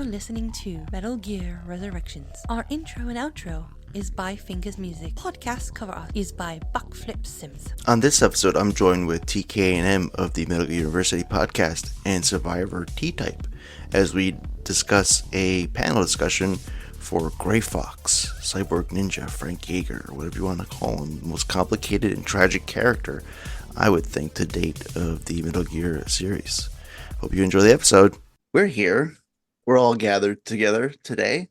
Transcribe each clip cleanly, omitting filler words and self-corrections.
listening to Metal Gear Resurrections. Our intro and outro is by Fingers Music. Podcast cover art is by Buckflip Sims. On this episode, I'm joined with TK&M of the Metal Gear University podcast and Survivor T-Type as we discuss a panel discussion for Gray Fox, Cyborg Ninja, Frank Yeager, whatever you want to call him, the most complicated and tragic character, I would think, to date of the Metal Gear series. Hope you enjoy the episode. We're here. We're all gathered together today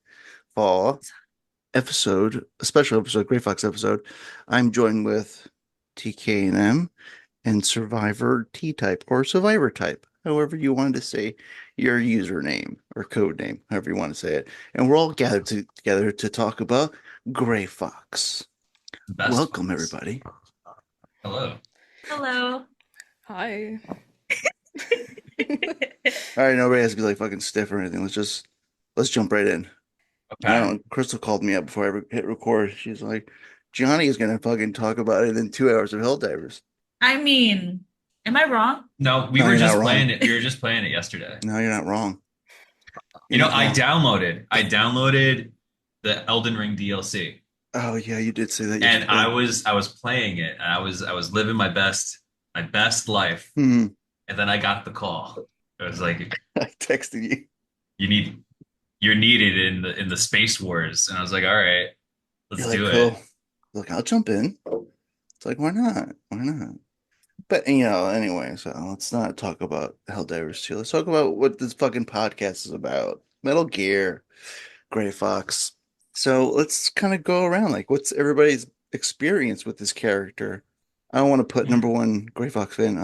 for a special episode, Gray Fox episode. I'm joined with TK&M and Survivor T-Type or Survivor Type, however you wanted to say your username or code name, however you want to say it. And we're all gathered together to talk about Gray Fox. Welcome, everybody. Hello. Hello. Hi. All right, nobody has to be like fucking stiff or anything. Let's jump right in. Okay. I don't know. Crystal called me up before I hit record. She's like, Johnny is gonna fucking talk about it in 2 hours of Helldivers. I mean, am I wrong? No, we No, were you're just not wrong. playing it. We were just playing it yesterday. No, you're not wrong. You know, You're I wrong. downloaded the Elden Ring DLC, Oh yeah, you did say that. and yesterday. I was playing it. And I was living my best life, Mhm. and then I got the call. It was like, I texted you. you're needed in the Space Wars, and I was like, all right, let's You're do like, it. cool. Look, I'll jump in. It's like, why not? Why not? But anyway, so let's not talk about Helldivers 2. Let's talk about what this fucking podcast is about. Metal Gear, Gray Fox. So let's kind of go around. Like, what's everybody's experience with this character? I don't want to put number one Gray Fox fan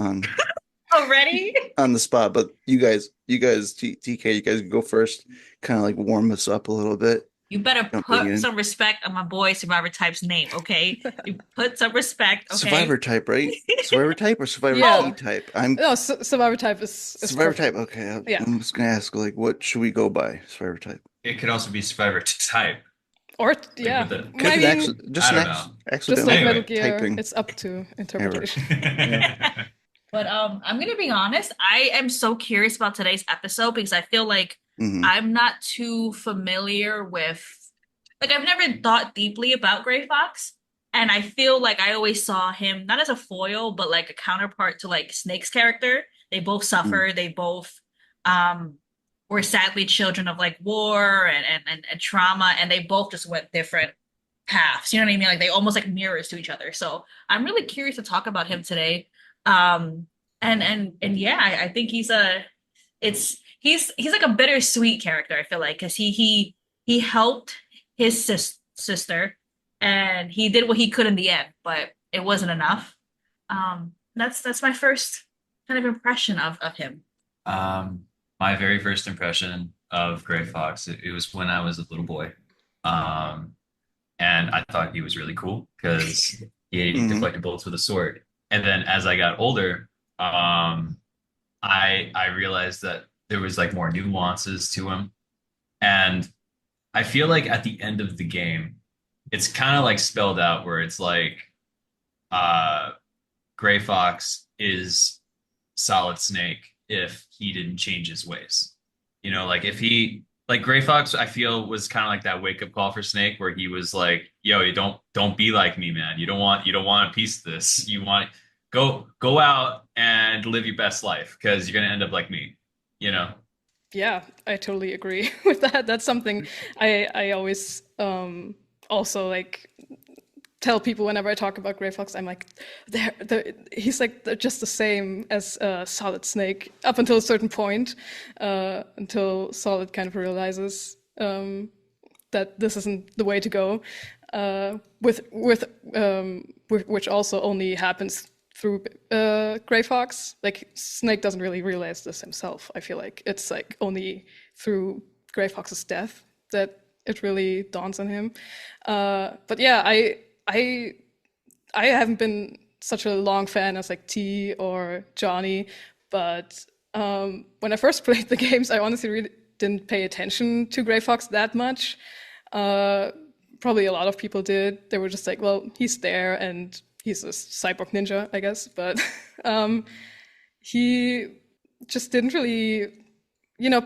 Already? on the spot, but you guys, TK, you guys can go first. Kind of like warm us up a little bit. You better Jumping put in. some respect on my boy Survivor Type's name, okay? You put some respect, okay? Survivor Type, right? Survivor Type or Survivor Yeah. T-Type? I'm No, Survivor Type is Survivor perfect. Type. Okay, Yeah. I'm just gonna ask, like, what should we go by? Survivor Type. It could also be Survivor Type. Or Like yeah, with the- Could I be mean, just I an don't know. just accidental like Anyway, Metal Gear, typing. it's up to interpretation. But I'm gonna be honest, I am so curious about today's episode because I feel like Mhm. I'm not too familiar with, like, I've never thought deeply about Gray Fox, and I feel like I always saw him not as a foil, but like a counterpart to like Snake's character. They both suffer. They both were sadly children of like war and trauma, and they both just went different paths. You know what I mean? Like they almost like mirrors to each other. So I'm really curious to talk about him today. And yeah, I think he's like a bittersweet character, I feel like, because he helped his sister and he did what he could in the end, but it wasn't enough. That's my first kind of impression of him. My very first impression of Gray Fox, it was when I was a little boy. And I thought he was really cool because he Mhm. deflected bullets with a sword. And then as I got older, I realized that there was like more nuances to him. And I feel like at the end of the game, it's kind of like spelled out where it's like Gray Fox is Solid Snake if he didn't change his ways. You know, like if he like Gray Fox, I feel was kind of like that wake up call for Snake where he was like, yo, you don't be like me, man. You don't want a piece of this. You want go out and live your best life because you're gonna end up like me, you know? Yeah, I totally agree with that. That's something I always also like tell people whenever I talk about Gray Fox. I'm like, he's like just the same as Solid Snake up until a certain point, until Solid kind of realizes that this isn't the way to go. Which also only happens through Gray Fox. Like Snake doesn't really realize this himself. I feel like it's like only through Gray Fox's death that it really dawns on him. But yeah, I haven't been such a long fan as like T or Johnny, but when I first played the games, I honestly really didn't pay attention to Gray Fox that much. Probably a lot of people did. They were just like, well, he's there and he's a cyborg ninja, I guess. But he just didn't really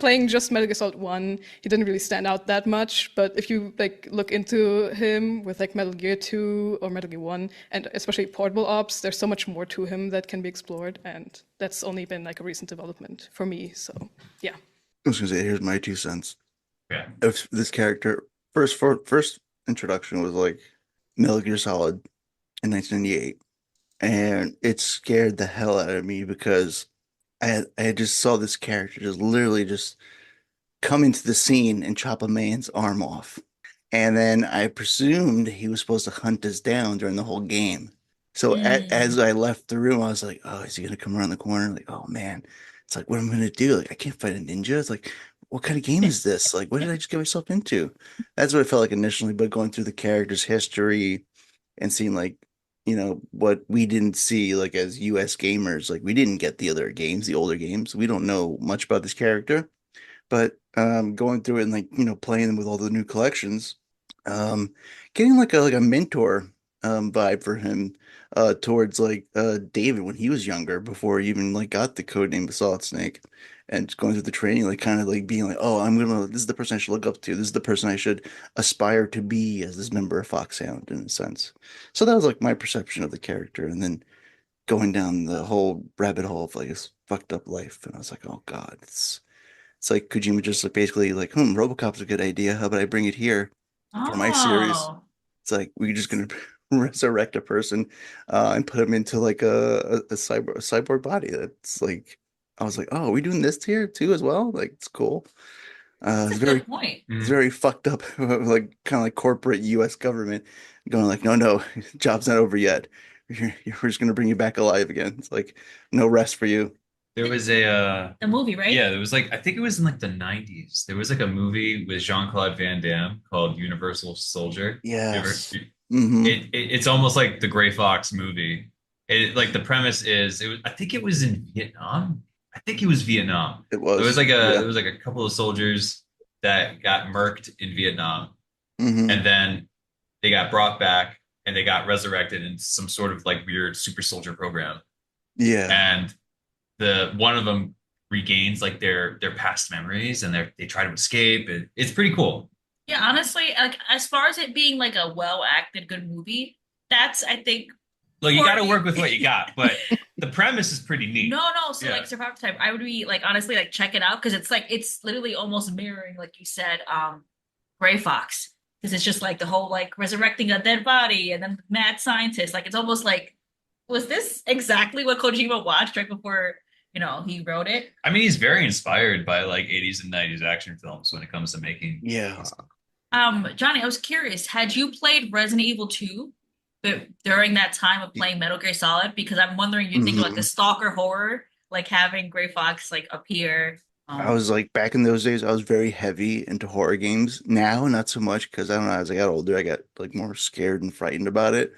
playing just Metal Gear Solid 1, he didn't really stand out that much. But if you like look into him with like Metal Gear 2 or Metal Gear 1, and especially Portable Ops, there's so much more to him that can be explored, and that's only been like a recent development for me. So yeah. I was gonna say, here's my 2 cents. Yeah. If this character first introduction was like Metal Gear Solid in 1998, and it scared the hell out of me because I just saw this character just literally just come into the scene and chop a man's arm off. And then I presumed he was supposed to hunt us down during the whole game. So as I left the room, I was like, oh, is he going to come around the corner? Like, oh man, it's like, what am I going to do? Like, I can't fight a ninja. It's like, what kind of game is this? Like, what did I just get myself into? That's what it felt like initially, but going through the character's history and seeing like, what we didn't see like as US gamers, like we didn't get the other games, the older games. We don't know much about this character. But going through it and like playing them with all the new collections, getting like a mentor vibe for him towards like David when he was younger before he even like got the code name of Solid Snake, and just going through the training, like kind of like being like, oh, this is the person I should look up to, this is the person I should aspire to be as this member of Foxhound in a sense. So that was like my perception of the character, and then going down the whole rabbit hole of like his fucked up life, and I was like, oh god, it's like Kojima just like basically like, RoboCop's a good idea. How about I bring it here for my series? Oh. It's like we're just gonna resurrect a person and put him into like a cyborg body. That's like, I was like, oh, are we doing this here too as well? Like, it's cool. That's It's a very good point. it's very fucked up, like kind of like corporate U.S. government going like, no, job's not over yet. We're just gonna bring you back alive again. It's like no rest for you. There was The movie, right? yeah, there was like I think it was in like the 90s. There was like a movie with Jean-Claude Van Damme called Universal Soldier. Yes. You ever- Hmm. it's almost like the Gray Fox movie. It like the premise is I think it was in Vietnam. I think it was Vietnam. It was. It was like Yeah. it was like a couple of soldiers that got murked in Vietnam, Hmm. and then they got brought back and they got resurrected in some sort of like weird super soldier program. Yeah. And the one of them regains like their past memories and they try to escape. It's pretty cool. Yeah, honestly, like as far as it being like a well acted good movie, that's I think Look, you got to For- work with what you got, but the premise is pretty neat. no. So Yeah. like Survivor Type, I would be like honestly like check it out because it's literally almost mirroring like you said, Gray Fox. Because it's just like the whole like resurrecting a dead body and then mad scientist. Like it's almost like was this exactly what Kojima watched right before, he wrote it? I mean, he's very inspired by like 80s and 90s action films when it comes to making. Yeah. Johnny, I was curious, had you played Resident Evil 2 during that time of playing Metal Gear Solid? Because I'm wondering, you think of like the stalker horror, like having Gray Fox like appear. I was like back in those days, I was very heavy into horror games. Now, not so much because I don't know, as I got older, I got like more scared and frightened about it.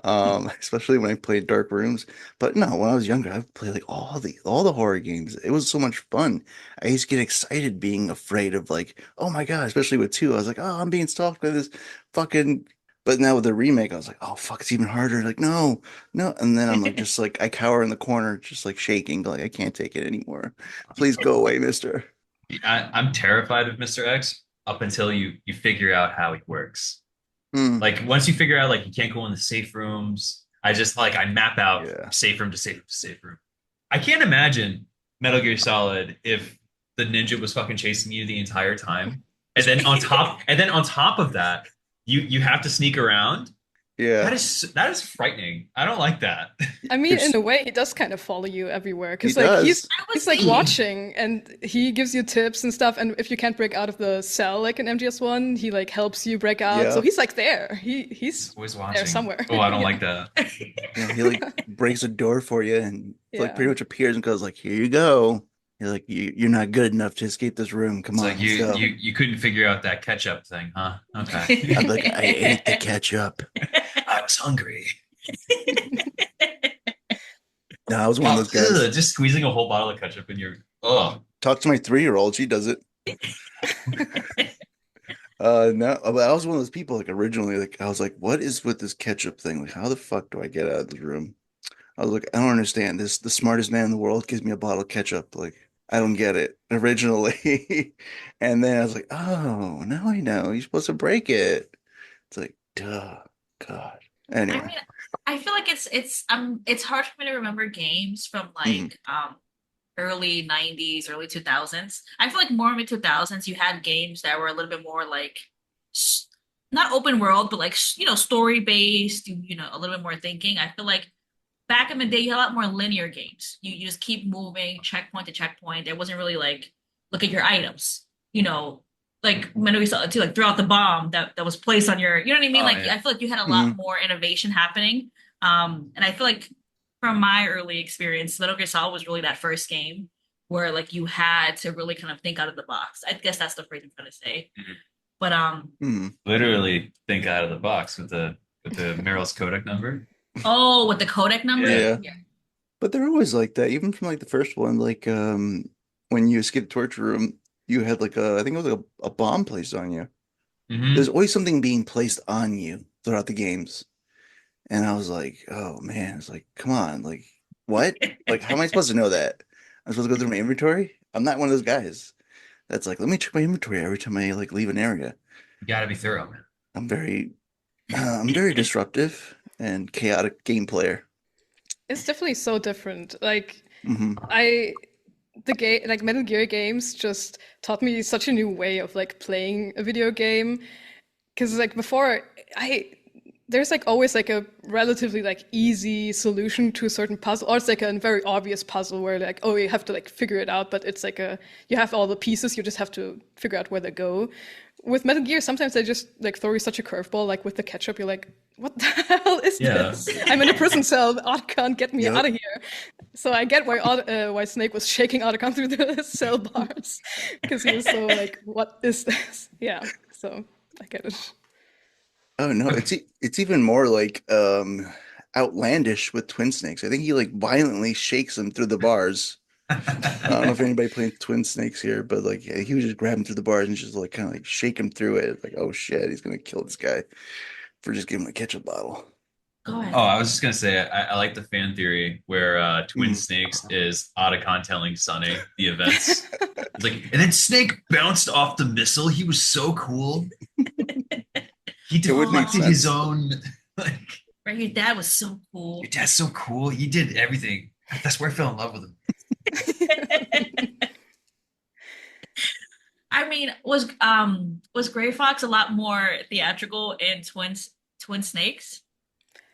Especially when I played Dark Rooms. But no, when I was younger, I would play like all the horror games. It was so much fun. I used to get excited being afraid of like, oh my God, especially with 2. I was like, oh, I'm being stalked by this fucking. But now with the remake, I was like, oh fuck, it's even harder. Like, no. And then I'm like, just like I cower in the corner, just like shaking, like I can't take it anymore. Please go away, mister. I'm terrified of Mr. X up until you figure out how he works. Hmm. Like once you figure out like you can't go in the safe rooms, I map out Yeah. safe room to safe room. I can't imagine Metal Gear Solid if the ninja was fucking chasing you the entire time. And then on top of that, you have to sneak around. Yeah. That is frightening. I don't like that. I mean, There's- in a way, he does kind of follow you everywhere He because like does. he's I was he's like thinking- watching and he gives you tips and stuff. And if you can't break out of the cell like in MGS1, he like helps you break out. Yeah. So he's like there. He's Always watching. somewhere. Oh, I don't Yeah. like that. Yeah, he like breaks a door for you and like Yeah. pretty much appears and goes like, here you go. You're like, you're not good enough to escape this room. Come It's on, like let's go. you couldn't figure out that ketchup thing, huh? Okay. I'm like, I ate the ketchup. I was hungry. No, I was one of those guys. Ugh, just squeezing a whole bottle of ketchup in your Talk to my 3-year-old. She does it. No, but I was one of those people. Like originally, like I was like, what is with this ketchup thing? Like, how the fuck do I get out of this room? I was like, I don't understand this. The smartest man in the world gives me a bottle of ketchup. Like, I don't get it originally. And then I was like, oh, now I know. You're supposed to break it. It's like, duh, God. I Anyway. mean, I feel like it's hard for me to remember games from Mhm. like early 90s, early 2000s. I feel like more mid 2000s you had games that were a little bit more like s- not open world, but like story based, a little bit more thinking. I feel like back in the day you had a lot more linear games. You just keep moving checkpoint to checkpoint. There wasn't really like look at your items, like when we saw it too, like throughout the bomb that was placed on your, you know what I mean? Oh Like yeah. I feel like you had a lot Mhm. more innovation happening. And I feel like from my early experience, Metal Gear Solid was really that first game where like you had to really kind of think out of the box. I guess that's the phrase I'm trying to say. Mhm. But Mhm. Literally think out of the box with the Meryl's codec number. oh, with the codec number, Yeah. Yeah. yeah. But they're always like that, even from like the first one. Like when you escape the torture room, you had like I think it was like a bomb placed on you. There's Hmm. always something being placed on you throughout the games. And I was like, oh man, it's like, come on, like what? Like, how am I supposed to know that? I'm supposed to go through my inventory? I'm not one of those guys that's like, let me check my inventory every time I like leave an area. You got to be thorough, man. I'm very disruptive and chaotic game player. It's definitely so different. Like Hmm. I the game like Metal Gear games just taught me such a new way of like playing a video game. Because like before, I there's like always like a relatively like easy solution to a certain puzzle, or it's like a very obvious puzzle where like oh you have to like figure it out, but it's like you have all the pieces, you just have to figure out where they go. With Metal Gear, sometimes they just like throw you such a curveball, like with the ketchup, you're like, what the hell is Yeah. this? I'm in a prison cell. Otacon, get me Yep. out of here. So I get why Snake was shaking Otacon through the cell bars because he was so like, what is this? Yeah. So I get it. Oh no, it's even more like outlandish with Twin Snakes. I think he like violently shakes them through the bars. I don't know if anybody playing Twin Snakes here, but like yeah, he would just grab him through the bars and just like kind of like shake him through it. Like, oh shit, he's gonna kill this guy for just giving him a ketchup bottle. Go Oh, ahead. I was just gonna say I like the fan theory where Twin Mhm. Snakes is Otacon telling Sunny the events. It's like, and then Snake bounced off the missile. He was so cool. He It would make deflected his sense. own. Like, Right, your dad was so your cool. dad's so cool. He did everything. That's where I fell in love with him. I mean, was Gray Fox a lot more theatrical in Twin Snakes?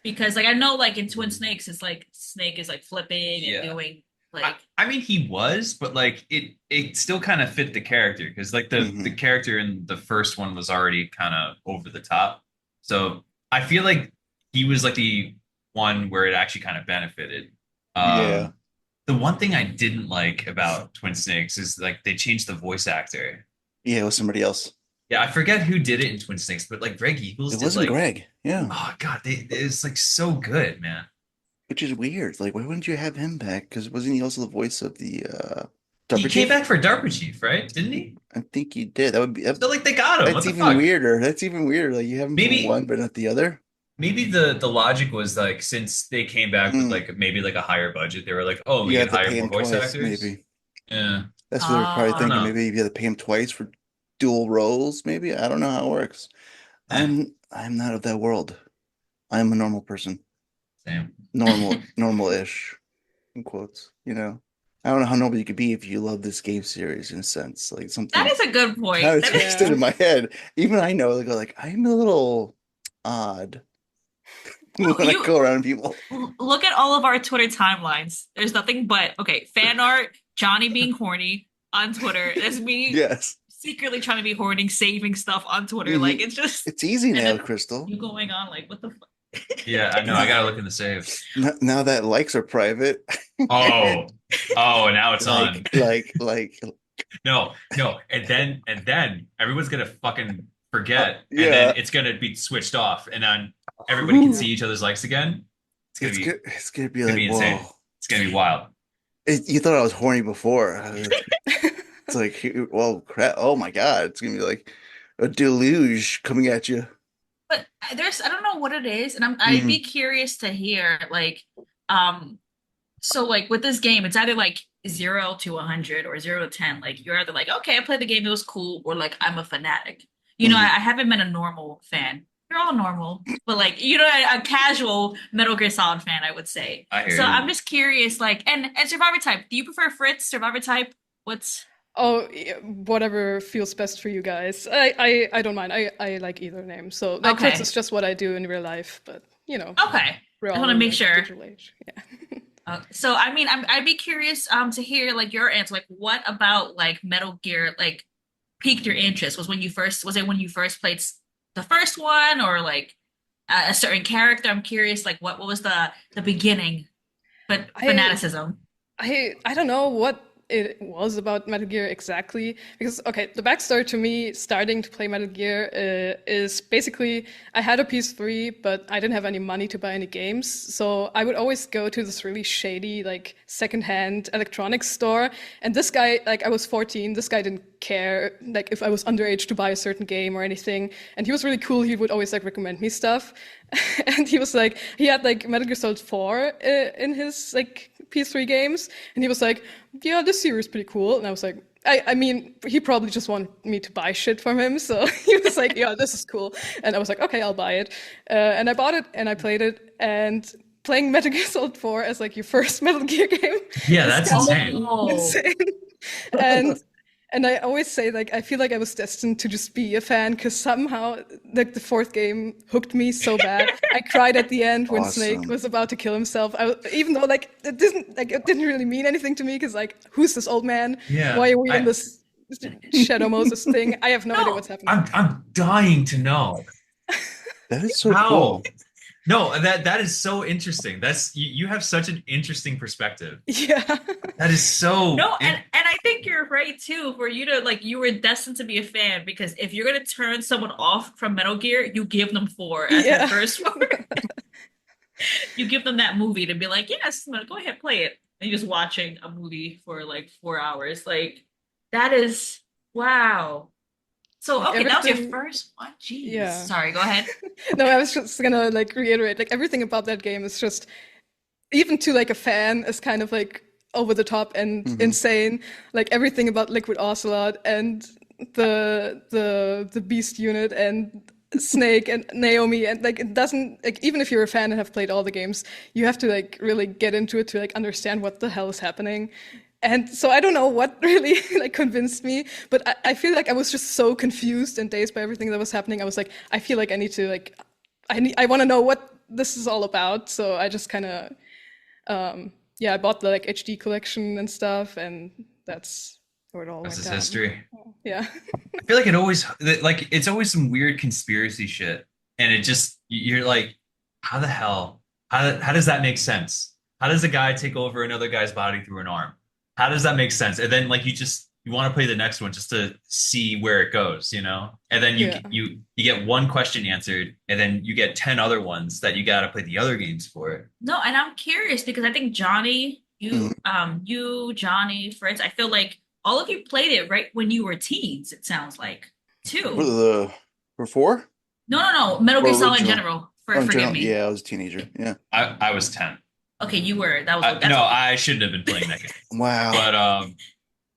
Because like I know like in Twin Snakes it's like Snake is like flipping and Yeah. doing I, like I mean, he was, but like it still kind of fit the character because like the Hmm. character in the first one was already kind of over the top. So I feel like he was like the one where it actually kind of benefited. Yeah. Um, the one thing I didn't like about Twin Snakes is like they changed the voice actor. Yeah, it was somebody else. Yeah, I forget who did it in Twin Snakes, but like Greg Eagles It did wasn't like, Greg. Yeah. oh God, it's like so good, man. Which is weird. Like, why wouldn't you have him back? Because wasn't he also the voice of the He Double came Chief? back for DARPA Chief, right? Didn't he? I think he did. That would be So like they got him. What that's the even fuck? weirder. That's even weirder. Like you have him for Maybe one, but not the other. maybe the logic was like since they came back with Mm, like maybe like a higher budget, they were like, oh, we you could have to hire pay more him voice twice, actors. maybe. Yeah, That's what they're probably I don't thinking. oh know. Maybe you have to pay him twice for dual roles, maybe. I don't know how it works. Eh, I'm not of that world. I'm a normal person. same. Normal-ish, in quotes, you know. I don't know how normal you could be if you love this game series in a sense. Like that something is a good kind point. of That is twisted Yeah. in my head. Even I know, like I'm a little odd well, when I go around people. look at all of our Twitter timelines. There's nothing but okay, fan art, Johnny being horny on Twitter. There's me Yes. secretly trying to be horny, saving stuff on Twitter. Like Mhm. it's just It's easy and now, then Crystal. you going on like what the fuck? Yeah, I know. I gotta look in the saves. Now that likes are private, Oh, oh, and now it's like, on. like, like, No, no, and then everyone's gonna fucking forget, and then yeah. it's gonna be switched off, and then everybody can Yeah. see each other's likes again. It's gonna It's be good. It's gonna be it's gonna like, be whoa. insane. It's gonna be wild. You thought I was horny before. It's like, well, crap. Oh my God. It's gonna be like a deluge coming at you. But I don't know what it is, and I'd Mm, be curious to hear like um so like with this game, it's either like 0 to 100 or 0 to 10, like you're either like, okay, I played the game, it was cool, or like I'm a fanatic. You know, Mhm. I haven't been a normal fan. You're all normal, but like you know, a casual Metal Gear Solid fan, I would say. I hear So you. I'm just curious, like, and Survivor type. Do you prefer Fritz, Survivor type? What's Oh, yeah, whatever feels best for you guys. I don't mind. I like either name. So like Fritz okay? is just what I do in real life, but you know, Okay, we're I all want to in make the sure. digital age. Yeah. So I mean, I'd be curious to hear like your answer. Like, what about like Metal Gear like piqued your interest? Was it when you first played the first one, or like a certain character? I'm curious. Like, what was the beginning, but I fanaticism? I don't know what it was about Metal Gear exactly because okay, the backstory to me starting to play Metal Gear is basically I had a PS3, but I didn't have any money to buy any games, so I would always go to this really shady like secondhand electronics store, and this guy like I was 14, this guy didn't care like if I was underage to buy a certain game or anything, and he was really cool. He would always like recommend me stuff, and he was like he had like Metal Gear Solid 4 in his like PS3 games, and he was like, "Yeah, this series is pretty cool." And I was like, I mean, he probably just wanted me to buy shit from him, so he was like, "Yeah, this is cool," and I was like, "Okay, I'll buy it," and I bought it and I played it, and playing Metal Gear Solid 4 as like your first Metal Gear game Yeah, is that's kind of insane. Oh, insane, and and I always say like I feel like I was destined to just be a fan because somehow like the fourth game hooked me so bad. I cried at the end when Snake Awesome. was about to kill himself. Even though like it didn't really mean anything to me because like who's this old man? Yeah. Why are we in this Shadow Moses thing? I have no idea no. what's happening. I'm dying to know That is so how. cool. No, that is so interesting. That's you have such an interesting perspective. Yeah. That is so No, and I think you're right too. For you to like, you were destined to be a fan because if you're gonna turn someone off from Metal Gear, you give them 4 as Yeah. their first one. You give them that movie to be like, yes, go ahead, play it. And you're just watching a movie for like 4 hours. Like that is wow. So Like okay, that was your everything. first one. Jeez. Yeah. Sorry, go ahead. No, I was just gonna like reiterate like everything about that game is just even to like a fan is kind of like over the top and Mhm. insane. Like everything about Liquid Ocelot and the Beast Unit and Snake and Naomi and like it doesn't like even if you're a fan and have played all the games, you have to like really get into it to like understand what the hell is happening. And so I don't know what really like convinced me, but I feel like I was just so confused and dazed by everything that was happening. I was like, I feel like I need to like I want to know what this is all about. So I just kind of yeah, I bought the like HD collection and stuff, and that's where it all That's went his down. history. Yeah. I feel like it always like it's always some weird conspiracy shit, and it just you're like, how the hell? How does that make sense? How does a guy take over another guy's body through an arm? How does that make sense? And then like you want to play the next one just to see where it goes, you know? And then Yeah. you get one question answered, and then you get 10 other ones that you got to play the other games for. No, and I'm curious because I think Johnny, Johnny, Fritz, I feel like all of you played it right when you were teens, it sounds like, too. For four? No. Metal Gear Or Solid in original? general. Oh, in Forgive general, me. yeah, I was a teenager. Yeah. I was 10. Okay, you were. That was that's No, okay. I shouldn't have been playing that game. Wow. But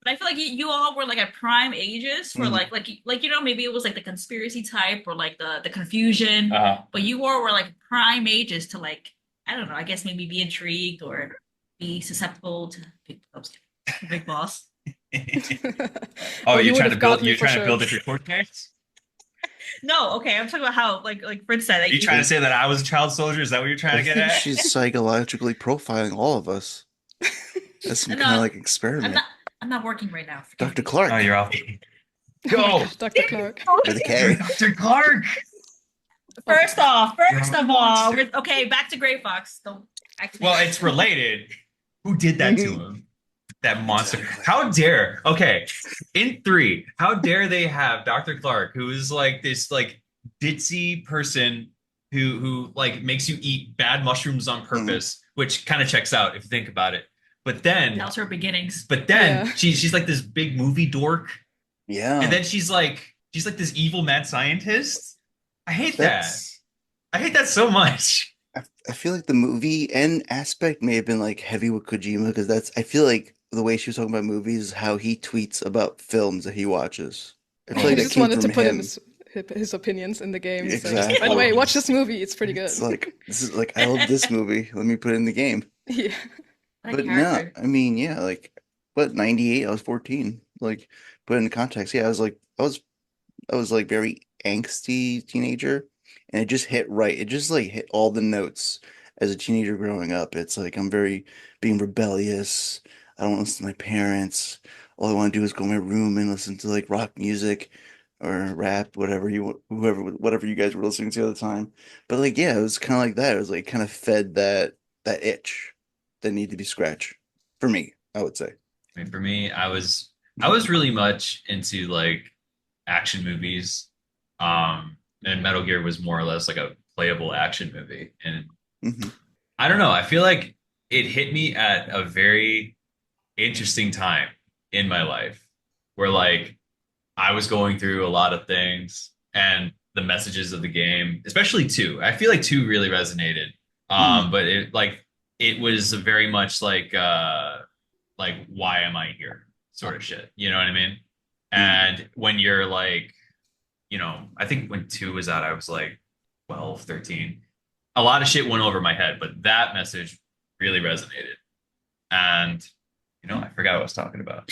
But I feel like you all were like at prime ages for Mhm. like you know maybe it was like the conspiracy type or like the confusion, uh, but you all were like prime ages to like I don't know I guess maybe be intrigued or be susceptible to Big Boss. oh, Well, you you're would trying to have build got me you're for trying to sure. build it for court case? No, okay, I'm talking about how like Fritz said Are like you trying to say that I was a child soldier? Is that what you're trying I to get think at? she's psychologically profiling all of us. That's some No, kind of like I'm experiment. not working right now. Forgive Dr. me. Clark. Oh, you're off. Oh my Go, gosh, Dr. Clark. With a you're K. Dr. Clark. First You're a of all, monster. okay, back to Gray Fox. Don't actually. Well, it's related. Who did that to him? That monster. How dare? Okay, in 3, how dare they have Dr. Clark, who is like this like ditzy person who like makes you eat bad mushrooms on purpose, which kind of checks out if you think about it. But then, that was her beginnings. Yeah. she's like this big movie dork, Yeah. and then she's like this evil mad scientist. I hate That's- that. I hate that so much. I feel like the movie end aspect may have been like heavy with Kojima because I feel like the way she was talking about movies, how he tweets about films that he watches. I feel He like that just came wanted to from put in him. his opinions in the game. It's like, Exactly. by the way, watch this movie. It's pretty good. It's like this is like I love this movie. Let me put it in the game. Yeah. What a But no, character. I mean, yeah, like, but 98, I was 14. Like, put in context, yeah, I was like very angsty teenager, and it just hit right. It just like hit all the notes as a teenager growing up. It's like I'm very being rebellious. I don't listen to my parents. All I want to do is go in my room and listen to like rock music or rap, whatever you guys were listening to at the time. But like, yeah, it was kind of like that. It was like kind of fed that itch that needed to be scratched for me, I would say. I mean, for me, I was really much into like action movies. And Metal Gear was more or less like a playable action movie. And Hmm. I don't know, I feel like it hit me at a very interesting time in my life where like I was going through a lot of things and the messages of the game, especially two. I feel like two really resonated. Hmm. But it was very much like why am I here sort of shit. You know what I mean? Hmm. And when you're like, I think when two was out, I was like 12, 13. A lot of shit went over my head, but that message really resonated. And I forgot what I was talking about.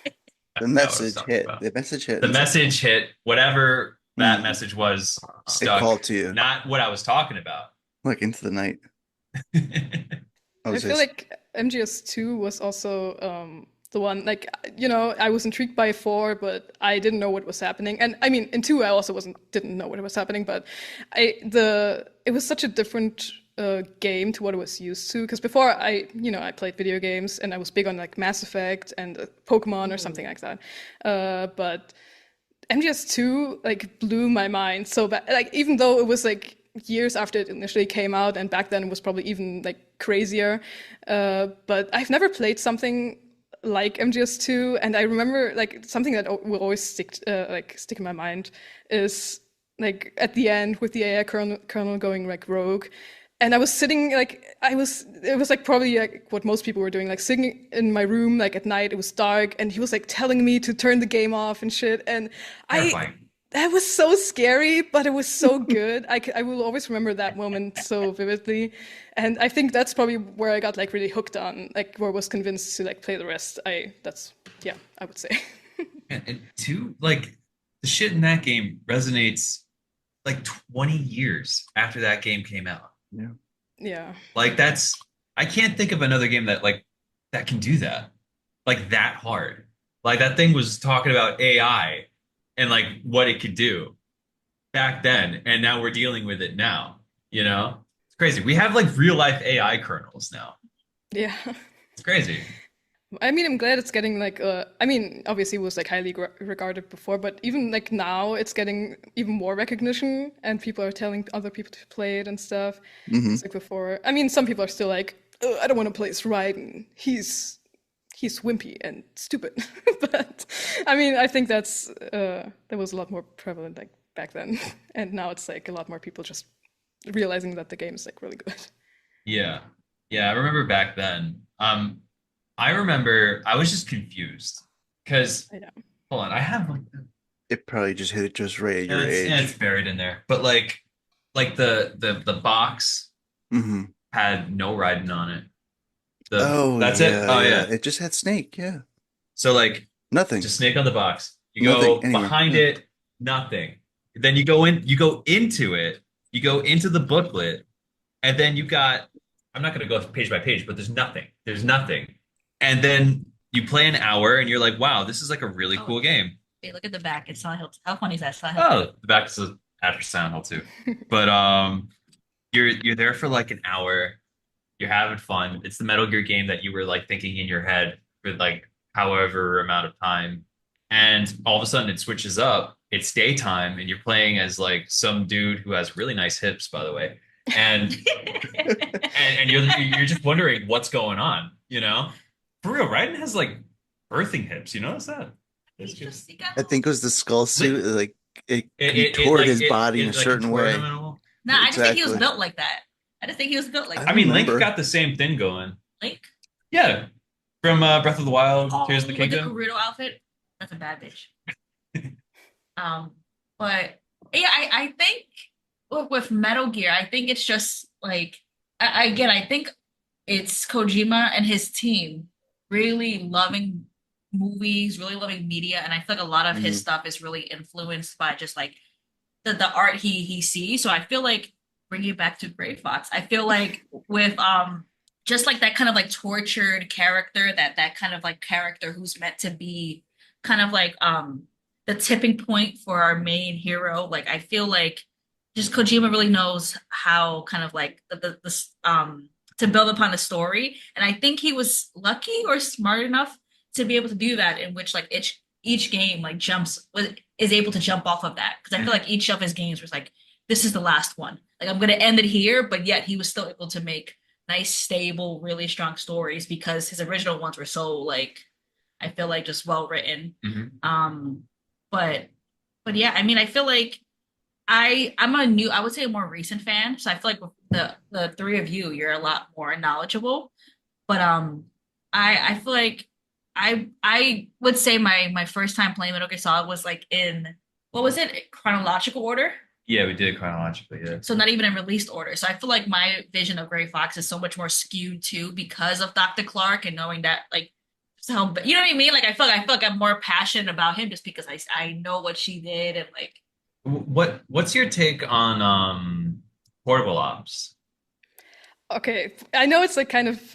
I The forgot what I was message talking hit. about. The message hit. The message hit, whatever that Hmm. message was, It stuck. called to you, Not what I was talking about. like into the night. I I was feel just, like MGS2 was also the one, like, I was intrigued by 4, but I didn't know what was happening. And I mean, in 2, I also didn't know what was happening, but it was such a different game to what I was used to. Because before I played video games and I was big on like Mass Effect and Pokemon or something like that. But MGS2 like blew my mind so bad. Like even though it was like years after it initially came out, and back then it was probably even like crazier. But I've never played something like MGS2, and I remember like something that will always stick in my mind is like at the end with the AI kernel going like rogue. And I was sitting like it was like probably like what most people were doing, like sitting in my room like at night, it was dark, and he was like telling me to turn the game off and shit. And I Terrifying. that was so scary, but it was so good. I will always remember that moment so vividly. And I think that's probably where I got like really hooked on, like where I was convinced to like play the rest. Yeah, I would say. And two, like the shit in that game resonates like 20 years after that game came out. yeah. Yeah. Like I can't think of another game that can do that. Like that hard. Like that thing was talking about AI and like what it could do back then, and now we're dealing with it now, It's crazy. We have like real life AI kernels now. Yeah. It's crazy. I mean, I'm glad it's getting like I mean, obviously it was like highly regarded before, but even like now it's getting even more recognition, and people are telling other people to play it and stuff. Hmm. It's like before. I mean, some people are still like, "Oh, I don't want to play this right, and he's wimpy and stupid." But I mean, I think that was a lot more prevalent like back then, and now it's like a lot more people just realizing that the game is like really good. Yeah. Yeah, I remember back then. I remember I was just confused because I know. hold on, I have like It probably just hit it just right at your it's age. buried in there. But like the box Hmm. had no writing on it. Oh That's it. yeah, Oh yeah. yeah. It just had Snake. Yeah, So like nothing, just snake on the box. You nothing go anywhere. behind Yeah. it, nothing. Then you go into it, you go into the booklet, and then you got, I'm not gonna go page by page, but there's nothing. There's nothing. And then you play an hour and you're like, wow, this is like a really Oh. cool game. Wait, look at the back. It's Silent Hill. How funny is that? Silent Hill. Oh, the back is after Silent Hill too. But you're there for like an hour, you're having fun. It's the Metal Gear game that you were like thinking in your head for like however amount of time. And all of a sudden it switches up. It's daytime and you're playing as like some dude who has really nice hips, by the way. And and you're just wondering what's going on, For real, Raiden has like birthing hips, you notice that? He's just, he got I think it was the skull suit. Like it It contoured like, his body in a like, certain contorted way. him in a little- Nah, I just think he was Exactly. built like that. I just think he was built like I I that. mean, remember. Link got the same thing going. Link? Yeah. from Breath of the Wild, Tears of the With the Kingdom. Gerudo outfit. That's a bad bitch. But yeah, I think with Metal Gear, I think it's just like again, I think it's Kojima and his team really loving movies, really loving media, and I feel like a lot of his stuff is really influenced by just like the art he sees. So I feel like bringing it back to Gray Fox, I feel like with just like that kind of like tortured character, that kind of like character who's meant to be kind of like the tipping point for our main hero. Like I feel like just Kojima really knows how kind of like to build upon a story. And I think he was lucky or smart enough to be able to do that, in which like each game like is able to jump off of that. Because I feel like each of his games was like, this is the last one. Like I'm gonna end it here, but yet he was still able to make nice, stable, really strong stories because his original ones were so like I feel like just well written. But yeah, I mean I feel like I would say a more recent fan. So I feel like with the three of you, you're a lot more knowledgeable. But I feel like I would say my first time playing Metal Gear Solid was like in what was it? Chronological order. Yeah, we did it chronologically. Yeah. So not even in released order. So I feel like my vision of Gray Fox is so much more skewed too because of Dr. Clark and knowing that like so you know what I mean? Like I feel like I'm more passionate about him just because I know what she did and like What's your take on portable ops? Okay, I know it's like kind of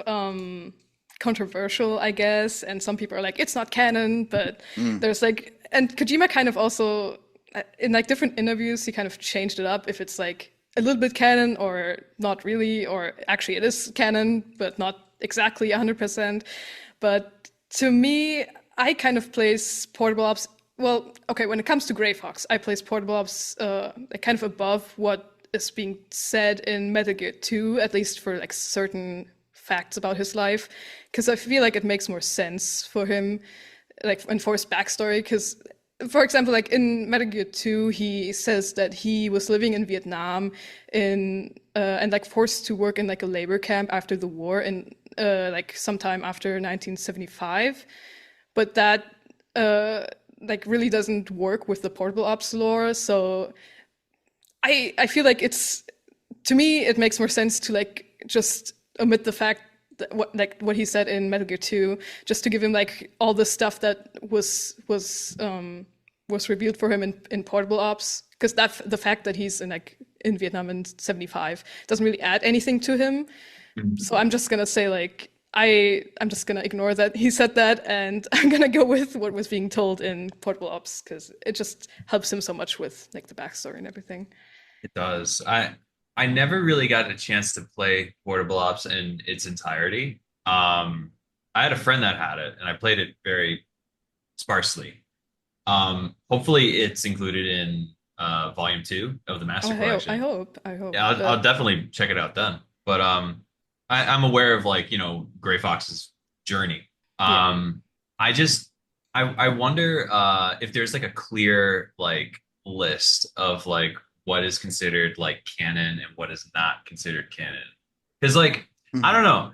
controversial, I guess, and some people are like, it's not canon, but there's like, and Kojima kind of also, in like different interviews, he kind of changed it up if it's like a little bit canon or not really, or actually it is canon, but not exactly 100%. But to me, I kind of place portable ops. Well, okay, when it comes to Gray Fox, I place portable ops like kind of above what is being said in Metal Gear 2, at least for like certain facts about his life, because I feel like it makes more sense for him, like, and for his backstory. Because, for example, like in Metal Gear 2, he says that he was living in Vietnam and like forced to work in like a labor camp after the war and like sometime after 1975, but that like really doesn't work with the portable ops lore. So I feel like to me it makes more sense to like just omit the fact that what he said in Metal Gear 2, just to give him like all the stuff that was revealed for him in portable ops, because the fact that he's in Vietnam in 75 doesn't really add anything to him. So I'm just gonna say like I'm just gonna ignore that he said that, and I'm gonna go with what was being told in portable ops because it just helps him so much with like the backstory and everything. It does. I never really got a chance to play portable ops in its entirety. I had a friend that had it, and I played it very sparsely. Hopefully, it's included in Volume 2 of the Master Collection. I hope. Yeah, I'll definitely check it out then. But I'm aware of like Gray Fox's journey. I wonder if there's like a clear like list of like what is considered like canon and what is not considered canon. Because like I don't know,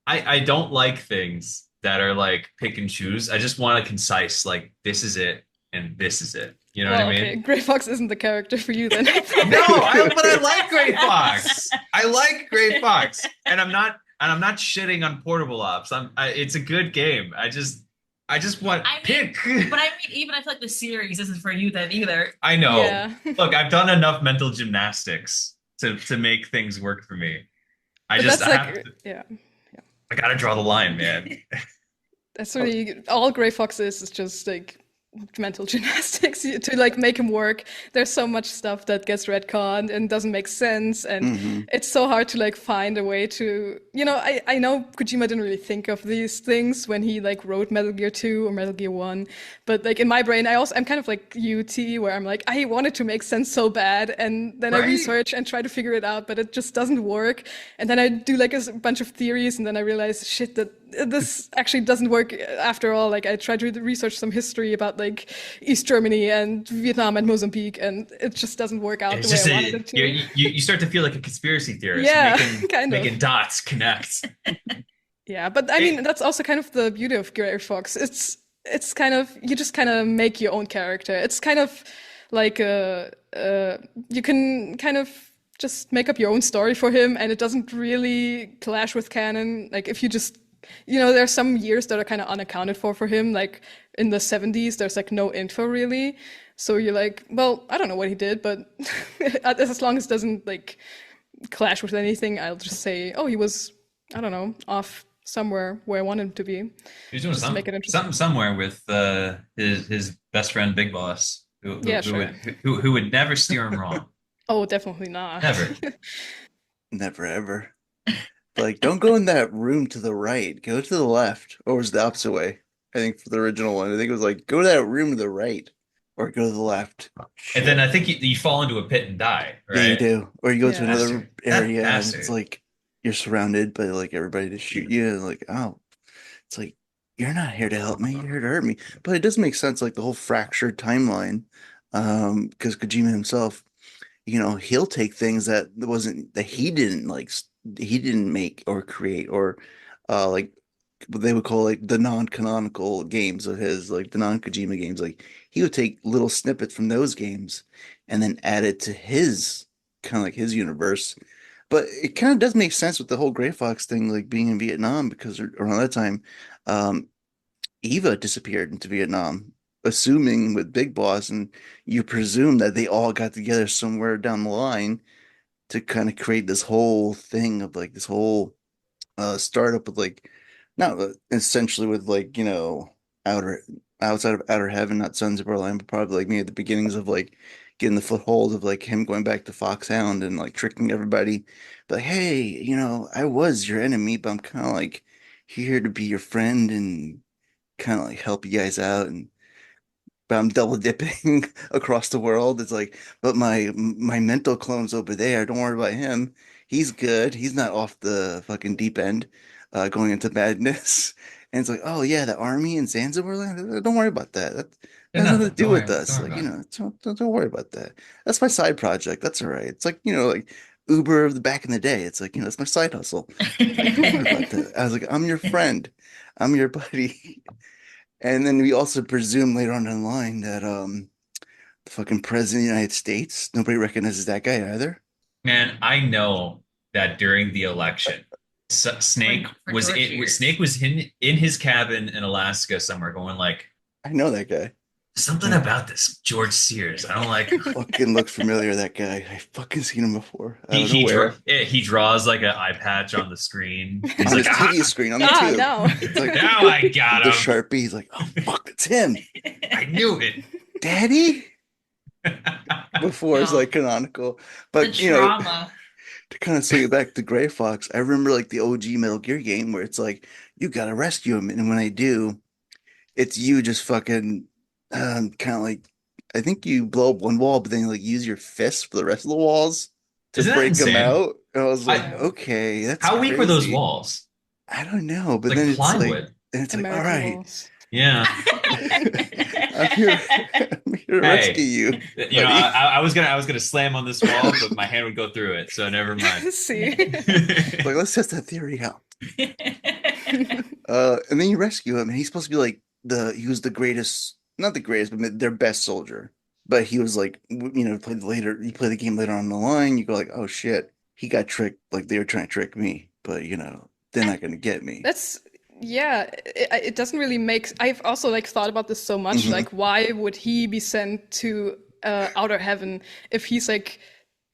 I don't like things that are like pick and choose. I just want a concise like this is it and this is it. You know what I mean? Okay. Gray Fox isn't the character for you then. No, but I like Gray Fox. I like Gray Fox, and I'm not shitting on portable ops. It's a good game. I just want pick. But I mean, even I feel like the series isn't for you then either. I know. Yeah. Look, I've done enough mental gymnastics to make things work for me. I gotta draw the line, man. That's really all Gray Fox is just like mental gymnastics to like make him work. There's so much stuff that gets retconned and doesn't make sense, and it's so hard to like find a way to, I know Kojima didn't really think of these things when he like wrote Metal Gear 2 or Metal Gear 1, but like in my brain I'm kind of like UT, where I'm like, I wanted to make sense so bad, and then I research and try to figure it out, but it just doesn't work, and then I do like a bunch of theories, and then I realize shit, that this actually doesn't work after all. Like I tried to research some history about like East Germany and Vietnam and Mozambique, and it just doesn't work out the way I wanted it to. You start to feel like a conspiracy theorist. Yeah, making dots connect. Yeah, but I mean that's also kind of the beauty of Gray Fox. It's kind of you just kind of make your own character. It's kind of like you can kind of just make up your own story for him, and it doesn't really clash with canon. Like if you just there's some years that are kind of unaccounted for him. Like in the 70s, there's like no info really. So you're like, well, I don't know what he did, but as long as it doesn't like clash with anything, I'll just say, oh, he was, I don't know, off somewhere where I want him to be. He's doing Just to make it interesting. something somewhere with his best friend Big Boss, Yeah, sure. who would never steer him wrong. Oh, definitely not. Never. Never ever. Like, don't go in that room to the right. Go to the left. Or was it the opposite way? I think for the original one, I think it was like, go to that room to the right. Or go to the left. And then I think you fall into a pit and die, Yeah, you right? do. Or you go to Yeah. another Bastard. area and Bastard. it's like you're surrounded by like everybody to shoot you. And like, oh, it's like you're not here to help me, you're here to hurt me. But it does make sense, like the whole fractured timeline. Because Kojima himself, he'll take things that he didn't like he didn't make or create or like what they would call like the non-canonical games of his, like the non-Kojima games. Like he would take little snippets from those games and then add it to his kind of like his universe. But it kind of does make sense with the whole Gray Fox thing, like being in Vietnam, because around that time, um, Eva disappeared into Vietnam, assuming with Big Boss, and you presume that they all got together somewhere down the line to kind of create this whole thing of like this whole startup with like not essentially with like outer outside of Outer Heaven, not Sons of Berlin, but probably like maybe the beginnings of like getting the foothold of like him going back to Foxhound and like tricking everybody. But like, hey, I was your enemy, but I'm kind of like here to be your friend and kind of like help you guys out. And but I'm double dipping across the world. It's like, but my mental clone's over there. Don't worry about him. He's good. He's not off the fucking deep end, going into madness. And it's like, oh yeah, the army in Zanzibar land. Don't worry about that. That Yeah, has nothing to nothing. do Don't with worry. us. Don't worry Like, about it. don't worry about that. That's my side project. That's all right. It's like, like Uber of the back in the day. It's like, that's my side hustle. Like, don't worry about that. I was like, I'm your friend. I'm your buddy. And then we also presume later on in the line that the fucking president of the United States, nobody recognizes that guy either. Man, I know that during the election, Snake For was George in, Sears. Snake was in his cabin in Alaska somewhere, going like I know that guy. something about this George Sears. I don't like. Fucking looks familiar, that guy. I fucking seen him before. I He don't know he, where. he draws like an eye patch on the screen. He's On like, his TV screen, on the Ah, tube. no. It's like now I got the him. Sharpie. He's like, oh fuck, it's him. I knew it. Daddy? Before it's No. like canonical. The But trauma. to kind of swing it back to Gray Fox, I remember like the OG Metal Gear game where it's like, you gotta rescue him. And when I do, it's you just fucking kind of like, I think you blow up one wall, but then you like use your fist for the rest of the walls to Isn't that break them insane? out. And I was like, I- okay, that's How weak were those crazy. walls? I don't know, but Like then it's like, plywood. and it's like, all American right, walls. Yeah. I'm here, I'm here to Hey. rescue you. You know, buddy. I was gonna slam on this wall, but my hand would go through it, so never mind. See? Like, let's test that theory out. And then you rescue him, and he's supposed to be like he was the greatest, not the greatest, but their best soldier. But he was like, you play the game later on in the line, you go like, oh shit, he got tricked, like they were trying to trick me, but they're not gonna get me. That's yeah, it doesn't really make. I've also like thought about this so much. Mhm. Like, why would he be sent to Outer Heaven if he's like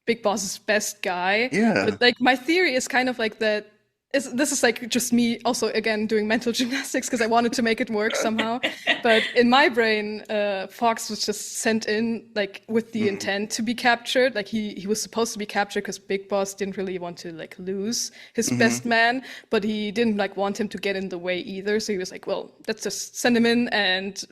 Big Boss's best guy? Yeah. But like, my theory is kind of like that. This is like just me also again doing mental gymnastics because I wanted to make it work somehow. But in my brain, Fox was just sent in like with the intent to be captured. Like he was supposed to be captured because Big Boss didn't really want to like lose his best man, but he didn't like want him to get in the way either. So he was like, well, let's just send him in, and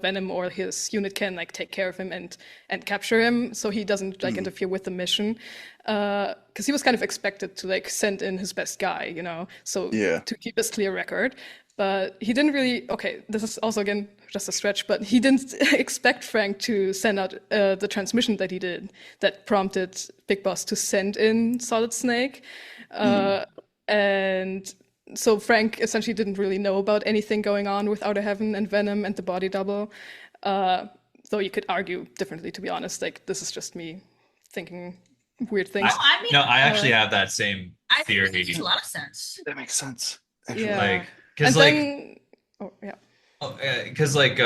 Venom or his unit can like take care of him and capture him, so he doesn't like interfere with the mission. Because he was kind of expected to like send in his best guy, so Yeah. to keep his clear record. But he didn't really. Okay, this is also again just a stretch, but he didn't expect Frank to send out the transmission that he did, that prompted Big Boss to send in Solid Snake, and so Frank essentially didn't really know about anything going on with Outer Heaven and Venom and the body double. Though you could argue differently, to be honest. Like, this is just me thinking weird things. I mean, No, I actually have that same I think theory. it makes a lot of sense. That makes sense. Actually. Yeah. Like, And because like, then, oh yeah, because like,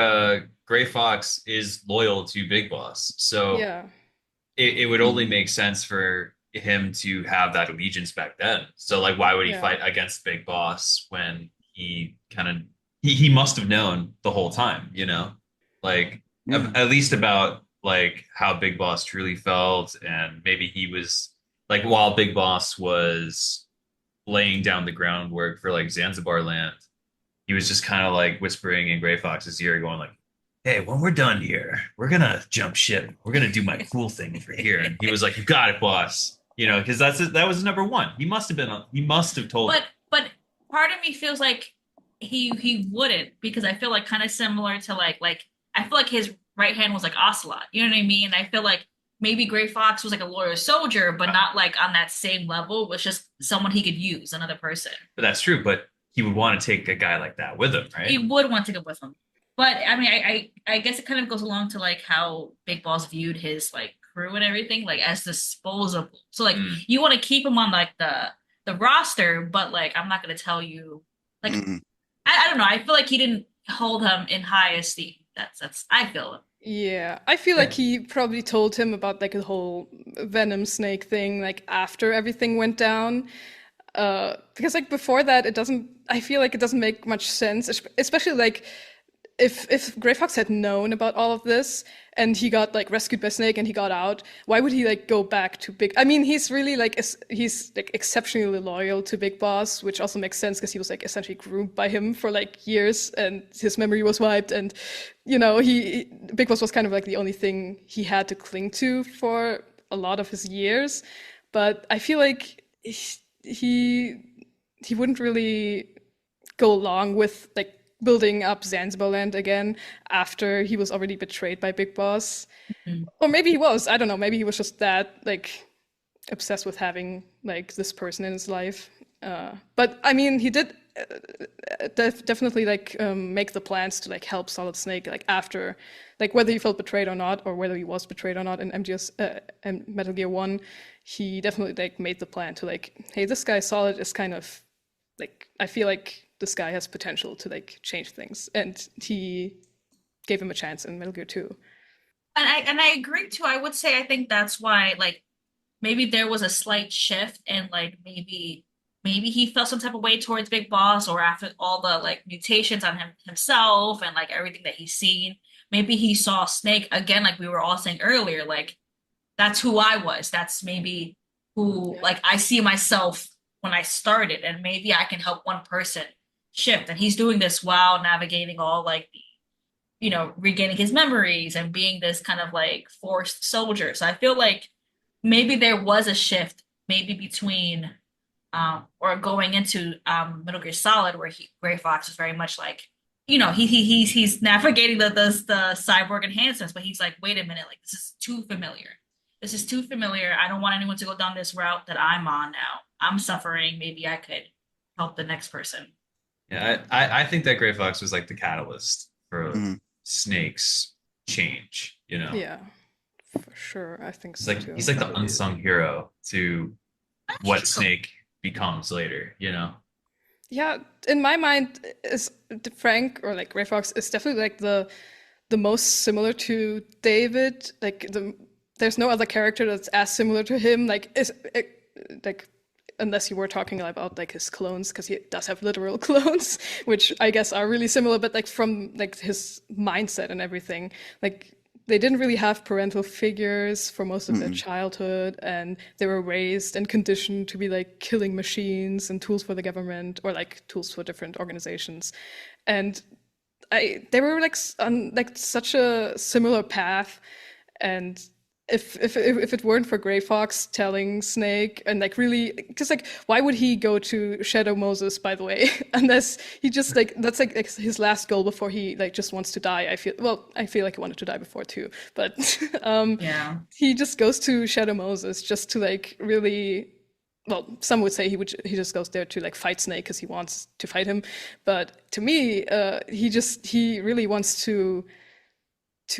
Gray Fox is loyal to Big Boss, so yeah, it would only make sense for him to have that allegiance back then. So like, why would he Yeah. fight against Big Boss when he kind of he must have known the whole time, you know, like Yeah. at least about like how Big Boss truly felt, and maybe he was like while Big Boss was laying down the groundwork for like Zanzibar land, he was just kind of like whispering in Gray Fox's ear, going like, "Hey, when we're done here, we're gonna jump ship. We're gonna do my cool thing over here." And he was like, "You got it, boss." You know, because that was number one. He must have told him. But part of me feels like he wouldn't, because I feel like kind of similar to like I feel like his right hand was like Ocelot. You know what I mean? I feel like maybe Gray Fox was like a loyal soldier, but not like on that same level. It was just someone he could use, another person. But that's true. But he would want to take a guy like that with him, right? He would want to go with him. But I mean, I guess it kind of goes along to like how Big Boss viewed his like crew and everything, like as disposable. So like you want to keep him on like the roster, but like I'm not gonna tell you like Mm-mm. I don't know. I feel like he didn't hold him in high esteem. That's I feel. yeah. I feel like he probably told him about like the whole Venom Snake thing, like after everything went down. Because like before that, it doesn't. I feel like it doesn't make much sense, especially like if Gray Fox had known about all of this and he got like rescued by Snake and he got out, why would he like go back to Big? I mean, he's really like he's like exceptionally loyal to Big Boss, which also makes sense because he was like essentially groomed by him for like years and his memory was wiped, and you know Big Boss was kind of like the only thing he had to cling to for a lot of his years. But I feel like he wouldn't really go along with like building up Zanzibar land again after he was already betrayed by Big Boss. Mhm. Or maybe he was, I don't know, maybe he was just that like obsessed with having like this person in his life. But I mean, he did definitely like make the plans to like help Solid Snake like after, like whether he felt betrayed or not, or whether he was betrayed or not in and Metal Gear 1, he definitely like made the plan to like, hey, this guy Solid is kind of like, I feel like this guy has potential to like change things, and he gave him a chance in Metal Gear 2. And I agree too. I would say I think that's why like maybe there was a slight shift, and like maybe he felt some type of way towards Big Boss, or after all the like mutations on himself and like everything that he's seen, maybe he saw Snake again, like we were all saying earlier, like that's who I was. That's maybe who like I see myself when I started, and maybe I can help one person shift. And he's doing this while navigating all like the, you know, regaining his memories and being this kind of like forced soldier. So I feel like maybe there was a shift, maybe between or going into Metal Gear Solid, where Gray Fox is very much like, you know, he's navigating the cyborg enhancements, but he's like, wait a minute, like this is too familiar. This is too familiar. I don't want anyone to go down this route that I'm on now. I'm suffering. Maybe I could help the next person. Yeah, I think that Gray Fox was like the catalyst for Mhm. Snake's change, you know. Yeah, for sure. I think He's so like too. he's like the unsung hero to what True. Snake becomes later, you know. Yeah, in my mind, is Frank or like Gray Fox is definitely like the most similar to David. Like there's no other character that's as similar to him. Like like unless you were talking about like his clones, because he does have literal clones, which I guess are really similar. But like from like his mindset and everything, like they didn't really have parental figures for most of their childhood, and they were raised and conditioned to be like killing machines and tools for the government, or like tools for different organizations. And they were like on like such a similar path. And if it weren't for Gray Fox telling Snake and like really, because like why would he go to Shadow Moses, by the way, unless he just like that's like his last goal before he like just wants to die. I feel like he wanted to die before too, but Yeah. he just goes to Shadow Moses just to like really well, some would say he just goes there to like fight Snake because he wants to fight him, but to me, he really wants to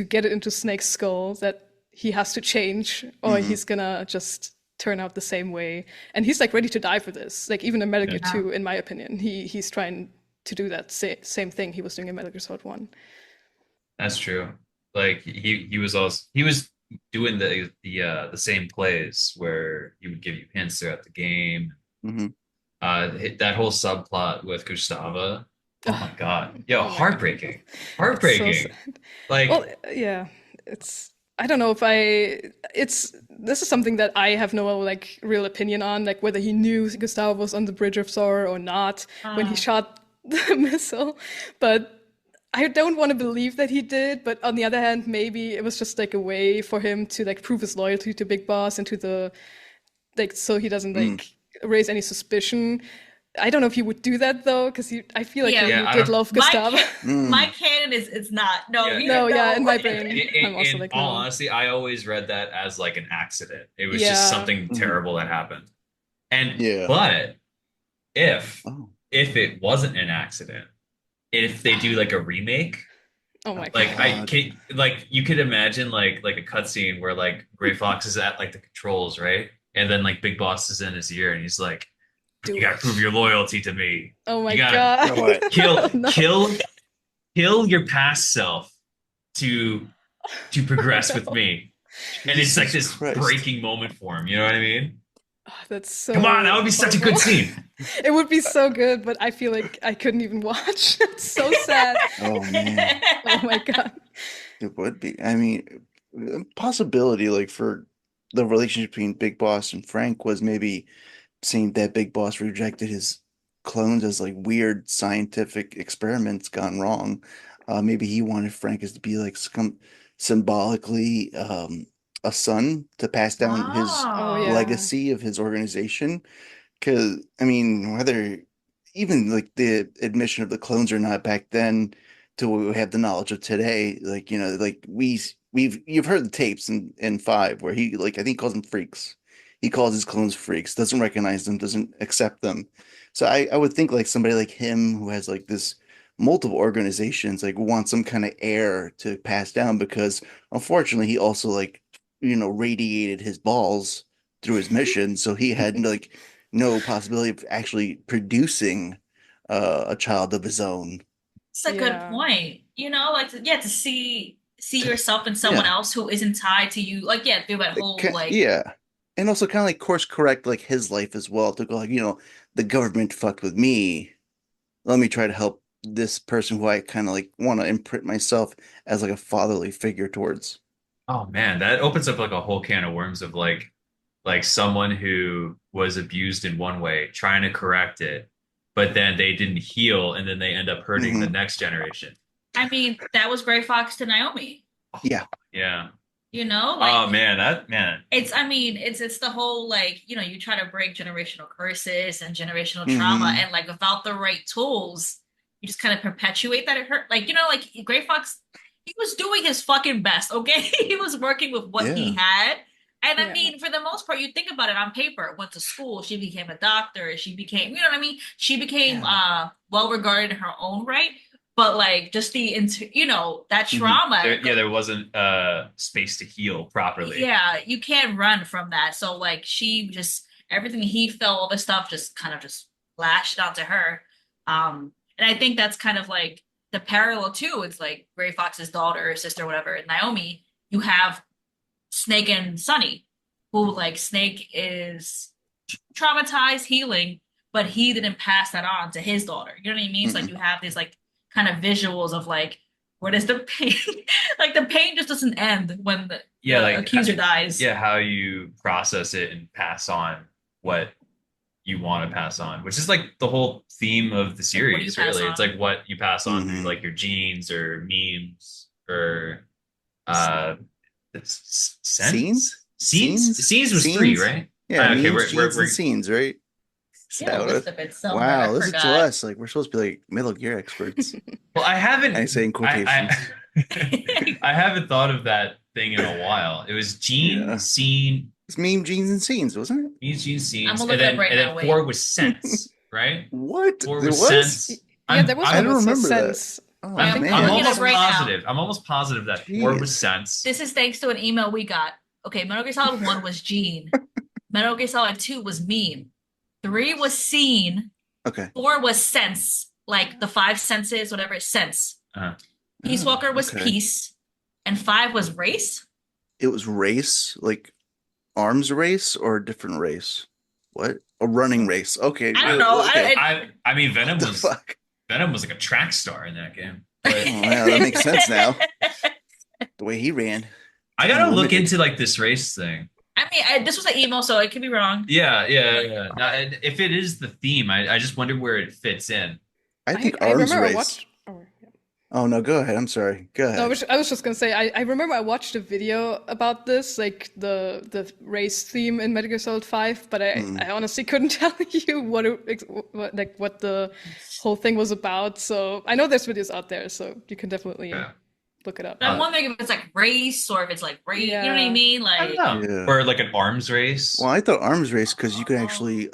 get it into Snake's skull that he has to change or he's gonna just turn out the same way. And he's like ready to die for this. Like even in Metal Gear 2, in my opinion, he's trying to do that same thing he was doing in Metal Gear Solid 1. That's true. Like he was doing the same plays where he would give you hints throughout the game. Mm-hmm. That whole subplot with Gustava. Oh my God. Yo, Oh my God. heartbreaking. It's so Heartbreaking. sad. Like Well, yeah, I don't know if this is something that I have no like real opinion on, like whether he knew Gustavo was on the Bridge of Sorrow or not when he shot the missile, but I don't want to believe that he did. But on the other hand, maybe it was just like a way for him to like prove his loyalty to Big Boss and to the like, so he doesn't like raise any suspicion. I don't know if he would do that though, because I feel like Yeah. he Yeah, I did don't- love Gustavo. My canon is not. No, Yeah. you No, don't yeah, know. in my brain. I'm also in like, all no. honesty, I always read that as like an accident. It was Yeah. just something terrible that happened. And Yeah. but if Oh. it wasn't an accident, if they do like a remake, Oh my like god. you could imagine like a cutscene where like Gray Fox is at like the controls, right? And then like Big Boss is in his ear and he's like, Do you gotta it. prove your loyalty to me. Oh my You gotta god. You know what? Kill No. kill your past self to progress with me. And it's like this Jesus Christ. breaking moment for him. You know what I mean? Oh, that's so Come on, that would be such a good horrible. scene. It would be so good, but I feel like I couldn't even watch. It's so sad. Oh man, Oh my god. it would be. I mean, a possibility like for the relationship between Big Boss and Frank was maybe seeing that Big Boss rejected his clones as like weird scientific experiments gone wrong. Maybe he wanted Frank as to be like symbolically a son to pass down his Oh, yeah. legacy of his organization. Because I mean, whether even like the admission of the clones or not back then to what we have the knowledge of today, like like you've heard the tapes in 5 where he like I think he calls them freaks. He calls his clones freaks, doesn't recognize them, doesn't accept them. So I would think like somebody like him who has like this multiple organizations like wants some kind of heir to pass down because unfortunately he also like radiated his balls through his mission, so he had like no possibility of actually producing a child of his own. It's a Yeah. good point. Like to see yourself in someone else who isn't tied to you. Like do that whole like Yeah, and also kind of like course correct like his life as well to go like the government fucked with me. Let me try to help this person who I kind of like want to imprint myself as like a fatherly figure towards. Oh man, that opens up like a whole can of worms of like someone who was abused in one way, trying to correct it, but then they didn't heal, and then they end up hurting the next generation. I mean, that was Gray Fox to Naomi. Yeah. Yeah. Like Oh man, it's the whole like, you try to break generational curses and generational Mhm. trauma, and like without the right tools, you just kind of perpetuate that it hurt. Like, like Gray Fox, he was doing his fucking best, okay? He was working with what he had. And I Yeah. mean, for the most part, you think about it on paper, went to school, she became a doctor, she became, you know what I mean? She became well regarded in her own right. But like just that trauma. there wasn't space to heal properly. Yeah, you can't run from that. So like she just everything he felt, all this stuff just kind of just lashed onto her. And I think that's kind of like the parallel too. It's like Gray Fox's daughter, sister, whatever, Naomi. You have Snake and Sunny, who like Snake is traumatized, healing, but he didn't pass that on to his daughter. You know what I mean? It's like you have these like kind of visuals of like where does the pain like the pain just doesn't end when the like accuser dies. Yeah, how you process it and pass on what you want to pass on, which is like the whole theme of the series, pass really. It's on. like what you pass on through Mhm. like your genes or memes or Scenes? Scenes was Scenes? 3, right? Yeah, Okay, memes, we're- genes, we're- and scenes, right? Yeah, So, list of it somewhere. wow, I listen to forgot. us. Like we're supposed to be like Metal Gear experts. Well, I haven't. I say in quotations. I haven't thought of that thing in a while. It was gene, Yeah. scene, It's meme jeans and scenes, wasn't it? Means Gene scenes, I'm gonna and look it then up right and now, then wait. 4 was sense, right? What? 4 There was was? sense. Yeah, there was I one don't that says remember that. sense. Oh I I'm, think man. I'm looking it almost up right now. positive. I'm almost positive that 4 was Jeez. sense. This is thanks to an email we got. Okay, Metal Gear Solid 1 was Gene. Metal Gear Solid 2 was meme. 3 was scene. Okay. 4 was sense. Like the 5 senses, whatever, sense. Uh-huh. Peace Walker was okay. peace. And 5 was race? It was race, like arms race or a different race? What? A running race. Okay. I don't know. Okay. I mean, Venom What the was fuck? like a track star in that game. Oh, But yeah, that makes sense now. The way he ran. I gotta look Unlimited. into like this race thing. I mean, this was an email, so it could be wrong. Yeah. Now, and if it is the theme, I just wonder where it fits in. I think I arms remember race. I watched. Oh, yeah. Oh no, go ahead. I'm sorry. Go ahead. No, I was just gonna say I remember I watched a video about this, like the race theme in Metal Gear Solid 5, but I honestly couldn't tell you what the whole thing was about. So I know there's videos out there, so you can definitely Yeah. look it up. But I'm wondering if it's like race or if it's like race. You know what I Yeah. mean? I Like, don't know. Yeah. Or like an arms race. Well, I thought arms race because you could actually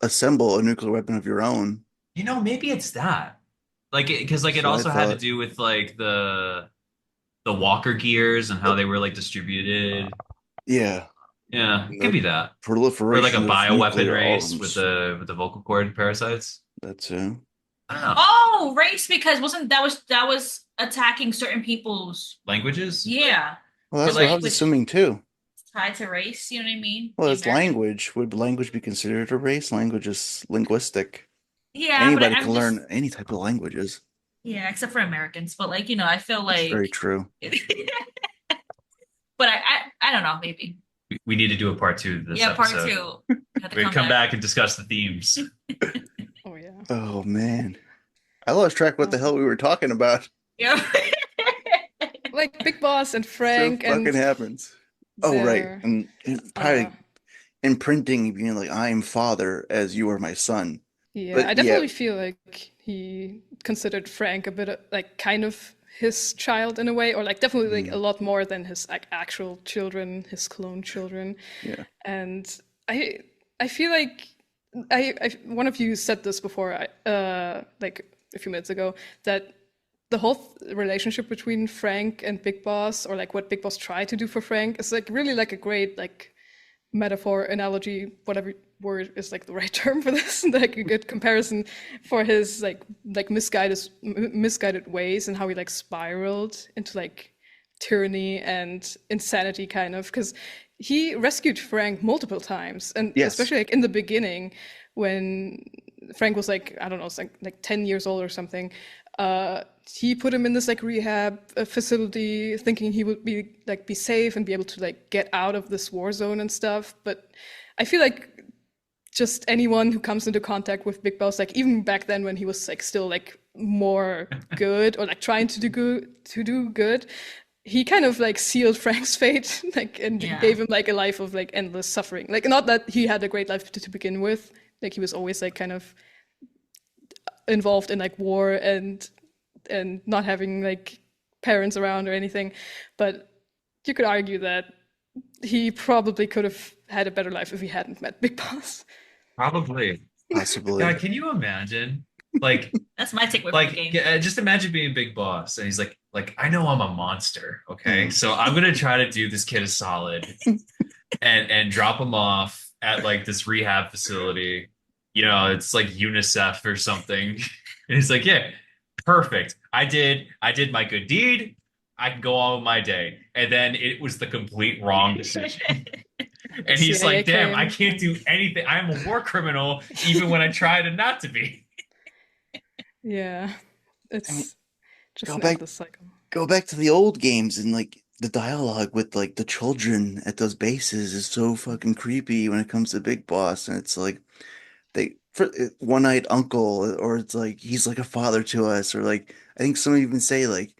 assemble a nuclear weapon of your own. You know, maybe it's that. Like, because like it So I also had to thought- do with like the Walker gears and how they were like distributed. Yeah. Yeah, it could be that. Or Proliferation. like a of bioweapon nuclear race arms. with the vocal cord parasites. That's I don't know. oh, race because wasn't that was attacking certain people's Languages? yeah well, that's But, what I like, was assuming too. tied to race. You know what I mean? Well, The it's American- language. Would language be considered a race? Language is linguistic. Yeah, but Anybody I'm can just, learn any type of languages. yeah, except for Americans. But like I feel That's like very true. but I don't know, maybe. We need to do a part 2 of this Yeah, part episode. 2. You have to We come back and discuss the themes. Oh yeah. Oh man, I lost track what the hell we were talking about. Yeah. Like Big Boss and Frank so fucking and happens. Oh right, their, and probably uh, imprinting being like I am father as you are my son. yeah, But, I definitely feel like he considered Frank a bit like kind of his child in a way, or like definitely like a lot more than his like actual children, his clone children. Yeah. And I feel like one of you said this before, like a few minutes ago, that the whole relationship between Frank and Big Boss, or like what Big Boss tried to do for Frank, is like really like a great like metaphor, analogy, whatever word is like the right term for this, like a good comparison for his like misguided ways and how he like spiraled into like tyranny and insanity kind of, because he rescued Frank multiple times, and Yes. especially like in the beginning when Frank was like, I don't know, like 10 years old or something. He put him in this like rehab facility, thinking he would be safe and be able to like get out of this war zone and stuff. But I feel like just anyone who comes into contact with Big Boss, like even back then when he was like still like more good or like trying to do good, he kind of like sealed Frank's fate, like, and Yeah. gave him like a life of like endless suffering. Like, not that he had a great life to begin with, like he was always like kind of involved in like war and not having like parents around or anything, but you could argue that he probably could have had a better life if he hadn't met Big Boss. Probably. Possibly. God, can you imagine? Like, That's my takeaway from like the game. just imagine being Big Boss, and he's like I know I'm a monster, okay? Mhm. So I'm gonna try to do this kid a solid, and drop him off at like this rehab facility. You know, it's like UNICEF or something, and he's like, yeah, perfect. I did my good deed. I can go on with my day. And then it was the complete wrong decision. And he's CIA like, damn, I came. can't do anything. I'm a war criminal, even when I try to not to be. Yeah, it's mean, just go an back- endless cycle. Go back to the old games and like the dialogue with like the children at those bases is so fucking creepy when it comes to Big Boss, and it's like one-eyed uncle, or it's like he's like a father to us, or like I think some even say like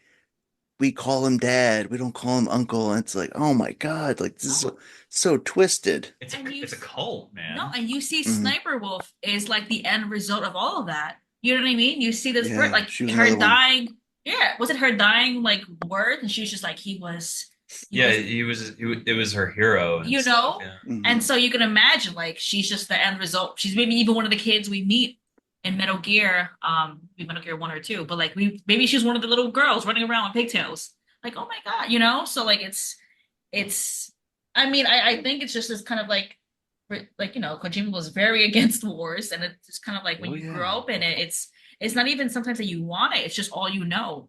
we call him dad, we don't call him uncle, and it's like oh my god, like this is so twisted. It's a, And you- it's a cult, man. No, and you see Mhm. Sniper Wolf is like the end result of all of that. You know what I mean? You see this Yeah, bird, like she was her another one. dying. Yeah, was it her dying like word? And she was just like, he was Yeah, it was her hero and You stuff. know? Yeah. Mhm. And so you can imagine, like, she's just the end result. She's maybe even one of the kids we meet in Metal Gear, Metal Gear 1 or 2, but like maybe she's one of the little girls running around with pigtails. Like, oh my God, you know? So like it's I mean, I think it's just this kind of like, you know, Kojima was very against wars, and it's just kind of like when Oh, you yeah. grow up in it, it's not even sometimes that you want it, it's just all you know.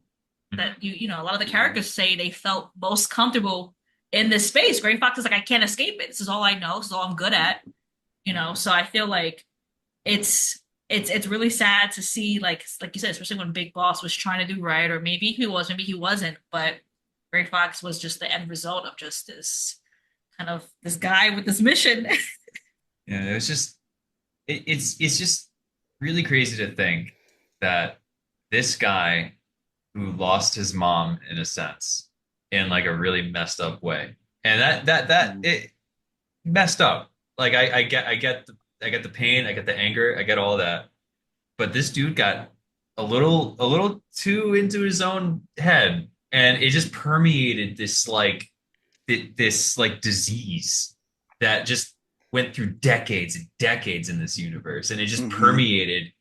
That you know, a lot of the characters say they felt most comfortable in this space. Gray Fox is like, I can't escape it. This is all I know. This is all I'm good at. You know, so I feel like it's really sad to see, like you said, especially when Big Boss was trying to do right, or maybe he was, maybe he wasn't, but Gray Fox was just the end result of just this kind of this guy with this mission. Yeah, it was just it's just really crazy to think that this guy who lost his mom in a sense in like a really messed up way. And that it messed up. Like I get the pain, I get the anger, I get all that. But this dude got a little too into his own head, and it just permeated this this like disease that just went through decades and decades in this universe, and it just Mhm. permeated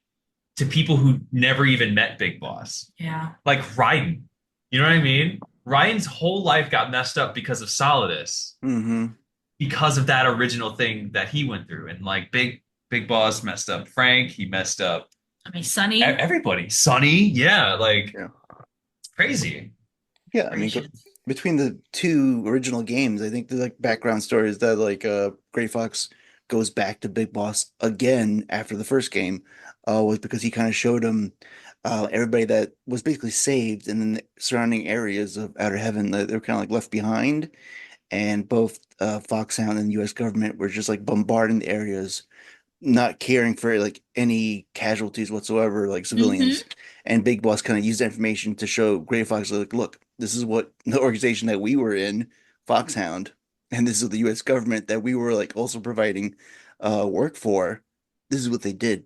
to people who never even met Big Boss, Yeah. like Raiden. You know what I mean? Ryan's whole life got messed up because of Solidus, Mhm. because of that original thing that he went through, and like Big Boss messed up Frank, he messed up I mean, Sunny. everybody. Sonny, yeah, like Yeah. it's crazy. Yeah, I mean, between the two original games, I think the like background story is that like Gray Fox goes back to Big Boss again after the first game, was because he kind of showed him everybody that was basically saved in the surrounding areas of Outer Heaven that they were kind of like left behind, and both Foxhound and the U.S. government were just like bombarding the areas, not caring for like any casualties whatsoever, like civilians. And Big Boss kind of used that information to show Gray Fox, like, look, this is what the organization that we were in, Foxhound, and this is the U.S. government that we were like also providing work for. This is what they did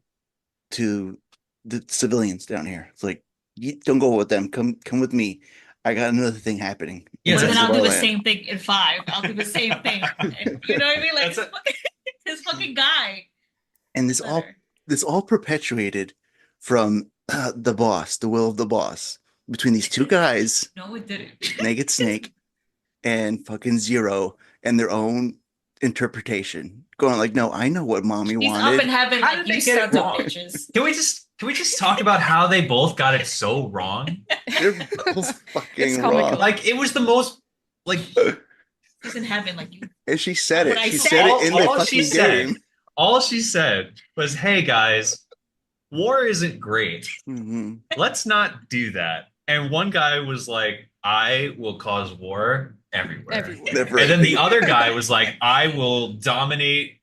to the civilians down here. It's like, you don't go with them. Come with me. I got another thing happening. Yeah, But then that's I'll do the Tomorrowland. same thing in 5. I'll do the same thing. And you know what I mean? Like That's this fucking guy. And Better. this all perpetuated from the boss, the will of the boss, between these two guys, No, it didn't. Naked Snake and fucking Zero, and their own interpretation. Going like, no, I know what mommy He's up wanted. in heaven How like, did they you get it sons of wrong? bitches. Can we just talk about how they both got it so wrong? They're both fucking It's comical. wrong. Like it was the most like He's in heaven like you. And she said What it. I She said. said it in the All she fucking said. game. all she said was, "Hey guys, war isn't great. Mhm. Let's not do that." And one guy was like, "I will cause war everywhere." Everywhere. Never- And then the other guy was like, "I will dominate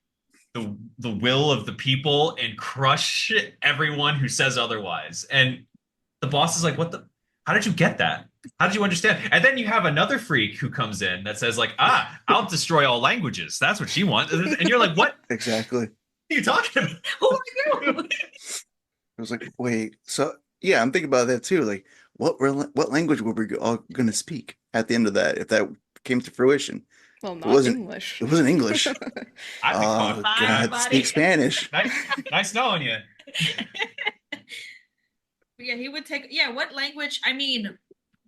the will of the people and crush everyone who says otherwise." And the boss is like, "What the? How did you get that? How did you understand?" And then you have another freak who comes in that says like, I'll destroy all languages. That's what she wants." And you're like, "What Exactly. are you talking about?" Who are you? I was like, wait, so yeah, I'm thinking about that too. Like, what language were we all going to speak at the end of that if that came to fruition? Well, It not wasn't- English. It wasn't English. I Oh think Bye, God, buddy. speak Spanish. nice knowing you. Yeah, he would take. Yeah, what language? I mean, I'm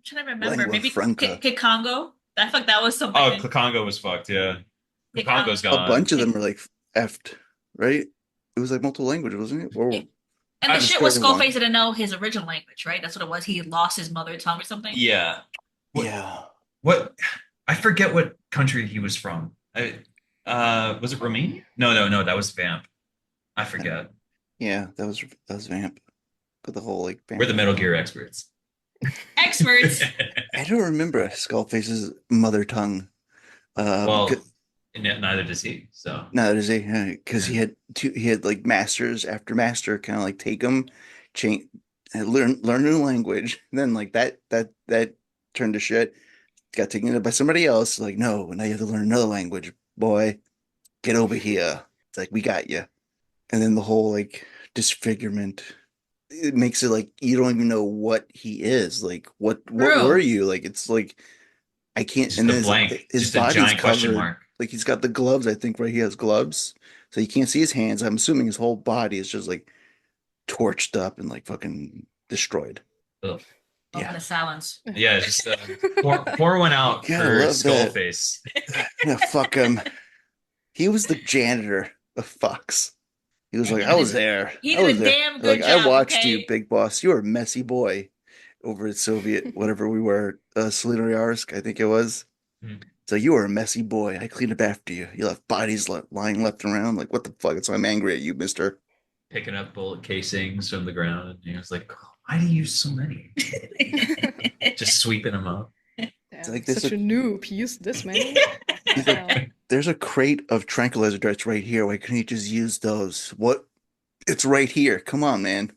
trying to remember. Lingua Maybe franca. Kikongo. I thought that was something. Oh, Congo was fucked. Yeah, Congo's A gone. bunch of them were like effed, right? It was like multiple languages, wasn't it? Or And the I'm shit was sure one. Skullface didn't know his original language, right? That's what it was. He lost his mother tongue or something. Yeah. What- yeah, What? I forget what country he was from. Was it Romania? No. That was Vamp. I forget. yeah, that was Vamp. But the whole like We're the Metal Gear experts. Experts. I don't remember Skullface's mother tongue. Well, Because- neither does he. So no, does he? Because he had like masters after master, kind of like take him, change, learn a new language. And then like that turned to shit. Got taken by somebody else. Like, no, now you have to learn another language, boy. Get over here. It's like, we got you. And then the whole like disfigurement, it makes it like you don't even know what he is. Like, what True. were you? Like, it's like I can't. Just And a then blank, his just a body's giant question covered. mark. Like he's got the gloves. I think right. He has gloves, so you can't see his hands. I'm assuming his whole body is just like torched up and like fucking destroyed. Ugh. Open Yeah, the silence. Yeah, just pour one out yeah, I for love that. Skullface. Yeah, fuck him. He was the janitor of Fox. He was And like, he I was did there. he I did was a there. damn Like good I job, watched you, okay? big boss. You were a messy boy over at Soviet, whatever we were, Solidarsk, I think it was. Mhm. So you were a messy boy. I cleaned up after you. You left bodies lying left around. Like, what the fuck? That's why I'm angry at you, mister. Picking up bullet casings from the ground, and he was like, "Why do you use so many?" Just sweeping them up. It's Yeah, like there's such a, a noob. He used this many. he's Wow. like, there's a crate of tranquilizer darts right here. Why couldn't you just use those? What? It's right here. Come on, man.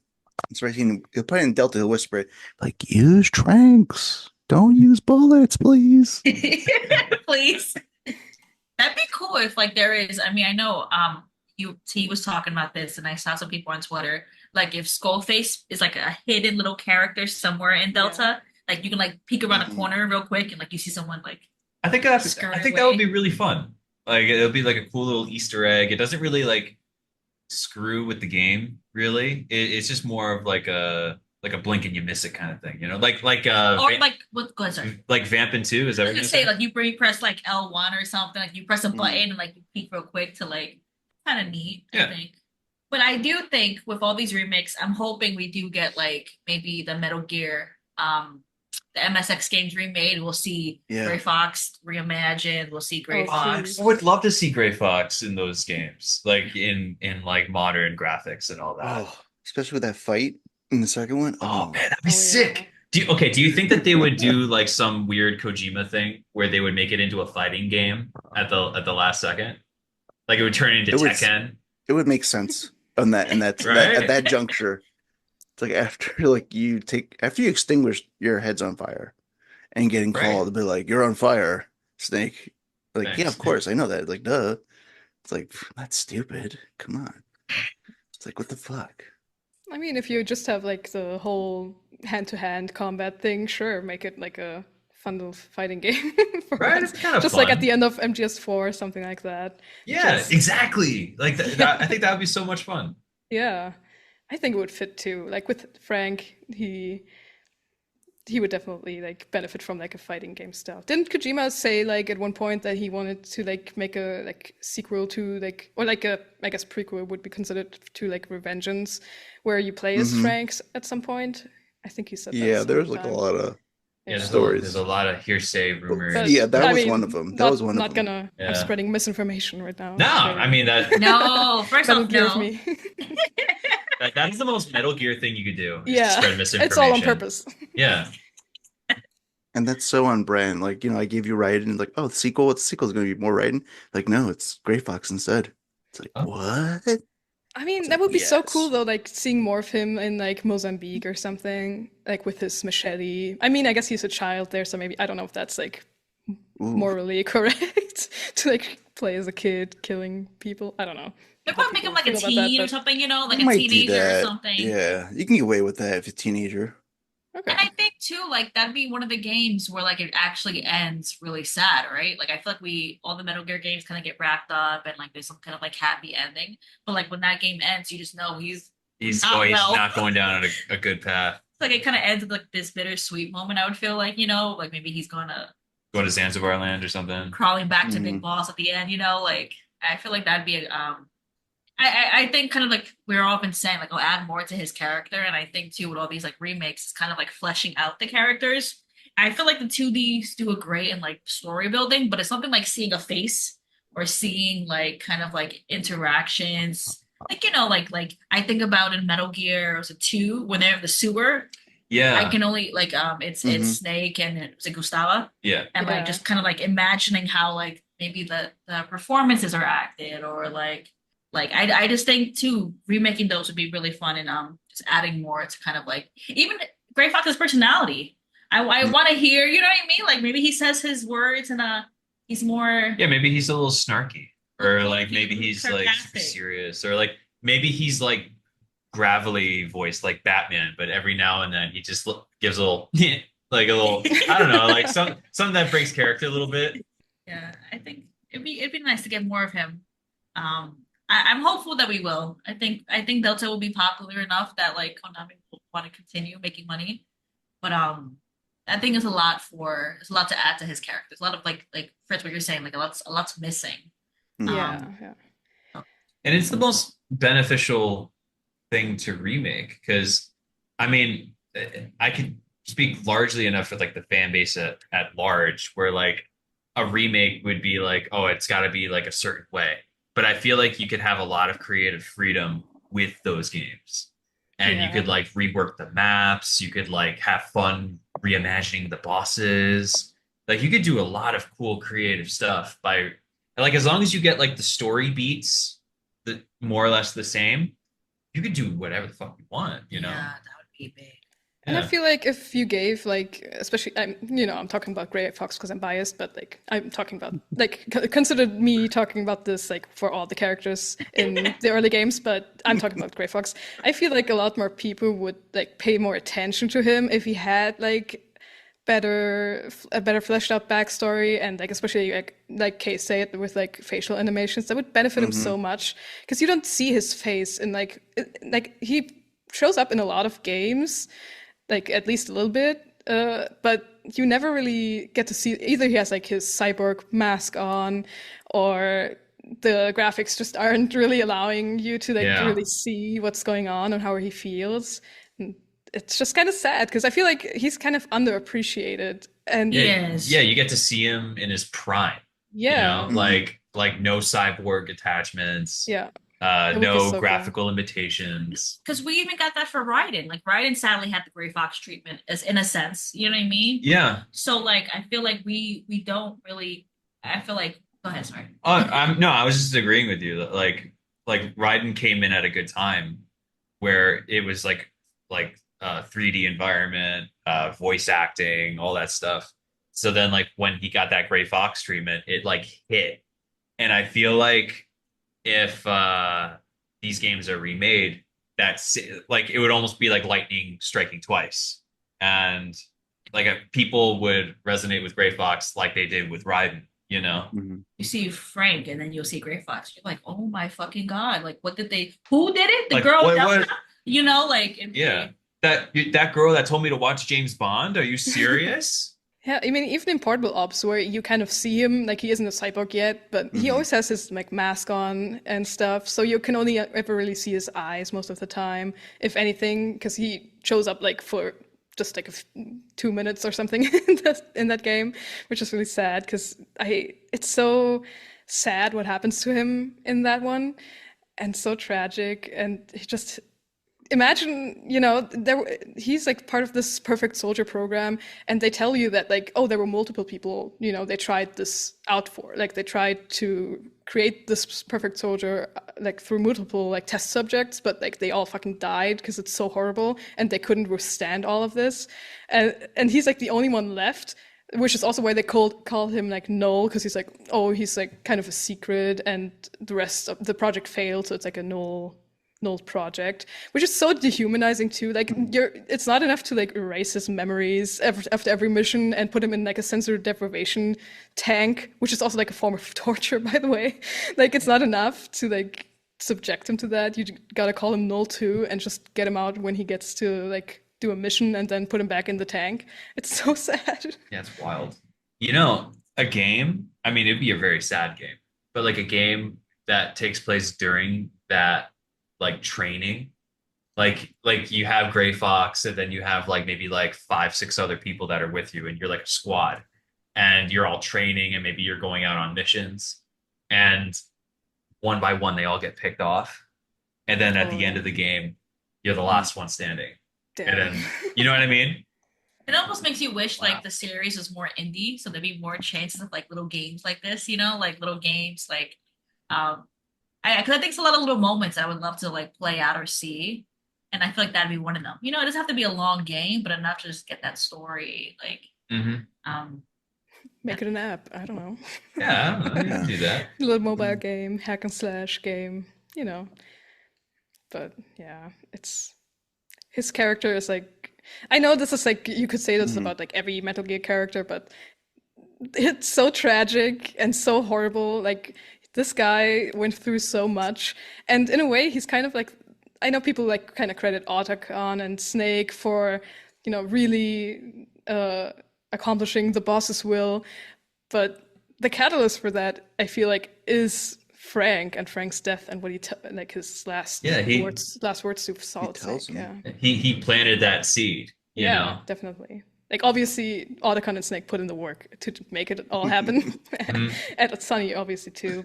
It's right here. He'll probably in Delta, he'll whisper it. Like, use tranks. Don't use bullets, please. Please. That'd be cool if like there is. I mean, I know you T was talking about this, and I saw some people on Twitter. Like if Skullface is like a hidden little character somewhere in Delta, like you can like peek around a Mhm. corner real quick and like you see someone like I think that Skirt would be away. really fun. Like it'll be like a cool little Easter egg. It doesn't really like screw with the game, really. It's just more of like a blink and you miss it kind of thing, you know? or like what go ahead, sorry. Like Vampin' 2, is that I what was you're gonna say saying? like you press like L1 or something, like you press a Mhm. button and like you peek real quick to like kind of neat, I Yeah. think. But I do think with all these remakes, I'm hoping we do get like maybe the Metal Gear, the MSX games remade. We'll see Yeah. Gray Fox reimagined. We'll see Gray Oh, Fox. I would love to see Gray Fox in those games, like in like modern graphics and all that. Oh, especially with that fight in the second one. Oh Oh, man, that'd be Oh, yeah. sick. Do you think that they would do like some weird Kojima thing where they would make it into a fighting game at the last second? Like it would turn into It would- Tekken, it would make sense on that and that, Right? at that juncture. It's like after like after you extinguish your head's on fire and getting Right. called to be like, you're on fire, Snake. Like, yeah, Thanks. of course, I know that. Like, duh. It's like, that's stupid. Come on. It's like, what the fuck? I mean, if you just have like the whole hand-to-hand combat thing, sure, make it like a fun little fighting game for Right? us. It's kind of Just like fun. at the end of MGS4 or something like that. Yeah, Just- exactly. Like that, I think that would be so much fun. Yeah, I think it would fit too. Like with Frank, he would definitely like benefit from like a fighting game style. Didn't Kojima say like at one point that he wanted to like make a like sequel to like or like a I guess prequel would be considered to like Revengeance, where you play as Mhm. Franks at some point? I think he said that. Yeah, there was like a sometime. lot of. Yeah, Stories. there's a lot of hearsay rumors. But, Yeah, that I was mean, one of them. That not- was one of not them. gonna. Yeah. I'm spreading misinformation right now. No, Very I mean that, No, first Metal off, Gear no. of me. that's the most Metal Gear thing you could do. is Yeah, spread misinformation. it's all on purpose. Yeah, And that's so on brand. Like, I gave you Raiden, and like, oh, the sequel, what's the sequel is going to be more Raiden? Like, no, it's Gray Fox instead. It's like, Oh. what? I mean, It's that like, would be so yes. cool though, like seeing more of him in like Mozambique or something, like with his machete. I mean, I guess he's a child there, so maybe I don't know if that's like Ooh. morally correct to like play as a kid killing people. I don't know. They're What probably make people him like a feel about that, teen or but- something, you know, like You a might do teenager or that. something. Yeah, you can get away with that if you're a teenager. Okay. And I think too, like that'd be one of the games where like it actually ends really sad, right? Like I feel like all the Metal Gear games kind of get wrapped up and like there's some kind of like happy ending. But like when that game ends, you just know he's he's Oh, he's no. not going down a good path. like it kind of ends with like this bittersweet moment. I would feel like, you know, like maybe he's gonna Going to Zanzibar land or something. crawling back to Mhm. Big Boss at the end, you know, like I feel like that'd be a I think kind of like we're often saying like I'll add more to his character, and I think too with all these like remakes, it's kind of like fleshing out the characters. I feel like the 2Ds do a great in like story building, but it's something like seeing a face or seeing like kind of like interactions. Like you know, like I think about in Metal Gear was it 2 when they're in the sewer. Yeah, I can only like it's Mhm. Snake and it's Gustava yeah. and Yeah. like just kind of like imagining how like maybe the performances are acted or like I just think too remaking those would be really fun and just adding more to kind of like even Gray Fox's personality. I want to hear, you know what I mean? Like maybe he says his words and he's more Yeah, maybe he's a little snarky, or like maybe he's like super Sarcastic. serious, or like maybe he's like gravelly voiced like Batman, but every now and then he just gives a little like a little, I don't know, like something that breaks character a little bit. Yeah, I think it'd be nice to get more of him. I'm hopeful that we will. I think Delta will be popular enough that like Konami will want to continue making money. But I think it's a lot to add to his character. There's a lot of like Fritz, what you're saying, like a lot's missing. Mhm. Yeah, Um, yeah. And it's the most beneficial thing to remake because, I mean, I could speak largely enough for like the fan base at large, where like a remake would be like, oh, it's got to be like a certain way. But I feel like you could have a lot of creative freedom with those games. And you Yeah. could like rework the maps, you could like have fun reimagining the bosses. Like you could do a lot of cool creative stuff by like as long as you get like the story beats the more or less the same, you could do whatever the fuck you want, you know? yeah, that would be big. And I Yeah. feel like if you gave like, especially I'm talking about Grey Fox because I'm biased, but like I'm talking about like consider me talking about this like for all the characters in the early games, but I'm talking about Grey Fox. I feel like a lot more people would like pay more attention to him if he had like a better fleshed out backstory and like especially like Kay said with like facial animations that would benefit him so much because you don't see his face in like he shows up in a lot of games like at least a little bit, but you never really get to see either he has like his cyborg mask on or the graphics just aren't really allowing you to like Yeah. really see what's going on and how he feels. And it's just kind of sad because I feel like he's kind of underappreciated and Yeah, Yes. yeah, you get to see him in his prime, you yeah, know, like no cyborg attachments, yeah, that would be no so cool. graphical limitations. Because we even got that for Raiden. Like Raiden sadly had the Gray Fox treatment, as in a sense. You know what I mean? Yeah. So like I feel like we don't really. I feel like go ahead, sorry. I'm no, I was just agreeing with you that like Raiden came in at a good time where it was like 3D environment, voice acting, all that stuff. So then like when he got that Gray Fox treatment, it like hit. And I feel like if these games are remade, that's like it would almost be like lightning striking twice. And like people would resonate with Gray Fox like they did with Raiden, you know? Mhm. You see Frank, and then you'll see Gray Fox. You're like, oh my fucking god! Like, what did they? Who did it? The Like girl. what You know, like yeah. That girl that told me to watch James Bond, are you serious? Yeah, I mean, even in Portable Ops, where you kind of see him, like he isn't a cyborg yet, but he always has his like mask on and stuff, so you can only ever really see his eyes most of the time, if anything, because he shows up like for just like 2 minutes or something in that game, which is really sad because it's so sad what happens to him in that one, and so tragic, and he just imagine he's like part of this perfect soldier program and they tell you that like oh there were multiple people they tried this out for like they tried to create this perfect soldier like through multiple like test subjects but like they all fucking died because it's so horrible and they couldn't withstand all of this and he's like the only one left, which is also why they call him like null because he's like kind of a secret and the rest of the project failed, so it's like a null project, which is so dehumanizing too. Like it's not enough to like erase his memories after every mission and put him in like a sensory deprivation tank, which is also like a form of torture, by the way. Like it's not enough to like subject him to that. You gotta call him null too and just get him out when he gets to like do a mission and then put him back in the tank. It's so sad. Yeah, it's wild. You know, a game, I mean, it'd be a very sad game, but like a game that takes place during that like training, like you have Gray Fox and then you have like maybe like 5, 6 other people that are with you and you're like a squad and you're all training and maybe you're going out on missions and one by one they all get picked off and then at the end of the game you're the last one standing. Damn. And then you know what I mean? it almost makes you wish like the series was more indie, so there'd be more chances of like little games like this, like little games like because I think it's a lot of little moments I would love to like play out or see, and I feel like that'd be one of them. It doesn't have to be a long game, but enough to just get that story. Like, Make it an app. I don't know. Yeah, I don't know. You can do that. A little mobile game, hack and slash game, But yeah, his character is like I know this is like you could say this about like every Metal Gear character, but it's so tragic and so horrible. Like this guy went through so much, and in a way, he's kind of like I know people like kind of credit Otacon and Snake for really accomplishing the boss's will, but the catalyst for that I feel like is Frank and Frank's death and what like his last words to Solid Snake. Yeah, he planted that seed. You know? Definitely. Like obviously, Otacon and Snake put in the work to make it all happen, and Sunny obviously too,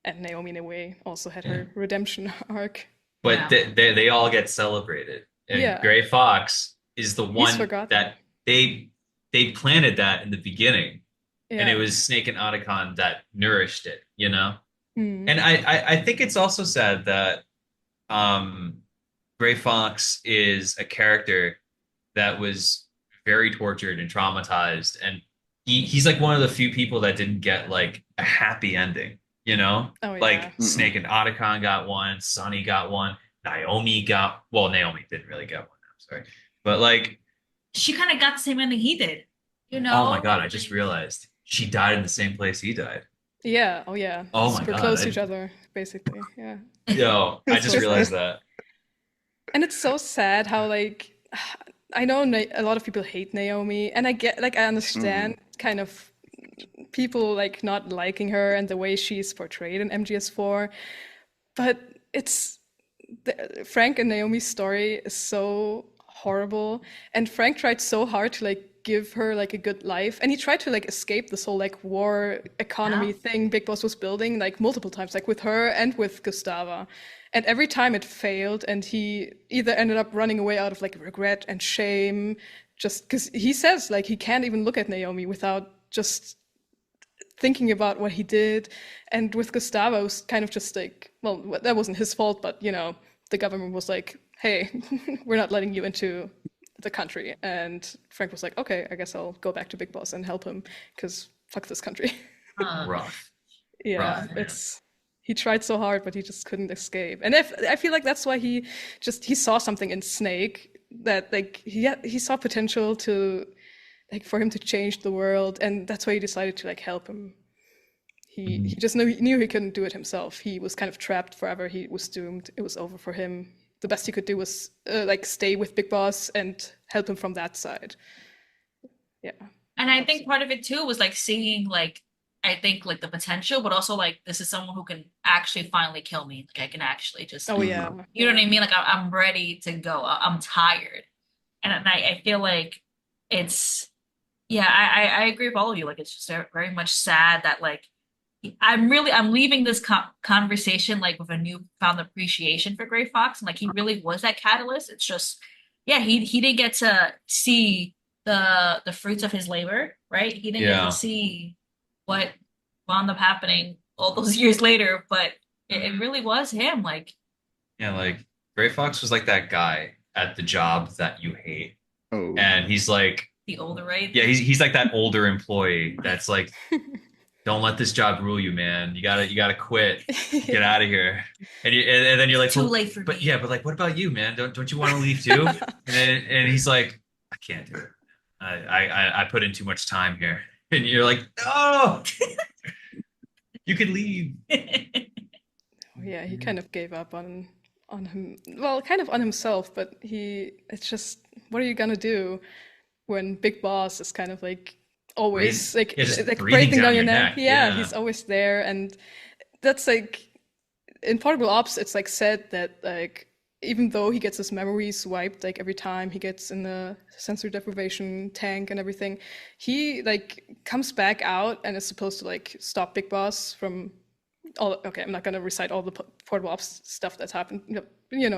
and Naomi in a way also had her redemption arc. But they all get celebrated, and Gray Fox is the one that they planted that in the beginning, and it was Snake and Otacon that nourished it. And I think it's also sad that Gray Fox is a character that was very tortured and traumatized, and he's like one of the few people that didn't get like a happy ending. Snake and Otacon got one, Sunny got one, Naomi didn't really get one. I'm sorry, but like she kind of got the same ending he did. Oh my god! I just realized she died in the same place he died. Yeah. Oh yeah. Oh my god. We're close to each other, basically. Yeah. Yo, I just realized that. And it's so sad how like I know a lot of people hate Naomi, and I understand kind of people like not liking her and the way she's portrayed in MGS4, but Frank and Naomi's story is so horrible, and Frank tried so hard to like give her like a good life, and he tried to like escape this whole like war economy thing Big Boss was building like multiple times, like with her and with Gustava, and every time it failed, and he either ended up running away out of like regret and shame, just because he says like he can't even look at Naomi without just thinking about what he did. And with Gustavo, it was kind of just like, well, that wasn't his fault, but the government was like, hey, we're not letting you into the country. And Frank was like, okay, I guess I'll go back to Big Boss and help him, because fuck this country. Rough. Yeah, he tried so hard, but he just couldn't escape. And I feel like that's why he saw something in Snake that like he saw potential to like for him to change the world, and that's why he decided to like help him. He just knew he couldn't do it himself. He was kind of trapped forever. He was doomed. It was over for him. The best he could do was like stay with Big Boss and help him from that side. Yeah. And I think part of it too was like seeing like, I think like the potential, but also like this is someone who can actually finally kill me. Like I can actually just, you know what I mean? Like I'm ready to go. I'm tired, and I feel like it's I agree with all of you. Like it's just very much sad that like I'm leaving this conversation like with a newfound appreciation for Gray Fox, and like he really was that catalyst. It's just he didn't get to see the fruits of his labor, right? He didn't get to see what wound up happening all those years later, but it really was him. Like Gray Fox was like that guy at the job that you hate. Oh. And he's like the older, right? Yeah, he's like that older employee that's like, don't let this job rule you, man. You gotta quit. Get out of here. And then you're like, too late for me. But yeah, but like, what about you, man? Don't you want to leave too? and he's like, I can't do it. I put in too much time here. And you're like, no, you can leave. Yeah, he kind of gave up on him. Well, kind of on himself, but it's just, what are you gonna do when Big Boss is kind of like always like breathing down your neck? Yeah, he's always there, and that's like in Portable Ops. It's like said that like even though he gets his memories wiped like every time he gets in the sensory deprivation tank and everything, he like comes back out and is supposed to like stop Big Boss from all. Okay, I'm not gonna recite all the Portable Ops stuff that's happened.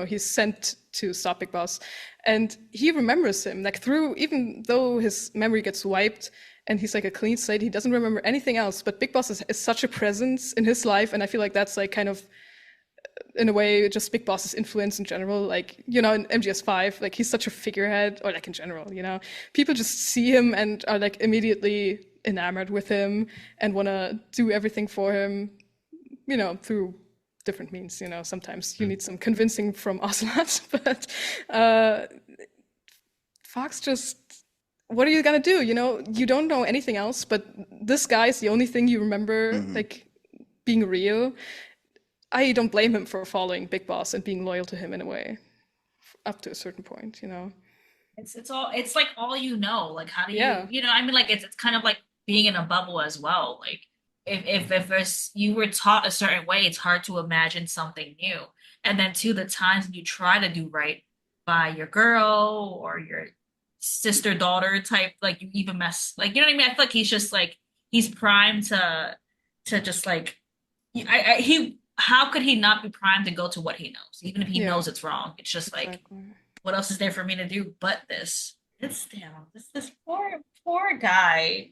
He's sent to stop Big Boss, and he remembers him like through, even though his memory gets wiped and he's like a clean slate, he doesn't remember anything else. But Big Boss is such a presence in his life, and I feel like that's like kind of, in a way, just Big Boss's influence in general. Like, in MGS5, like he's such a figurehead, or like in general, people just see him and are like immediately enamored with him and want to do everything for him, through different means. Sometimes you need some convincing from Ocelot, but Fox just, what are you gonna do? You know, you don't know anything else, but this guy's the only thing you remember, Mhm. like being real. I don't blame him for following Big Boss and being loyal to him in a way, up to a certain point, you know? It's like all you know. Like how do you Yeah, you know, I mean like it's kind of like being in a bubble as well. Like if there's you were taught a certain way, it's hard to imagine something new. And then to the times when you try to do right by your girl or your sister daughter type, like you even mess like you know what I mean? I feel like he's just like he's primed to just like he how could he not be primed to go to what he knows, even if he yeah, knows it's wrong? It's just like exactly. what else is there for me to do but this? It's damn this poor guy.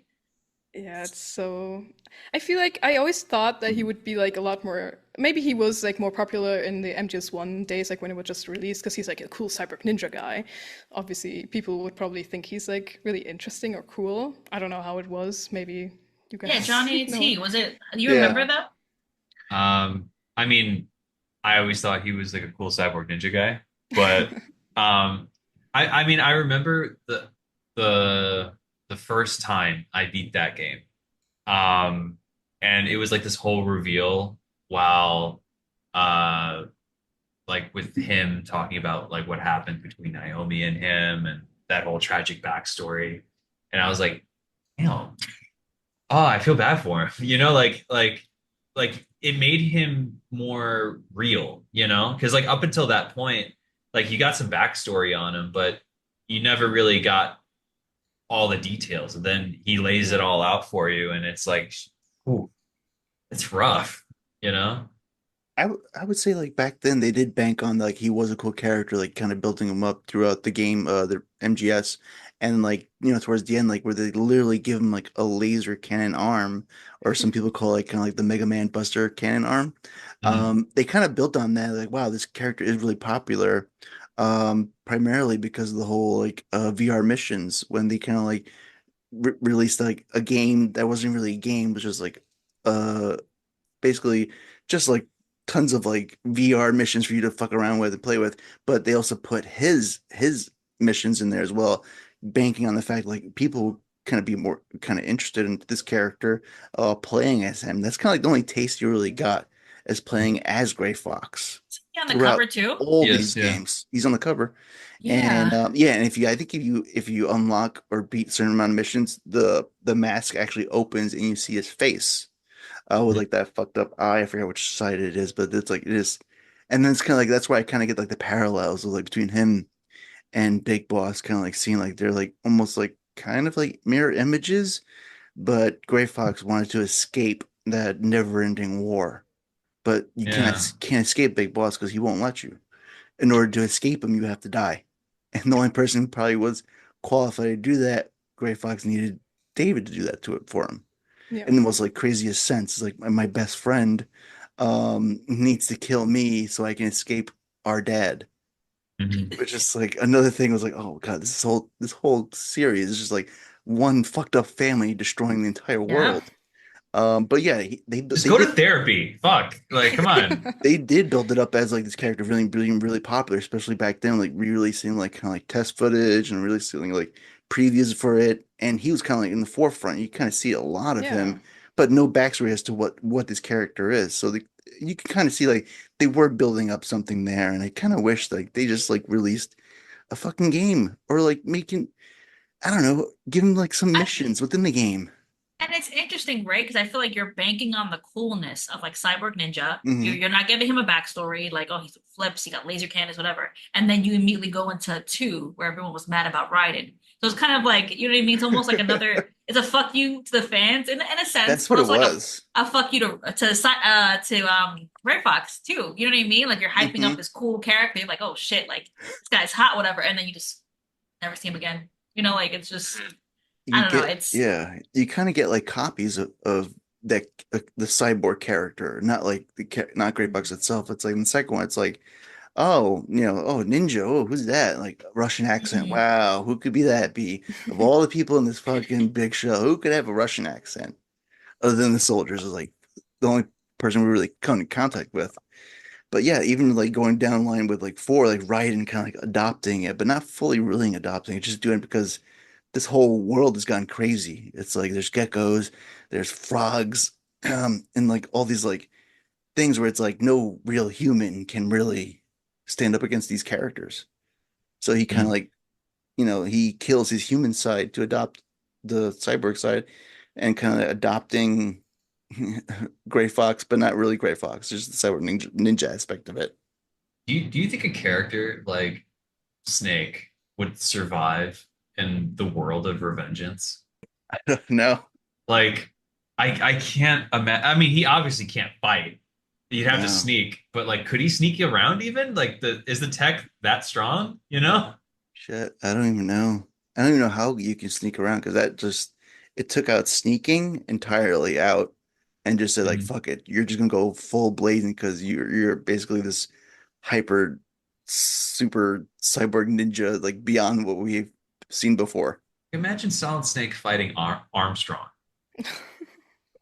Yeah, it's so. I feel like I always thought that he would be like a lot more. Maybe he was like more popular in the MGS1 days, like when it was just released, because he's like a cool cyber ninja guy. Obviously, people would probably think he's like really interesting or cool. I don't know how it was. Maybe you Yeah, guys Johnny know. T. Was it? Do you Yeah. remember that? I mean, I always thought he was like a cool cyborg ninja guy, but I mean, I remember the the first time I beat that game. Um, and it was like this whole reveal while uh like with him talking about like what happened between Naomi and him and that whole tragic backstory. And I was like, damn, oh, I feel bad for him. You know, like it made him more real, you know? Because like up until that point, like you got some backstory on him, but you never really got all the details. And then he lays it all out for you, and it's like, ooh, it's rough, you know? I would say like back then they did bank on like he was a cool character, like kind of building him up throughout the game, the MGS, and like towards the end, like where they literally give him like a laser cannon arm, or some people call it kind of like the Mega Man Buster cannon arm. Mhm. They kind of built on that, like wow, this character is really popular, primarily because of the whole like VR missions when they kind of like released like a game that wasn't really a game, which was like uh basically just like tons of like VR missions for you to fuck around with and play with. But they also put his missions in there as well, banking on the fact like people kind of be more kind of interested in this character playing as him. That's kind of like the only taste you really got as playing as Gray Fox Is he on the throughout cover too? all these Yes, yeah. games. He's on the cover. And Yeah. yeah, and if you, I think if you unlock or beat certain amount of missions, the mask actually opens and you see his face with like that fucked up eye. I forget which side it is, but it's like it is. And then it's kind of like that's why I kind of get like the parallels of like between him and Big Boss, kind of like seeing like they're like almost like kind of like mirror images, but Gray Fox wanted to escape that never-ending war, but you Yeah. can't escape Big Boss because he won't let you. In order to escape him, you have to die, and the only person who probably was qualified to do that, Gray Fox needed David to do that to it for him Yeah. in the most like craziest sense. It's like my best friend needs to kill me so I can escape our dad. Mhm. Which is like another thing was like, oh God, this whole series is just like one fucked up family destroying the entire Yeah. world. But yeah, Just they go to did therapy. Fuck. Like, come on. they did build it up as like this character really really really popular, especially back then, like re-releasing like kind of like test footage and releasing like previews for it. And he was kind of like in the forefront. You kind of see a lot of Yeah. him, but no backstory as to what this character is. So you can kind of see like they were building up something there, and I kind of wish like they just like released a fucking game or like making I don't know, give him like some I, missions within the game. and it's interesting, right? Because I feel like you're banking on the coolness of like Cyborg Ninja. Hmm. You're not giving him a backstory, like, oh, he's flips, he got laser cannons, whatever. And then you immediately go into two, where everyone was mad about Raiden. So it's kind of like, you know what I mean? It's almost like another, it's a fuck you to the fans in a sense, That's what but it also like was. a fuck you to Red Fox too. You know what I mean? Like you're hyping up Hmm. this cool character, you're like, oh shit, like this guy's hot, whatever, and then you just never see him again. You know, like it's just I You don't know, get it's yeah, you kind of get like copies of that the cyborg character, not like not Great Bucks itself. It's like in the second one, it's like, oh, oh, ninja, oh, who's that? Like Russian accent. mhm. Wow, who could be that be? Of all the people in this fucking big show, who could have a Russian accent other than the soldiers? Is like the only person we really come in contact with. But yeah, even like going down the line with like 4, like Raiden kind of like adopting it, but not fully really adopting it, just doing it because this whole world has gone crazy. It's like there's geckos, there's frogs, and like all these like things where it's like no real human can really stand up against these characters. So he kind of like, he kills his human side to adopt the cyborg side and kind of adopting Gray Fox, but not really Gray Fox, just the cyborg ninja aspect of it. Do you think a character like Snake would survive in the world of Revengeance? I don't know. Like, I can't imagine. I mean, he obviously can't fight. You'd have to No. sneak, but like, could he sneak around even? Like, is the tech that strong? You know? Shit, I don't even know. I don't even know how you can sneak around because it took out sneaking entirely out and just said like, Mhm. fuck it, you're just gonna go full blazing because you're basically this hyper super cyborg ninja like beyond what we've seen before. Imagine Solid Snake fighting Armstrong.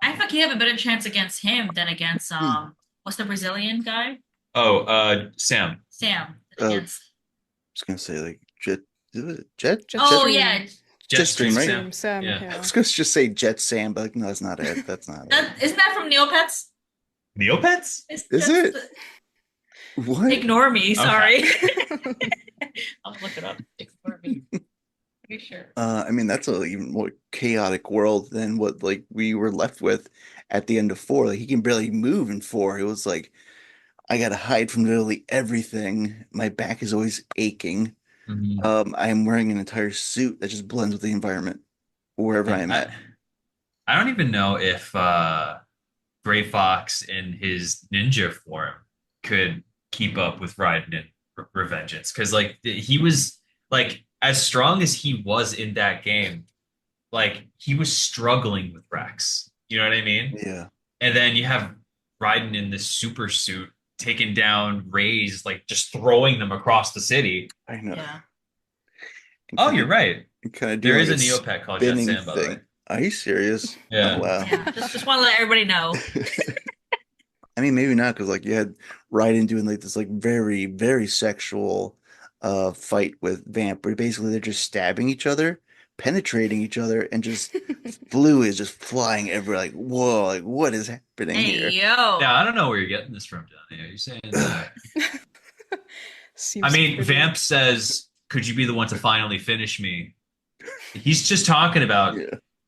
I feel like you have a better chance against him than against Hmm. what's the Brazilian guy? Oh, Sam. Sam. Uh, Against I was gonna say like Jet, is it Jet, Oh Jetstream. yeah. Jetstream, right? Sam. Sam, Yeah. I yeah. was gonna just say Jet Sam, but like, no, that's not it. That's not it. That isn't that from Neopets? Neopets? It's Is just it? the- What? Ignore me, sorry. Yeah. I'll look it up. Ignore me. Pretty sure. I mean, that's a even more chaotic world than what like we were left with at the end of 4. Like he can barely move in 4. It was like I gotta hide from literally everything. My back is always aching. Mhm. I am wearing an entire suit that just blends with the environment wherever I am I, at. I don't even know if Gray Fox in his ninja form could keep up with Raiden in Revengeance because like he was like as strong as he was in that game, like he was struggling with Rex. You know what I mean? Yeah, And then you have Raiden in this super suit taking down Rays, like just throwing them across the city. I know. Yeah. And Oh, kind you're of right. kind of There doing is like a a Neopet called Jet spinning Sam, by the way. thing. Are you serious? Yeah. Oh wow. Yeah. Just want to let everybody know. I mean, maybe not because like you had Raiden doing like this like very very sexual fight with Vamp, where basically they're just stabbing each other, penetrating each other, and just fluid is just flying everywhere. Like whoa, like what is happening Hey here? yo. Yeah, I don't know where you're getting this from, Johnny. Are you saying that? I Seems mean, pretty- Vamp says, "Could you be the one to finally finish me?" He's just talking about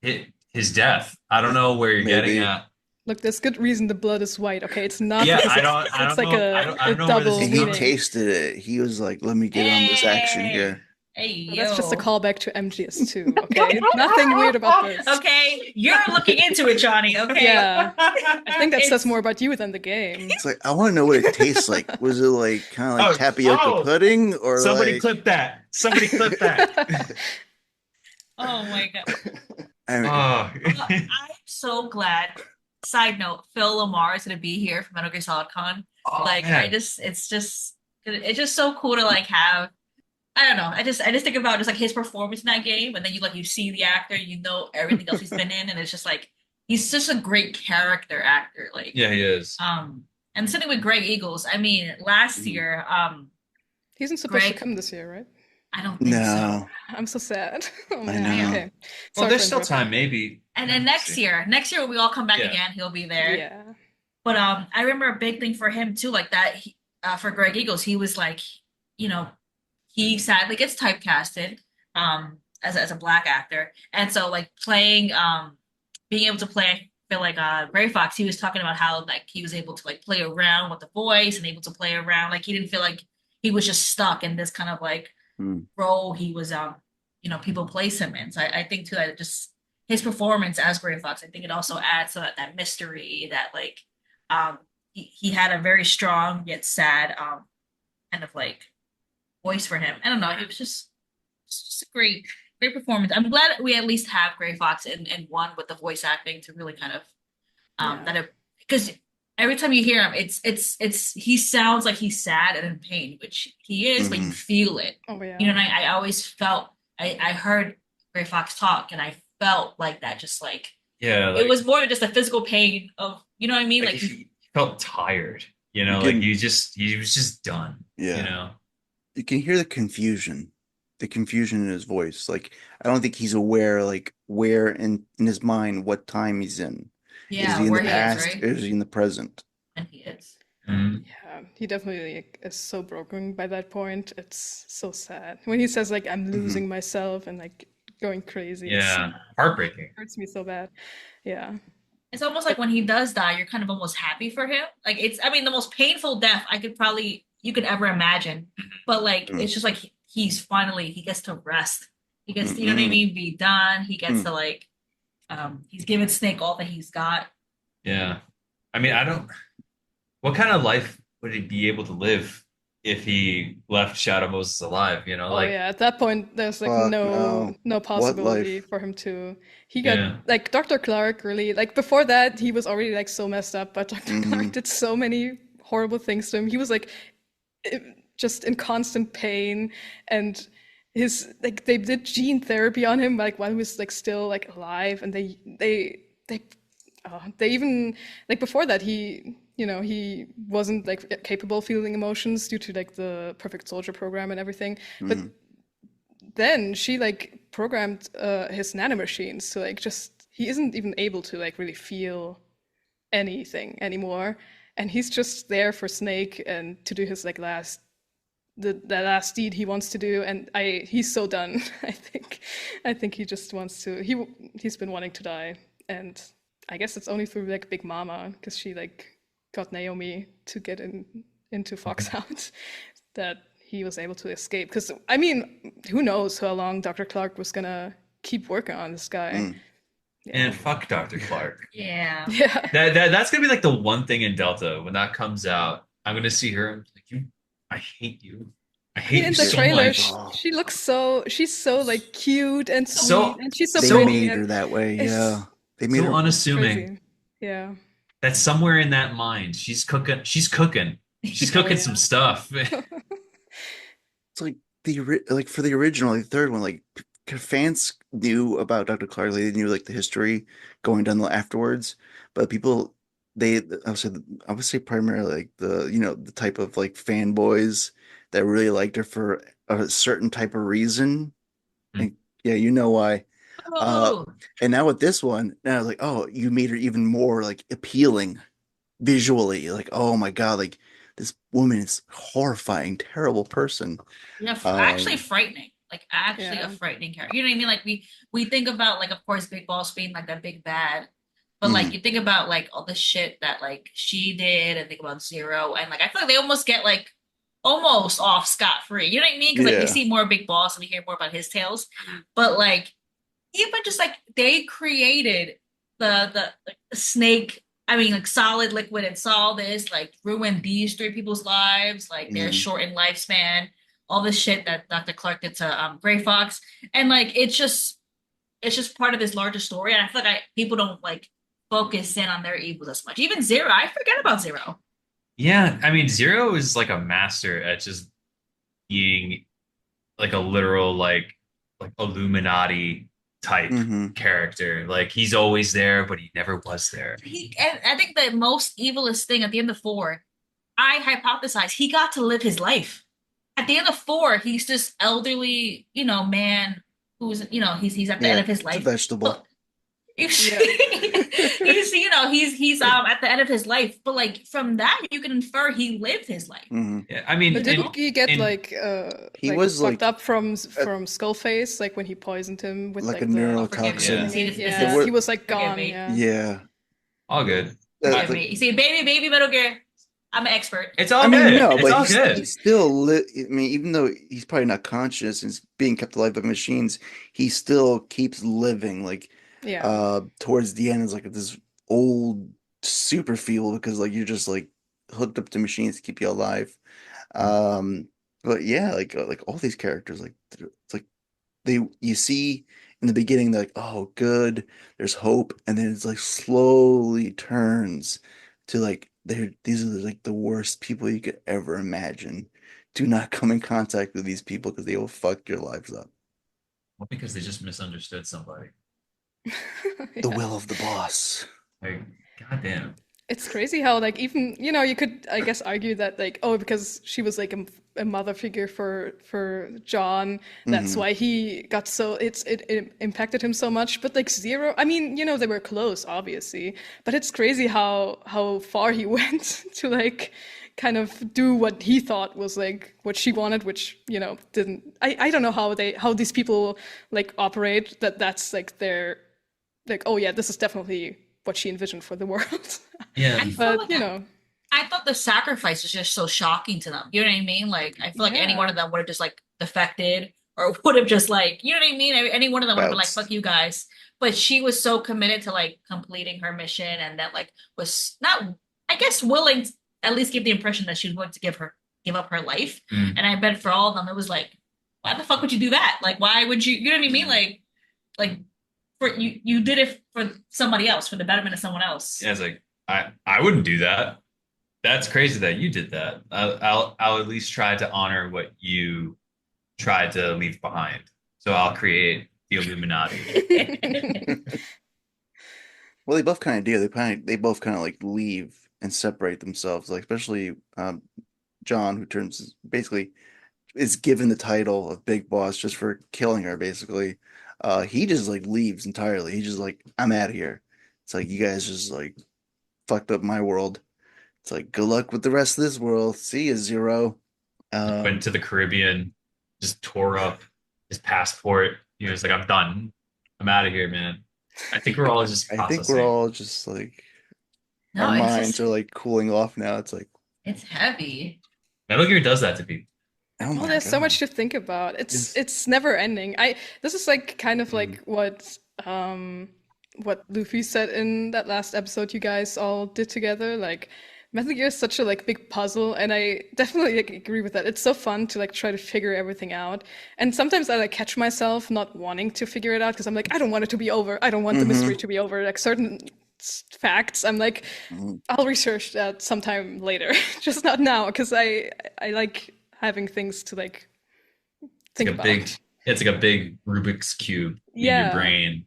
Yeah, his death. I don't know where you're getting Maybe. at. Look, there's good reason the blood is white. Okay, it's not Yeah, because I it's, don't- I it's don't like know- I a, don't- I don't a know where this double is and he going. meaning. tasted it. He was like, "Let me get on this action here." Hey Well, that's just a yo. callback to MGS2. Okay, nothing weird about this. Okay, you're looking into it, Johnny. Okay. Yeah, I think that says It's- more about you than the game. It's like I want to know what it tastes like. Was it like kind of like Oh, tapioca oh, pudding or Somebody like? clip that. Somebody clip that. Oh my god. I mean, Oh. I'm so glad. Side note, Phil Lamar is gonna be here for Metal Gear Solid Con. Oh, Like man. it's just so cool to like have. I don't know. I just think about just like his performance in that game, and then you see the actor, you know everything else he's been in, and it's just like he's just a great character actor. Like Yeah, he is. and sitting with Greg Eagles. I mean, last Mhm. year, He isn't supposed Greg- to come this year, right? I don't think so. no. I'm so sad. Oh I man. know. Okay. Well, Sorry there's for still interrupting. time, maybe. And then Let's next see. year, when we all come back Yeah. again, he'll be there. Yeah. But I remember a big thing for him too, like that for Greg Eagles, he was like, you know, he sadly gets typecasted as a black actor, and so like playing being able to play, I feel like Gray Fox, he was talking about how like he was able to like play around with the voice and able to play around, like he didn't feel like he was just stuck in this kind of like Hmm. role he was people place him in. So I think too that just his performance as Gray Fox, I think it also adds to that mystery that like he had a very strong yet sad kind of like voice for him. I don't know, it's just a great performance. I'm glad we at least have Gray Fox in one with the voice acting to really kind of Yeah. because every time you hear him, it's he sounds like he's sad and in pain, which he is, but you Mhm. feel it. Oh yeah. You know, and I always felt I heard Gray Fox talk and I felt like that, just like Yeah, it was more than just a physical pain of, you know what I mean? like Like he felt tired. You know, You like can- he was just done. Yeah. You know. You can hear the confusion in his voice. Like I don't think he's aware, like where in his mind, what time he's in. Is Yeah, he in the where he is, past right? or is he in the present? And he is. Mhm. Yeah, he definitely like, is so broken by that point. It's so sad when he says like I'm losing myself and like going crazy. Yeah, heartbreaking. Hurts me so bad. Yeah. It's almost like when he does die, you're kind of almost happy for him. Like it's, I mean, the most painful death you could ever imagine. But like, Mm. it's just like he's finally, he gets to rest. He gets, to, you know what I Mm-mm. mean? Be done. He gets Mm. to like, he's given Snake all that he's got. Yeah. I mean, I don't. What kind of life would he be able to live if he left Shadow Moses alive? You know, Oh like, yeah, at that point there's like Fuck no no. possibility life? for him to he got Yeah. like Dr. Clark really like before that he was already like so messed up, but Dr. Clark did so many horrible things to him. He was like just in constant pain and his like they did gene therapy on him like while he was like still like alive and they even like before that he he wasn't like capable of feeling emotions due to like the Perfect Soldier program and everything, but then she like programmed his nanomachines to like just he isn't even able to like really feel anything anymore, and he's just there for Snake and to do his like the last deed he wants to do, and he's so done. I think he just wants to he's been wanting to die, and I guess it's only through like Big Mama because she like got Naomi to get into Foxhound that he was able to escape. Because I mean, who knows how long Dr. Clark was gonna keep working on this guy. and fuck Dr. Clark. Yeah. Yeah. That's gonna be like the one thing in Delta when that comes out. I'm gonna see her and be like, I hate you. I hate In you the so trailer, much. she looks she's so like cute and sweet, So- and she's so They pretty. made and her that way, it's yeah. They made So her unassuming. crazy. Yeah. That somewhere in that mind, she's cooking. She's cooking. She's cooking yeah. some stuff. it's like like for the original, like the third one, like fans knew about Dr. Clark, they knew like the history going down afterwards, but people I would say primarily like the type of like fanboys that really liked her for a certain type of reason. Hmm. And yeah, you know why. Oh, And now with this one, now I was like, oh, you made her even more like appealing visually. Like, oh my God, like this woman is horrifying, terrible person. yeah, Um, actually frightening. Like actually Yeah. a frightening character. You know what I mean? Like we think about like of course Big Boss being like that big bad, but like you think about like all the shit that like she did and think about Zero, and like I feel like they almost get like almost off scot-free. You know what I mean? Because like we Yeah. see more Big Boss and we hear more about his tales, but like even just like they created the Snake. I mean, like Solid, Liquid, and saw this like ruin these three people's lives, like their Mhm. shortened lifespan, all this shit that Dr. Clark did to Gray Fox, and like it's just part of this larger story. And I feel like people don't like focus in on their evils as much. Even Zero, I forget about Zero. Yeah, I mean, Zero is like a master at just being like a literal like Illuminati type Mhm. character. Like he's always there, but he never was there. And I think the most evilest thing at the end of 4, I hypothesize he got to live his life. At the end of 4, he's this elderly, man who's, he's at the end of his It's a life. vegetable. But he's at the end of his life. But like from that, you can infer he lived his life. Mhm. Yeah, I mean, But didn't he get and- like He like, was, fucked like, up from Skullface, like when he poisoned him with Like like a the neurotoxin. Yeah. yeah, he was like Forgive gone. me. Yeah. Yeah. all good. That's Forgive like- me. You see, baby Metal Gear. I'm an expert. It's all I mean, good. no, It's but all he's, good. he's still I mean, even though he's probably not conscious and is being kept alive by machines, he still keeps living. Like, Yeah. towards the end, it's like this old super feel because like you're just like hooked up to machines to keep you alive. But yeah, like all these characters, like it's like you see in the beginning, they're like, oh, good, there's hope, and then it's like slowly turns to like these are like the worst people you could ever imagine. Do not come in contact with these people because they will fuck your lives up. Well, because they just misunderstood somebody. The will of the boss. Like, goddamn. It's crazy how like even you could I guess argue that like oh because she was like a mother figure for John, that's Hmm. why he got so it impacted him so much. But like Zero, I mean they were close obviously, but it's crazy how far he went to like kind of do what he thought was like what she wanted, which didn't. I don't know how these people like operate. That's like their like oh yeah this is definitely what she envisioned for the world. Yeah. I feel But like I thought the sacrifice was just so shocking to them. You know what I mean? Like I feel like any one yeah. of them would have just like defected or would have just like you know what I mean? Any one of them would have been like, Bouts. fuck you guys. But she was so committed to like completing her mission and that like was not I guess willing to at least give the impression that she was willing to give up her life. Mm. And I bet for all of them it was like, why the fuck would you do that? Like why would you know what I mean? Like for you did it for somebody else, for the betterment of someone else. Yeah, it's like I wouldn't do that. That's crazy that you did that. I'll at least try to honor what you tried to leave behind. So I'll create the Illuminati. Well, they both kind of do. They both kind of like leave and separate themselves. Like especially John, who turns basically is given the title of Big Boss just for killing her. Basically, he just like leaves entirely. He just like I'm out of here. It's like you guys just like fucked up my world. It's like good luck with the rest of this world. See you, Zero. Went to the Caribbean, just tore up his passport. He was like, I'm done. I'm out of here, man. I think we're all just I think we're processing. all just like our No, it's minds just are like cooling off now. It's like, it's heavy. Metal Gear does that to people. oh Well, my there's so God. much to think about. It's It's never ending. I This is like kind of Mhm. like what Luffy said in that last episode you guys all did together. Like Metal Gear is such a like big puzzle, and I definitely like, agree with that. It's so fun to like try to figure everything out. And sometimes I like catch myself not wanting to figure it out because I'm like, I don't want it to be over. I don't want the mystery Mhm. to be over. Like certain facts, I'm like, Mhm. I'll research that sometime later, just not now, because I like having things to like It's like think a big, about. it's like a big Rubik's cube in your Yeah, brain.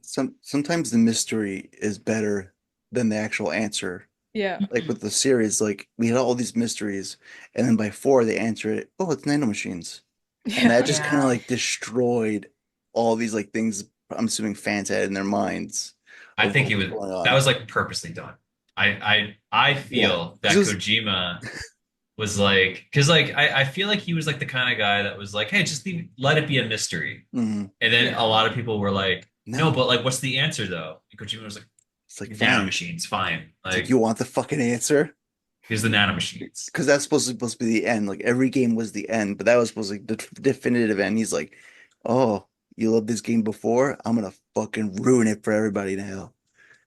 Sometimes the mystery is better than the actual answer. yeah, Like with the series, like we had all these mysteries, and then by four they answer it. Oh, it's nanomachines, and that yeah. just kind of Yeah. like destroyed all these like things. I'm assuming fans had in their minds I of think what it was was going that on. was like purposely done. I Yeah, feel 'cause that it was. Kojima was like because like I feel like he was like the kind of guy that was like, hey, just let it be a mystery. Mhm. And then a Yeah. lot of people were like, no, No, but like what's the answer though? And Kojima was like, it's like fine. nanomachines, fine. It's like Like you want the fucking answer. here's the nanomachines. Because that's supposed to be the end. Like every game was the end, but that was supposed to be the definitive end. He's like, "Oh, you loved this game before? I'm gonna fucking ruin it for everybody now."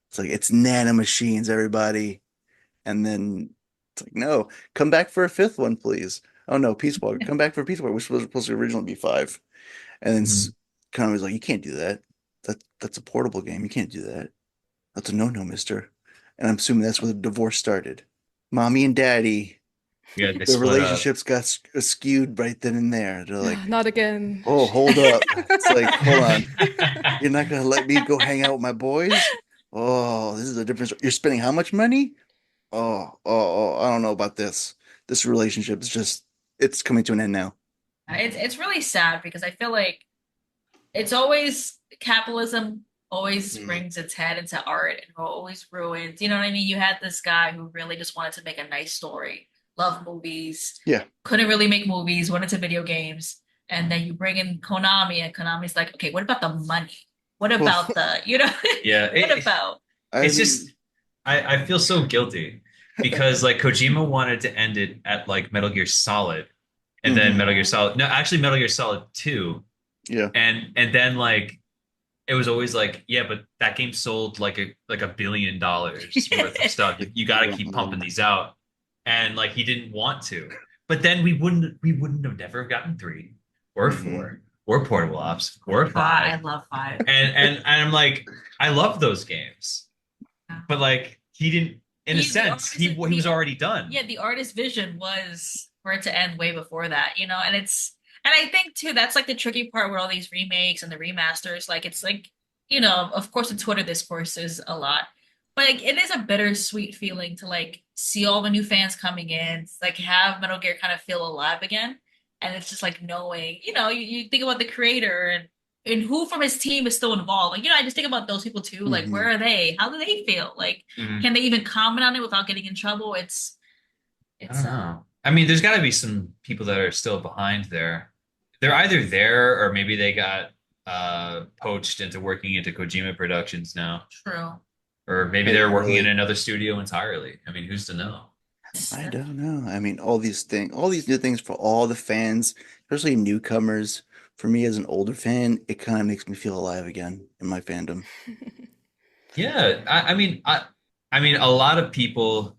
It's like it's nanomachines, everybody. And then it's like, no, come back for a fifth one, please. Oh no, Peace Walker, come back for Peace Walker, which was supposed to originally be five. And then Mhm. kind of was like, you can't do that. That's a portable game. You can't do that. That's a no-no, mister. And I'm assuming that's where the divorce started. Mommy and daddy, Yeah, they the split up. relationships got skewed right then and there. They're like, Not again. oh, hold up. It's like, hold on. You're not gonna let me go hang out with my boys? Oh, this is a difference. You're spending how much money? I don't know about this. This relationship is just, it's coming to an end now. It's really sad because I feel like it's always capitalism always Mm. brings its head into art and always ruins. You know what I mean? You had this guy who really just wanted to make a nice story, love movies, Yeah. couldn't really make movies, went into video games, and then you bring in Konami, and Konami's like, okay, what about the money? What Well, about the, you know, Yeah, what about? I it's mean, just I feel so guilty because like Kojima wanted to end it at like Metal Gear Solid and then mhm, Metal Gear Solid no actually Metal Gear Solid 2 yeah. and then like it was always like yeah but that game sold like $1 billion worth of stuff you got to keep pumping these out and like he didn't want to but then we wouldn't have never gotten 3 or Mhm. 4 or Portable Ops or I 5 love five. and I'm like I love those games Yeah. but like he didn't in a The sense artist, he was already done. yeah, the artist's vision was for it to end way before that, you know, and and I think too that's like the tricky part with all these remakes and the remasters. Like it's like, you know, of course the Twitter discourse is a lot, But like, it is a bittersweet feeling to like see all the new fans coming in, like have Metal Gear kind of feel alive again. And it's just like knowing, you think about the creator and who from his team is still involved. Like, I just think about those people too. Like, Mhm. where are they? How do they feel? Like, Mhm. can they even comment on it without getting in trouble? I It's don't know. I mean, there's got to be some people that are still behind there. They're either there or maybe they got poached into working into Kojima Productions now, true. or maybe I they're working in really, another studio entirely. I mean, who's to know? I don't know. I mean, all these new things for all the fans, especially newcomers. For me as an older fan, it kind of makes me feel alive again in my fandom. Yeah, I mean, a lot of people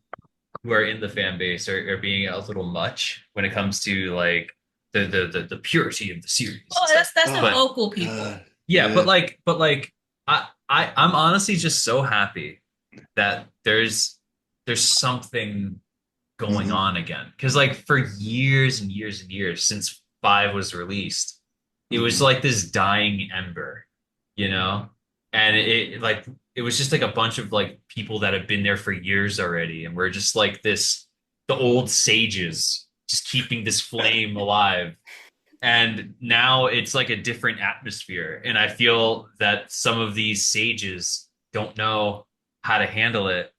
who are in the fan base are being a little much when it comes to like the purity of the series Oh, and stuff. that's the Oh, But vocal people. God. yeah, Yeah. but like I'm honestly just so happy that there's something going Hmm. on again. Because like for years and years and years since five was released, it was Hmm. like this dying ember, you know? And like it was just like a bunch of like people that have been there for years already, and we're just like the old sages just keeping this flame alive. And now it's like a different atmosphere. And I feel that some of these sages don't know how to handle it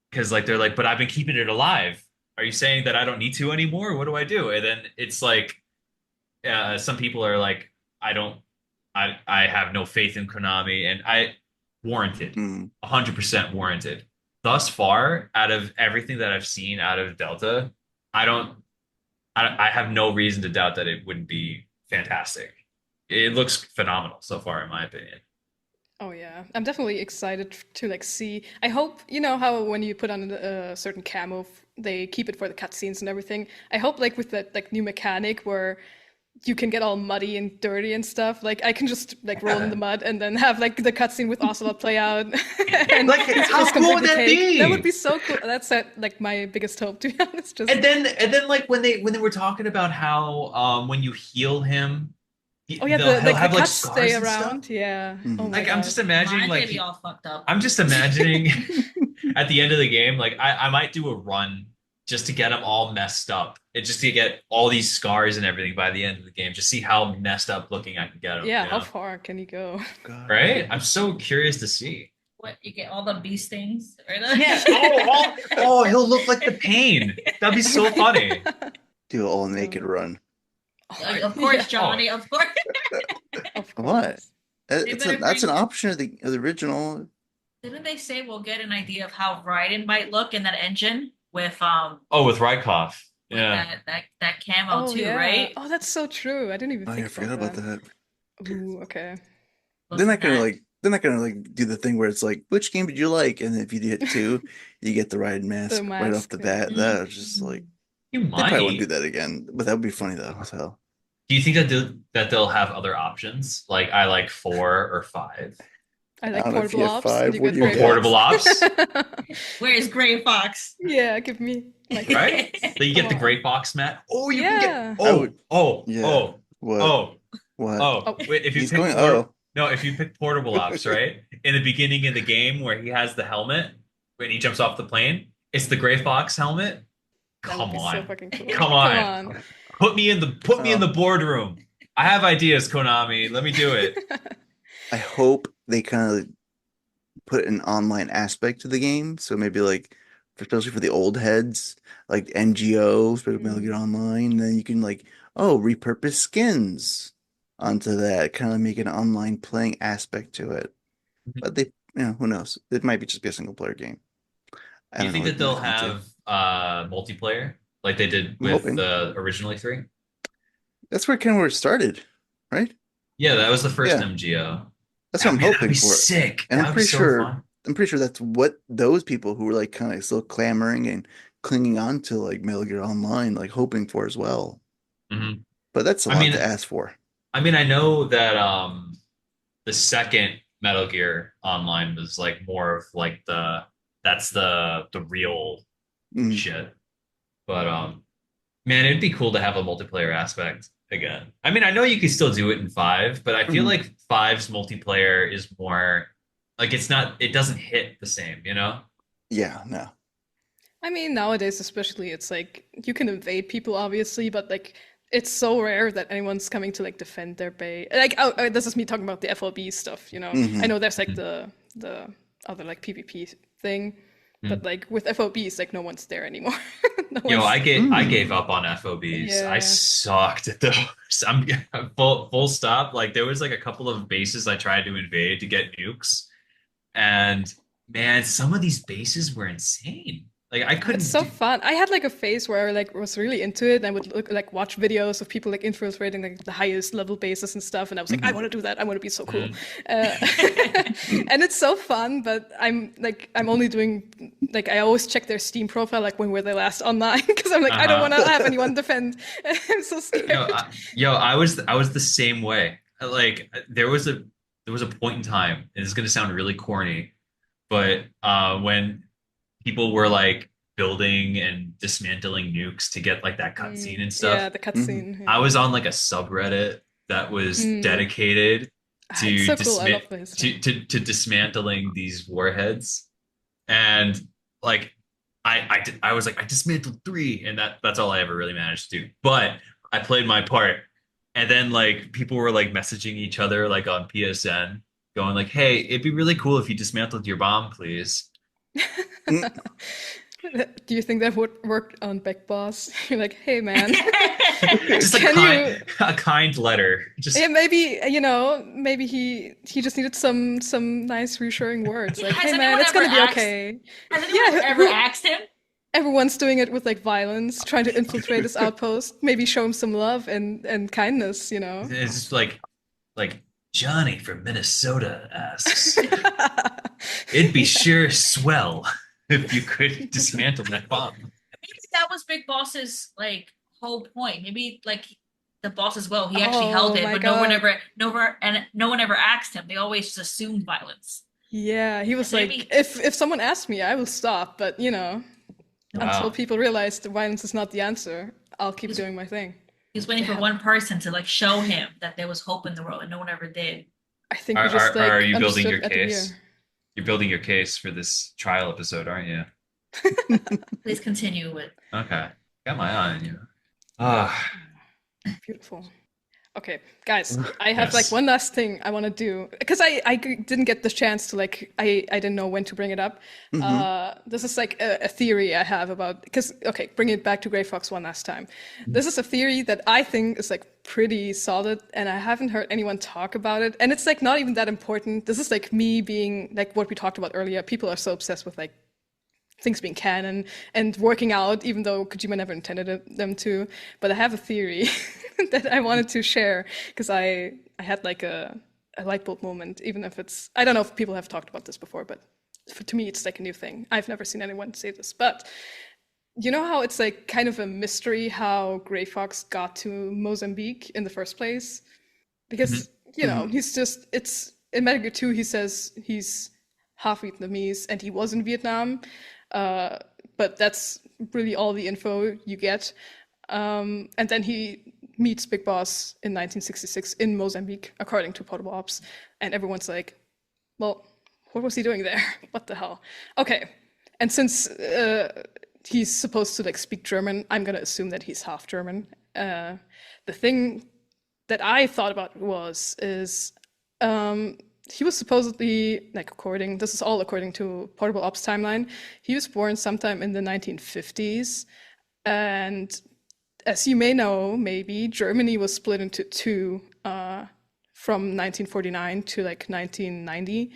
because like they're like, but I've been keeping it alive. Are you saying that I don't need to anymore? What do I do? And then it's like some people are like, I don't, I have no faith in Konami, and I warranted, Hmm. 100% warranted. Thus far, out of everything that I've seen out of Delta, I don't, I have no reason to doubt that it wouldn't be fantastic. It looks phenomenal so far, in my opinion. Oh yeah, I'm definitely excited to like see. I hope you know how when you put on a certain camo, they keep it for the cutscenes and everything. I hope like with that like new mechanic where you can get all muddy and dirty and stuff. Like I can just like roll in the Yeah. mud and then have like the cutscene with Ocelot play out, and Like, it's how just cool would completely that cake. That would be? be so cool. That's like my biggest hope, to be honest. Just And then like when they were talking about how when you heal him, oh yeah, he'll the have like cuts stay scars and stuff. around. Yeah. Oh Hmm. my Like I'm god. just imagining Mine's gonna like be all fucked up. I'm just imagining at the end of the game, like I might do a run just to get them all messed up and just to get all these scars and everything by the end of the game. Just see how messed up looking I can get them, Yeah. How far can you go? God. Right? I'm so curious to see. What you get all the bee stings or Yeah. Oh, he'll look like the pain. That'd be so funny. Do an all naked run. Of course, Yeah, Johnny, of course. of What? course. They better That's an bring. option of the original. Didn't they say we'll get an idea of how Raiden might look in that engine Oh, with Rykov. with Yeah. that camo Oh too, yeah. right? Oh, that's so true. I didn't even Oh, yeah, I think forgot about about that. that. Ooh, okay. They're not Listen, gonna that like they're not gonna like do the thing where it's like, which game did you like? And if you get two, you get the Raiden The mask right off mask. the Yeah. bat. That was just like You they probably won't do might. that again. But that would be funny though, as hell. Do you think that they'll have other options? Like I like four or five. I I like don't know if you portable have ops. five, You what get do you Grey got? Portable Fox. ops, where's Gray Fox? Yeah, give me like right? So you come get the on. Gray Fox mat. Oh, you can get. Yeah. I would yeah. Oh. What? Oh. What? Oh. Oh, Wait, if you He's pick going port oh. no, if you pick portable ops, right? In the beginning of the game where he has the helmet when he jumps off the plane, it's the Gray Fox helmet. that would Come be so on. fucking cool. Come Come on. on. Put me in the Oh. boardroom. I have ideas, Konami. Let me do it. I hope they kind of put an online aspect to the game. So maybe like, especially for the old heads, like NGO, especially Metal Gear Mm. Online, then you can like, oh, repurpose skins onto that, kind of make an online playing aspect to it. But they, who knows? It might be just be a single player game. I Do you don't know think what that they're they'll gonna do. have multiplier like they did I'm with hoping. the originally three? That's where it started, right? Yeah, that was the first Yeah, MGO. that's what I'm Man, that'd hoping be for. sick. And That would be so fun. I'm pretty sure that's what those people who were like kind of still clamoring and clinging on to like Metal Gear Online, like hoping for as well. Hmm. But that's a I lot to mean, ask for. I know that the second Metal Gear Online was like more of like that's the real Mm, shit. But man, it'd be cool to have a multiplayer aspect again. I mean, I know you could still do it in five, but I feel mhm. like five's multiplayer is more like it doesn't hit the same, you know? Yeah, no. I mean, nowadays especially, it's like you can invade people, obviously, but like it's so rare that anyone's coming to like defend their base. Like, this is me talking about the FLB stuff, you know. I know there's like the other like PvP thing, but like with FOBs, like no one's there anymore. No Yo, one's. I gave up on FOBs. I Yeah. sucked at those. I'm full stop. Like there was like a couple of bases I tried to invade to get nukes, and man, some of these bases were insane. Like I It's couldn't so do. fun. I had like a phase where I like was really into it and I would look like watch videos of people like infiltrating like the highest level bases and stuff, and I was like, I want to do that. I want to be so cool. Mm. Uh, and it's so fun, but I'm only doing like I always check their Steam profile like when were they last online because I'm like I don't Uh-huh. want to have anyone defend. I'm so scared. I was the same way. Like there was a point in time, and it's gonna sound really corny, but when people were like building and dismantling nukes to get like that cutscene and Yeah, stuff, the cutscene. I was on like a subreddit that was dedicated It's to so cool. I love this. to dismantling these warheads, and like I was like I dismantled three, and that's all I ever really managed to do. But I played my part, and then like people were like messaging each other like on PSN, going like, "Hey, it'd be really cool if you dismantled your bomb, please." Do you think that would work on Big Boss? You're like, hey man, Just can you? a kind letter. Just Yeah, maybe maybe he just needed some nice reassuring words like, Has hey man, anyone it's ever gonna be asked? okay. Has anyone Yeah, ever asked him? everyone's doing it with like violence, trying to infiltrate his outpost. Maybe show him some love and kindness, you know. it's just like Johnny from Minnesota asks, it'd be sure swell if you could dismantle that bomb. Maybe that was Big Boss's like whole point. Maybe like the boss as well. He actually held Oh it, my but God. no one ever asked him. They always just assumed violence. Yeah, he was like, Maybe if someone asks me, I will stop, but you know, until Wow. people realize the violence is not the answer, I'll keep he's, doing my thing. he's waiting for one person to like show him that there was hope in the world, and no one ever did. I think we just like Are you building understood your at the case? year. You're building your case for this trial episode, aren't you? Please continue with. Okay. Got my eye on you. Ah, Beautiful. Okay, guys, I have yes. like one last thing I want to do because didn't get the chance to like I didn't know when to bring it up. This is like a theory I have about because okay, bring it back to Grey Fox one last time. This is a theory that I think is like pretty solid, and I haven't heard anyone talk about it. And it's like not even that important. This is like me being like what we talked about earlier. People are so obsessed with like things being canon and working out, even though Kojima never intended them to. But I have a theory that I wanted to share because I had like a light bulb moment, even if it's, I don't know if people have talked about this before, but to me, it's like a new thing. I've never seen anyone say this, but you know how it's like kind of a mystery how Grey Fox got to Mozambique in the first place? Because, you know, it's in Metal Gear 2, he says he's half Vietnamese and he was in Vietnam. But that's really all the info you get. And then he meets Big Boss in 1966 in Mozambique, according to Portable Ops. And everyone's like, well, what was he doing there? What the hell? Okay. And since he's supposed to like speak German, I'm gonna assume that he's half German. The thing that I thought about is he was supposedly like this is all according to Portable Ops timeline. He was born sometime in the 1950s, and as you may know, maybe Germany was split into two from 1949 to like 1990,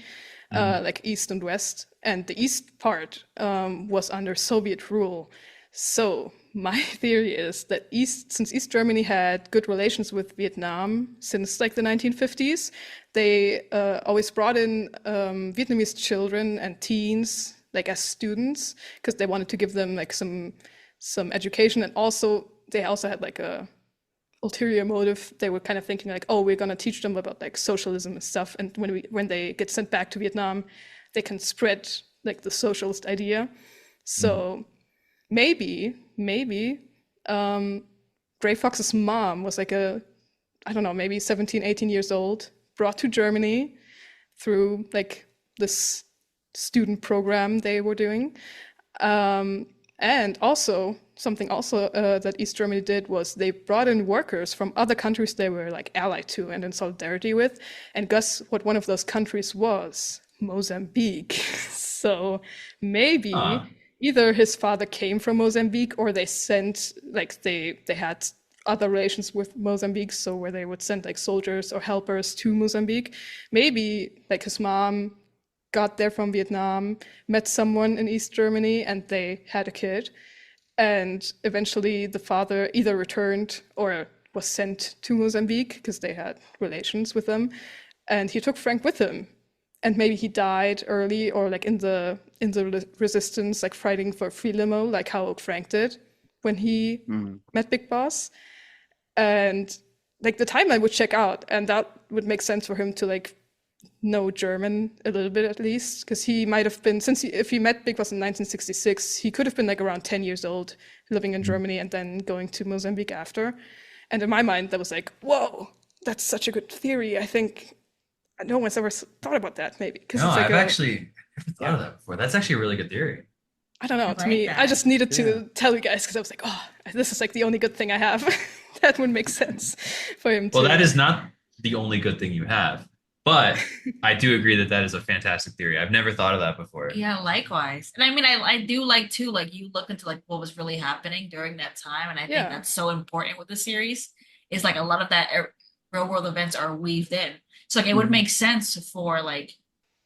like East and West, and the East part was under Soviet rule. So my theory is that since East Germany had good relations with Vietnam since like the 1950s, they always brought in Vietnamese children and teens like as students because they wanted to give them like some education, and also they also had like a ulterior motive. They were kind of thinking like, oh, we're gonna teach them about like socialism and stuff, and when they get sent back to Vietnam, they can spread like the socialist idea. So maybe Grey Fox's mom was like I don't know, maybe 17, 18 years old, brought to Germany through like this student program they were doing. And also, something also that East Germany did was they brought in workers from other countries they were like allied to and in solidarity with. And guess what one of those countries was? Mozambique. So maybe either his father came from Mozambique or they sent, like they had other relations with Mozambique, so where they would send like soldiers or helpers to Mozambique. Maybe like his mom got there from Vietnam, met someone in East Germany, and they had a kid. And eventually the father either returned or was sent to Mozambique because they had relations with them. And he took Frank with him. And maybe he died early or like in the resistance, like fighting for free limo, like how Frank did when he met Big Boss. And like the timeline would check out, and that would make sense for him to like know German a little bit at least, because he might have been, if he met Big Boss in 1966, he could have been like around 10 years old, living in Germany and then going to Mozambique after. And in my mind, that was like, whoa, that's such a good theory. I think no one's ever thought about that, maybe. No, it's like I've actually never thought of that before. That's actually a really good theory. I don't know. I To like me, that. I just needed to tell you guys because I was like, oh, this is like the only good thing I have. That would make sense for him to. Well, that is not the only good thing you have, but I do agree that that is a fantastic theory. I've never thought of that before. Yeah, likewise. And I mean, I do like too, like you look into like what was really happening during that time, and I think Yeah. that's so important with the series. Is like a lot of that real world events are weaved in, so like it would make sense for like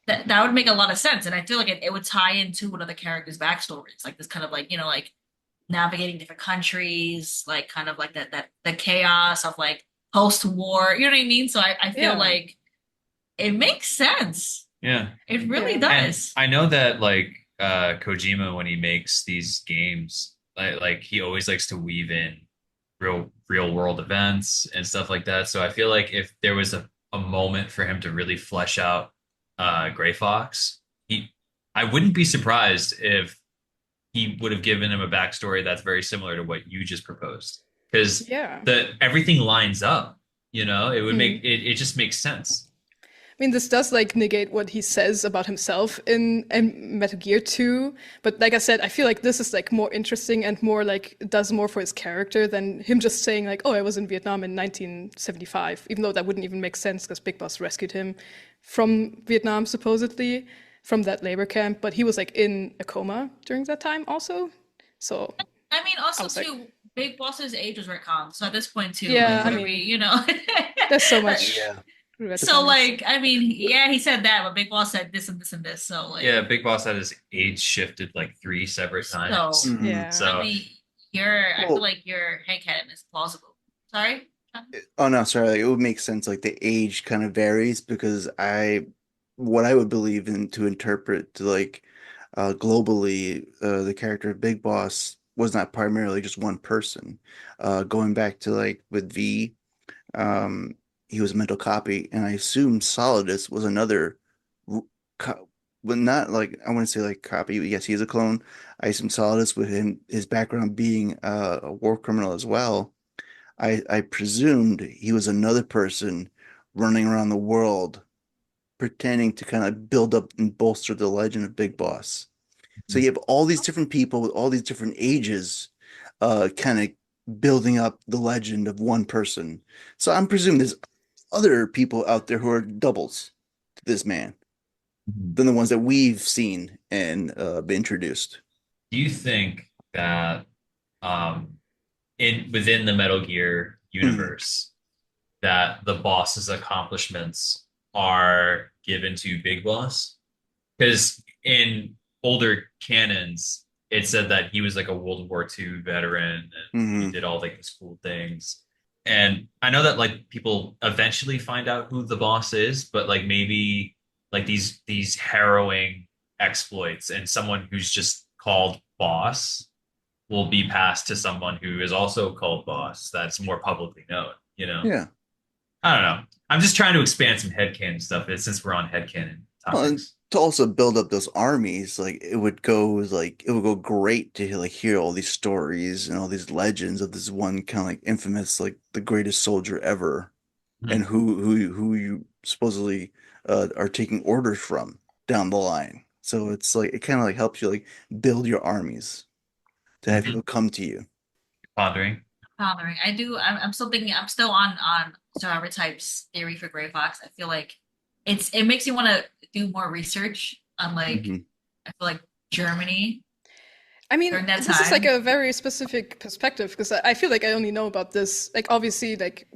that would make a lot of sense, and I feel like it would tie into one of the characters' backstories, like this kind of like like navigating different countries, like kind of like that the chaos of like post-war, you know what I mean? So I feel Yeah. like it makes sense. Yeah. It really Yeah. does. And I know that like Kojima, when he makes these games, like he always likes to weave in real world events and stuff like that. So I feel like if there was a moment for him to really flesh out Gray Fox, I wouldn't be surprised if he would have given him a backstory that's very similar to what you just proposed. Because Yeah. everything lines up, it would make it just makes sense. I mean, this does like negate what he says about himself in Metal Gear 2, but like I said, I feel like this is like more interesting and more like does more for his character than him just saying like, oh, I was in Vietnam in 1975, even though that wouldn't even make sense because Big Boss rescued him from Vietnam supposedly from that labor camp, but he was like in a coma during that time also. So I mean, also was like- too, Big Boss's age was retconned. So at this point too, Yeah, like, I what are mean, we, there's so much. Yeah. So like, I mean, yeah, he said that, but Big Boss said this and this and this. So like, Yeah, Big Boss had his age shifted like 3 separate times. So- Yeah. So I mean, I Well- feel like your headcanon is plausible. Sorry. Oh no, sorry. Like, it would make sense. Like the age kind of varies because what I would believe in to interpret like globally, the character of Big Boss was not primarily just one person. Going back to like with V, he was a mental copy, and I assume Solidus was another, but not like I wouldn't say like copy. Yes, he's a clone. I assume Solidus, with his background being a war criminal as well. I presumed he was another person running around the world pretending to kind of build up and bolster the legend of Big Boss. So you have all these different people with all these different ages kind of building up the legend of one person. So I'm presuming there's other people out there who are doubles to this man than the ones that we've seen and been introduced. do you think that within the Metal Gear universe that the boss's accomplishments are given to Big Boss? Because in older canons, it said that he was like a World War II veteran and he did all like these cool things. And I know that like people eventually find out who the boss is, but like maybe like these harrowing exploits and someone who's just called boss will be passed to someone who is also called boss that's more publicly known, Yeah. I don't know. I'm just trying to expand some headcanon stuff since we're on headcanon Well, and topics. to also build up those armies, like it would go great to hear all these stories and all these legends of this one kind of like infamous, like the greatest soldier ever, and who you supposedly are taking orders from down the line. So it's like it kind of like helps you like build your armies to have Mhm. people come to you. Pondering. Pondering. I do. I'm still thinking. I'm still on survivor types theory for Gray Fox. I feel like it makes you want to do more research on like Hmm. I feel like Germany I mean, during that this is like time. a very specific perspective because I feel like I only know about this. Like, obviously, like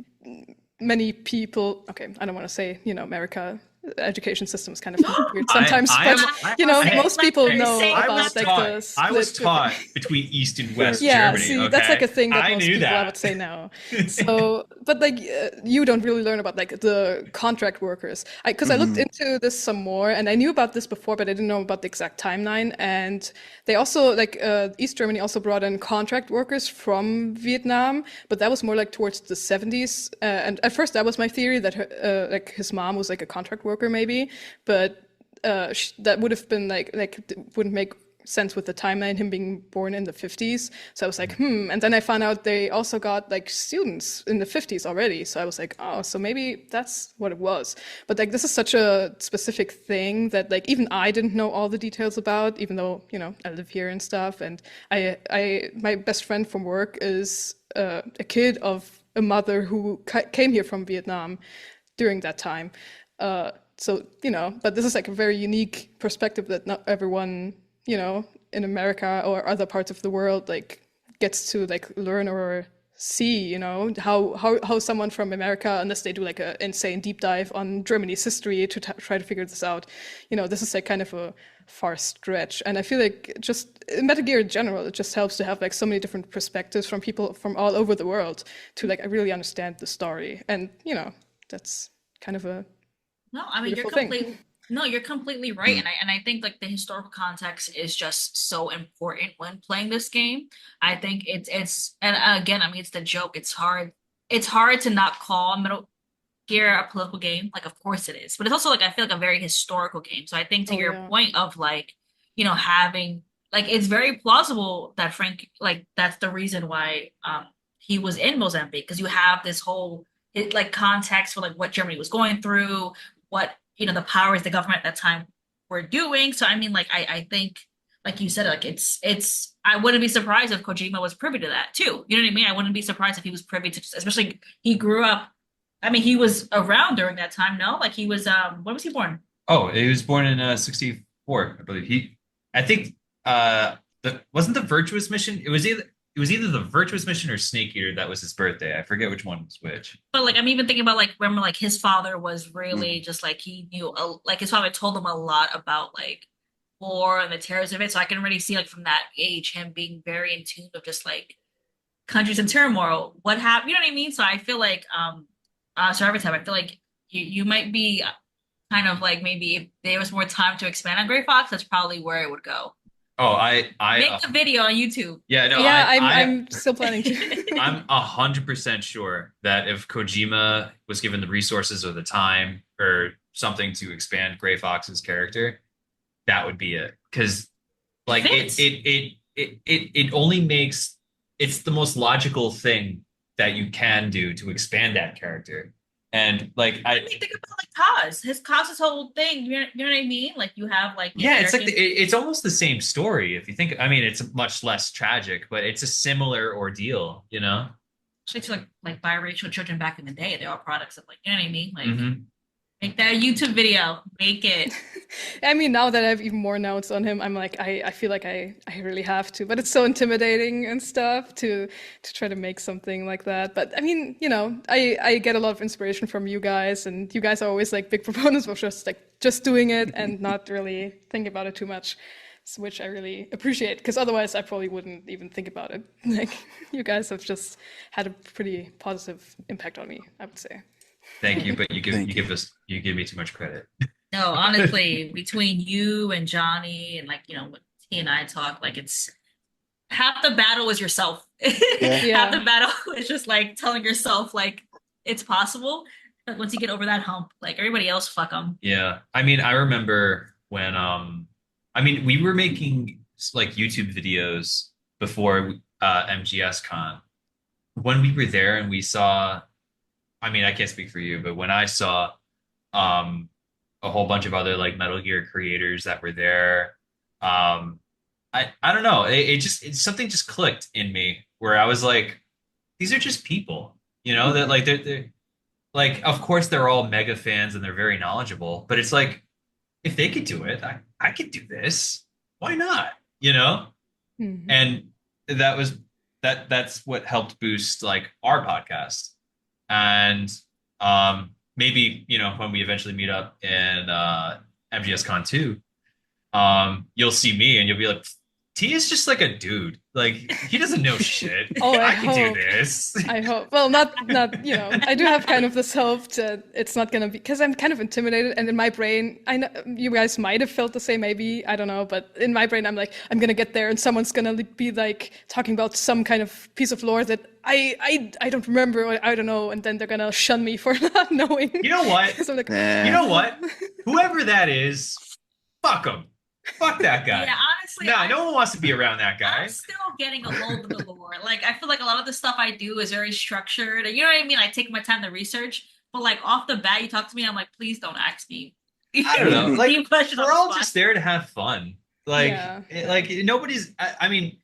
many people. Okay, I don't want to say, America education system is kind of weird I sometimes, I but am I, I most people know Say I was about like the taught I was split. taught between East and West Yeah, Germany, see, that's like okay? a thing that I most knew people I would that. say now. So, but like you don't really learn about like the contract workers. Because I looked Hmm. into this some more, and I knew about this before, but I didn't know about the exact timeline. And they also like East Germany also brought in contract workers from Vietnam, but that was more like towards the 70s. And at first, that was my theory that like his mom was like a contract worker, maybe, but that would have been wouldn't make sense with the timeline, him being born in the 50s. So I was like, and then I found out they also got like students in the 50s already. So I was like, oh, so maybe that's what it was. But like this is such a specific thing that like even I didn't know all the details about, even though, I live here and stuff. And my best friend from work is a kid of a mother who came here from Vietnam during that time. So, but this is like a very unique perspective that not everyone, in America or other parts of the world, like gets to like learn or see, how someone from America, unless they do like an insane deep dive on Germany's history to try to figure this out, this is like kind of a far stretch. And I feel like just in Metal Gear in general, it just helps to have like so many different perspectives from people from all over the world to like really understand the story. And, that's kind of a No, I mean beautiful thing. you're completely right. And I think like the historical context is just so important when playing this game. I think it's and again, I mean it's the joke. It's hard to not call Metal Gear a political game. Like of course it is. But it's also like I feel like a very historical game. So I think to Oh, your yeah. point of like, having like it's very plausible that Frank like that's the reason why he was in Mozambique because you have this whole like context for like what Germany was going through, what the powers the government at that time were doing. So I mean, like I think, like you said, like it's. I wouldn't be surprised if Kojima was privy to that too. You know what I mean? I wouldn't be surprised if he was privy to, especially he grew up. I mean, he was around during that time. No, like he was. When was he born? Oh, he was born in 64, I believe. I think the wasn't the Virtuous Mission. It was either the Virtuous Mission or Snake Eater that was his birthday. I forget which one was which. But like I'm even thinking about like remember like his father was Hmm. really just like he knew like his father told him a lot about like war and the terrors of it. So I can really see like from that age him being very in tune of just like countries in turmoil. What happened? You know what I mean? So I feel like Survivor Time. I feel like you might be kind of like maybe if there was more time to expand on Gray Fox, that's probably where it would go. Oh, I Make a video on YouTube. yeah, no, Yeah, I'm I I'm still planning to. I'm 100% sure that if Kojima was given the resources or the time or something to expand Gray Fox's character, that would be it. Because like it Fits. it it it only makes it's the most logical thing that you can do to expand that character. And like I mean, think about like Kaz. His whole thing. You know what I mean? Like you have like the yeah, it's like American. it's almost the same story if you think. I mean, it's much less tragic, but it's a similar ordeal, you know? Shit to like biracial children back in the day. They're all products of like you know what I mean? Like Hmm. make that a YouTube video. Make it. I mean, now that I have even more notes on him, I'm like, I feel like I really have to, but it's so intimidating and stuff to try to make something like that. But I mean, I get a lot of inspiration from you guys, and you guys are always like big proponents of just doing it and not really thinking about it too much, which I really appreciate, because otherwise I probably wouldn't even think about it. Like, you guys have just had a pretty positive impact on me, I would say. Thank you, but Thank you. you give me too much credit. No, honestly, between you and Johnny and like when he and I talk, like it's half the battle is yourself. Yeah. Half the Yeah. battle is just like telling yourself like it's possible. But once you get over that hump, like everybody else, fuck them. Yeah. I mean, I remember when I mean, we were making like YouTube videos before MGS Con. When we were there and we saw, I mean, I can't speak for you, but when I saw um a whole bunch of other like Metal Gear creators that were there. I don't know. Something just clicked in me where I was like, these are just people, you know, that like they're like, of course they're all mega fans and they're very knowledgeable, but it's like if they could do it, I could do this. Why not? You know? Mhm. And that was that's what helped boost like our podcast. And maybe, you know, when we eventually meet up in MGS Con 2, you'll see me and you'll be like, T is just like a dude. Like he doesn't know shit. Oh, I I can do hope. this. I hope. Well, not, you know, I do have kind of this hope that it's not gonna be, because I'm kind of intimidated, and in my brain, I know you guys might have felt the same, maybe, I don't know, but in my brain, I'm like, I'm gonna get there and someone's gonna be like talking about some kind of piece of lore that I don't remember, or I don't know, and then they're gonna shun me for not knowing. You know what? So I'm like, Nah. You know what? Whoever that is, fuck him. Fuck that guy. Yeah, honestly, Nah, no one wants to be around that guy. I'm still getting a hold of the lore. Like, I feel like a lot of the stuff I do is very structured. You know what I mean? I take my time to research, but like off the bat, you talk to me, I'm like, please don't ask me. I don't know. Like Deep questions on we're the all spot. just there to have fun. Like, Yeah. like nobody's. I mean,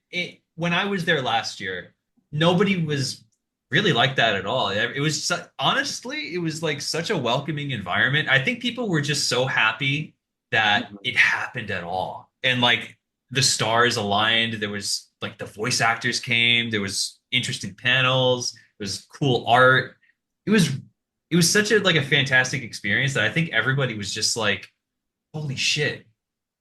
when I was there last year, nobody was really like that at all. It was honestly, it was like such a welcoming environment. I think people were just so happy that it happened at all, and like the stars aligned. There was like the voice actors came. There was interesting panels. There was cool art. It was it was such a like a fantastic experience that I think everybody was just like, holy shit,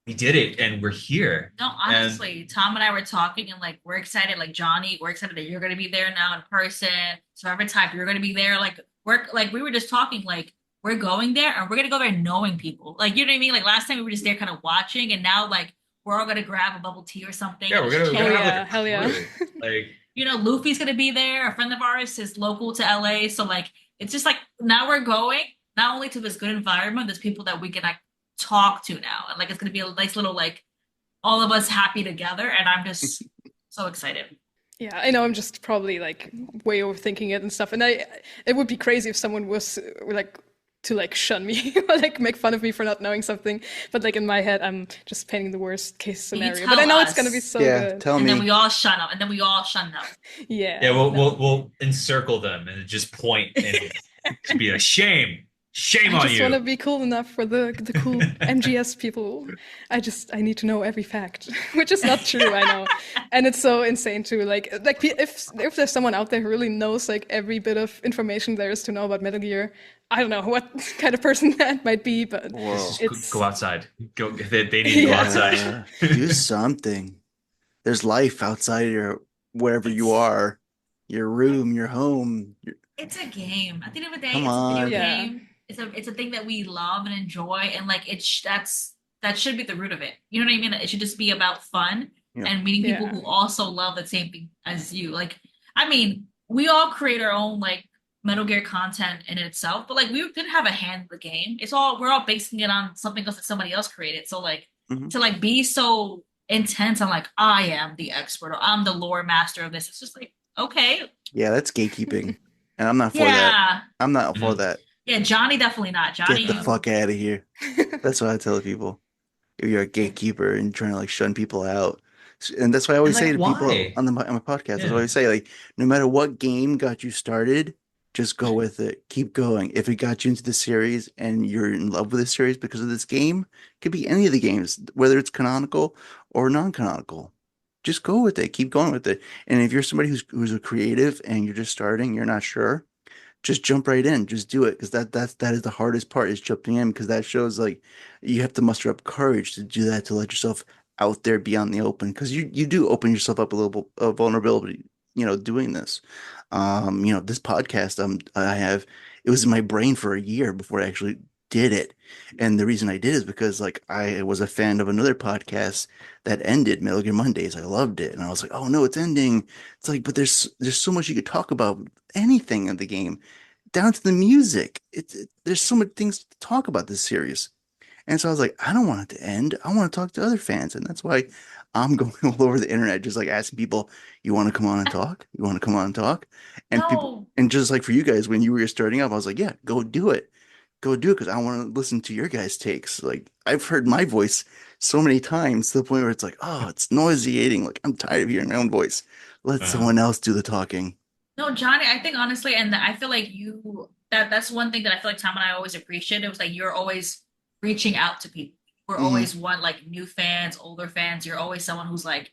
we did it and we're here. No, honestly, Tom and I were talking and like we're excited, like Johnny, we're excited that you're gonna be there now in person. Survivor Type, you're gonna be there. We were just talking, like we're going there and we're gonna go there knowing people. Like you know what I mean? Like last time we were just there kind of watching, and now like we're all gonna grab a bubble tea or something. Yeah, and we're just gonna chill. have like yeah, a hell yeah. crew. Like You know, Luffy's gonna be there. A friend of ours is local to LA, so like it's just like now we're going not only to this good environment, there's people that we can like talk to now, and like it's gonna be a nice little like all of us happy together, and I'm just so excited. Yeah, I know I'm just probably like way overthinking it and stuff. And it would be crazy if someone was like to like shun me or like make fun of me for not knowing something. But like in my head, I'm just painting the worst case You scenario. tell But I know it's gonna be us. so Yeah, good. tell And then me. we all shun them, and then we all shun them. Yeah. yeah, we'll no. we'll encircle them and just point and just be a shame. Shame I on just want to you. be cool enough for the cool MGS people. I need to know every fact, which is not true, I know, and it's so insane too. Like if there's someone out there who really knows like every bit of information there is to know about Metal Gear, I don't know what kind of person that might be, but Whoa. Just it's go outside. Go. They need to go Yeah. outside. Do something. There's life outside of your wherever you are, your room, your home. It's a game. At the end of the day, Come it's a video on. Yeah. game. It's a thing that we love and enjoy, and like that should be the root of it. You know what I mean? It should just be about fun Yeah. and meeting people Yeah. who also love the same thing as you. Like, I mean, we all create our own like Metal Gear content in itself, but like we didn't have a hand in the game. We're all basing it on something else that somebody else created. So like Mhm. to like be so intense on like I am the expert or I'm the lore master of this. It's just like okay, Yeah, that's gatekeeping. And I'm not for that. yeah, I'm not for Mhm. that. yeah. Johnny definitely not. Johnny, Get the fuck out of here. That's what I tell people. If you're a gatekeeper and trying to like shun people out. And that's why I always And, say like, to people why? on my podcast, that's Yeah. what I always say, like, no matter what game got you started, just go with it. Keep going. If it got you into the series and you're in love with the series because of this game, it could be any of the games, whether it's canonical or non-canonical. Just go with it. Keep going with it. And if you're somebody who's a creative and you're just starting, you're not sure, just jump right in. Just do it, because that is the hardest part, is jumping in, because that shows like you have to muster up courage to do that, to let yourself out there beyond the open, because you do open yourself up a little vulnerability, doing this. This podcast, I have, it was in my brain for a year before I actually did it. And the reason I did is because like I was a fan of another podcast that ended, Metal Gear Mondays. I loved it. And I was like, oh no, it's ending. It's like, but there's so much you could talk about, anything in the game, down to the music. There's so many things to talk about this series. And so I was like, I don't want it to end. I want to talk to other fans. And that's why I'm going all over the internet, just like asking people, you want to come on and talk? You want to come on and talk? And people, no, and just like for you guys, when you were starting up, I was like, yeah, go do it. go do it because I want to listen to your guys' takes. Like I've heard my voice so many times to the point where it's like, oh, it's nauseating. Like I'm tired of hearing my own voice. Let someone else do the talking. No, Johnny, I think honestly, and I feel like that's one thing that I feel like Tom and I always appreciate. It was like you're always reaching out to people. We're always one like new fans, older fans. You're always someone who's like,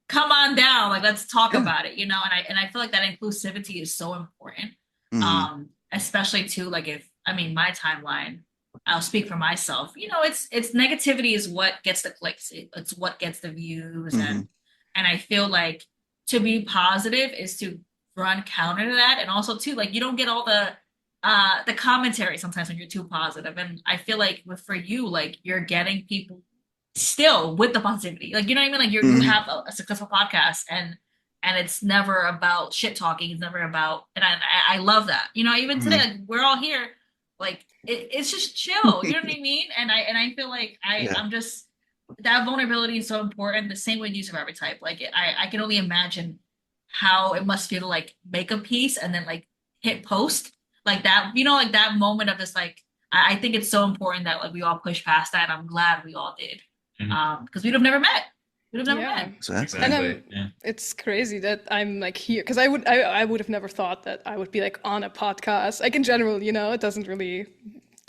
come on down, like let's talk about it, you know. And I feel like that inclusivity is so important. Especially too, like if I mean my timeline, I'll speak for myself. You know, it's negativity is what gets the clicks. It's what gets the views, and I feel like to be positive is to run counter to that, and also too like you don't get all the commentary sometimes when you're too positive. And I feel like for you, like you're getting people still with the positivity, like you know what I mean. Like you have a successful podcast, and it's never about shit talking. It's never about, and I love that. You know, even today, like we're all here, like it's just chill. You know what I mean? And I feel like I'm just that vulnerability is so important. The same way New Survivor type, like I can only imagine how it must feel to like make a piece and then like hit post like that. You know, like that moment of just like I think it's so important that like we all push past that. And I'm glad we all did, because we'd have never met. We'd have never met. Exactly. And it's crazy that I'm like here because I would have never thought that I would be like on a podcast. Like in general, you know, it doesn't really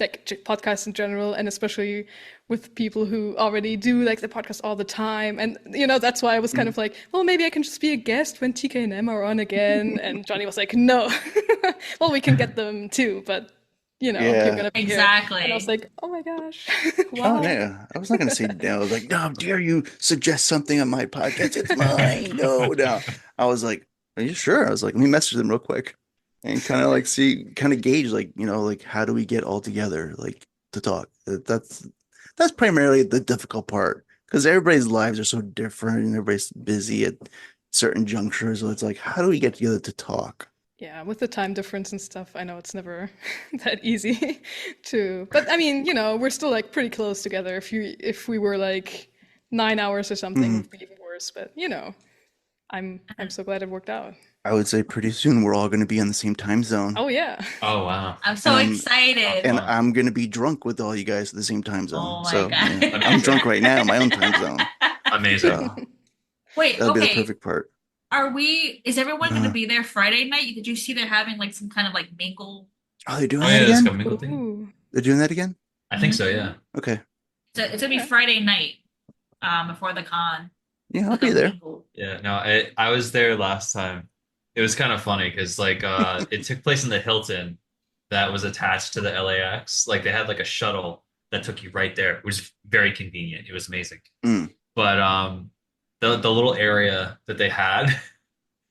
like podcasts in general, and especially with people who already do like the podcast all the time. And you know, that's why I was kind of like, well, maybe I can just be a guest when TK and M are on again. And Johnny was like, no, well, we can get them too, but you know, you're gonna be exactly. Here. And I was like, oh my gosh. Wow. Oh yeah, I was not gonna say no. I was like, no, dare you suggest something on my podcast? It's mine. No. I was like, are you sure? I was like, let me message them real quick and kind of like gauge, like, you know, like how do we get all together, like to talk? That's primarily the difficult part because everybody's lives are so different and everybody's busy at certain junctures. So it's like, how do we get together to talk? Yeah, with the time difference and stuff, I know it's never that easy to. But I mean, you know, we're still like pretty close together. If we were like 9 hours or something, it would be even worse. But you know, I'm so glad it worked out. I would say pretty soon we're all going to be in the same time zone. Oh yeah. Oh wow. I'm so excited. And I'm going to be drunk with all you guys at the same time zone. Oh my so God. yeah, I'm drunk right now in my own time zone. Amazing. So Wait, that'll be the okay. perfect part. Is everyone going to be there Friday night? Did you see they're having like some kind of like mingle? Oh, they're doing Oh that yeah, that's again? got mingle thing. Ooh. They're doing that again? I think so. Yeah. Okay. So it's going to be Friday night before the con. Yeah, I'll Like be a there. mingle. Yeah. No, I was there last time. It was kind of funny because like it took place in the Hilton that was attached to the LAX. Like they had like a shuttle that took you right there, which was very convenient. It was amazing. But the little area that they had,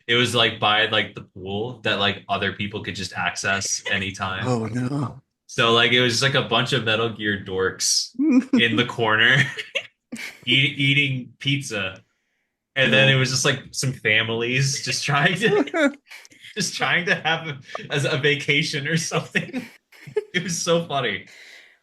it was like by like the pool that like other people could just access anytime. Oh no. So like it was just like a bunch of Metal Gear dorks in the corner eating pizza. And then it was just like some families just trying to have a vacation or something. It was so funny.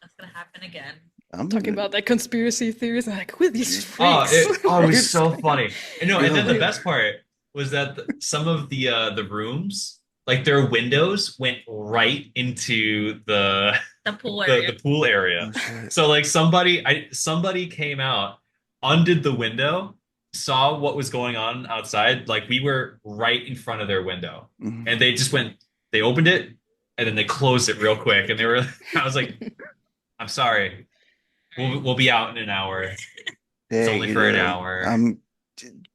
That's going to happen again. I'm Talking gonna- about like conspiracy theories and like with these Oh, freaks. it was so funny. And no, and then the Really? best part was that some of the rooms, like their windows went right into the The pool area. the pool area. Oh, shit. So like somebody came out, undid the window, saw what was going on outside. Like we were right in front of their window, Mhm. and they opened it, and then they closed it real quick. And I was like, I'm sorry, we'll be out in an hour. It's Hey, only you for an know, hour. I'm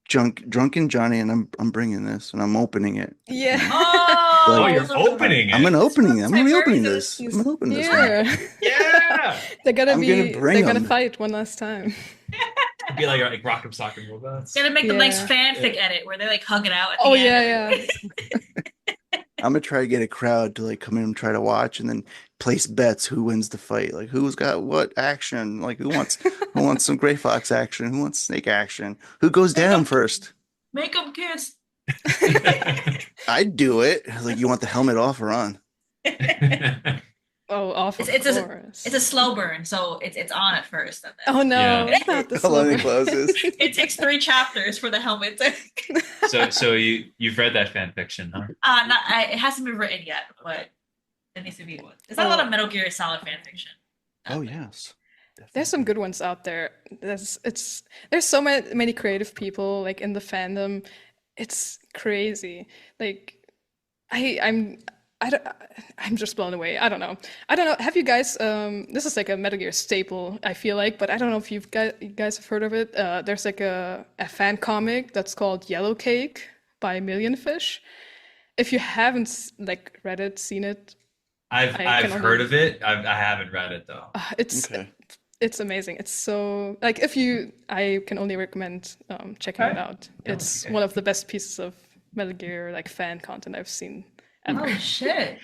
drunken Johnny, and I'm bringing this, and I'm opening it. Yeah. Oh, Oh, Like- you're opening it. I'm gonna opening it. I'm gonna be Where opening is this. I'm gonna open this. Man. Yeah. Yeah. they're gonna I'm be gonna bring they're gonna them. fight one last time. It'd be like Rock'em Sock'em Robots. Gonna make the next Yeah. fanfic edit where they like hug it out. At the Oh end. yeah. I'm gonna try to get a crowd to like come in and try to watch, and then place bets who wins the fight. Like who's got what action? Like who wants some Gray Fox action? Who wants snake action? Who goes down first? Make them kiss. I'd do it. I was like, you want the helmet off or on? Oh, off. It's of a- course. It's a slow burn, so it's on at first. And then Oh no, Yeah. not the Hold on, it slower. closes. it takes 3 chapters for the helmet to. so you've read that fan fiction, huh? It hasn't been written yet, but There needs to be one. There's not a lot of Metal Gear Solid fan fiction. Oh yes. There's some good ones out there. There's so many creative people like in the fandom. It's crazy. Like I I'm I don't, I'm just blown away. I don't know. I don't know. Have you guys this is like a Metal Gear staple, I feel like, but I don't know if you guys have heard of it. There's like a fan comic that's called Yellow Cake by Million Fish. If you haven't like read it, seen it, I I've can heard only of it. I haven't read it though. it's Okay. it's amazing. It's so like if you, I can only recommend checking it Okay. out. Yeah, It's okay. one of the best pieces of Metal Gear like fan content I've seen ever. Oh shit.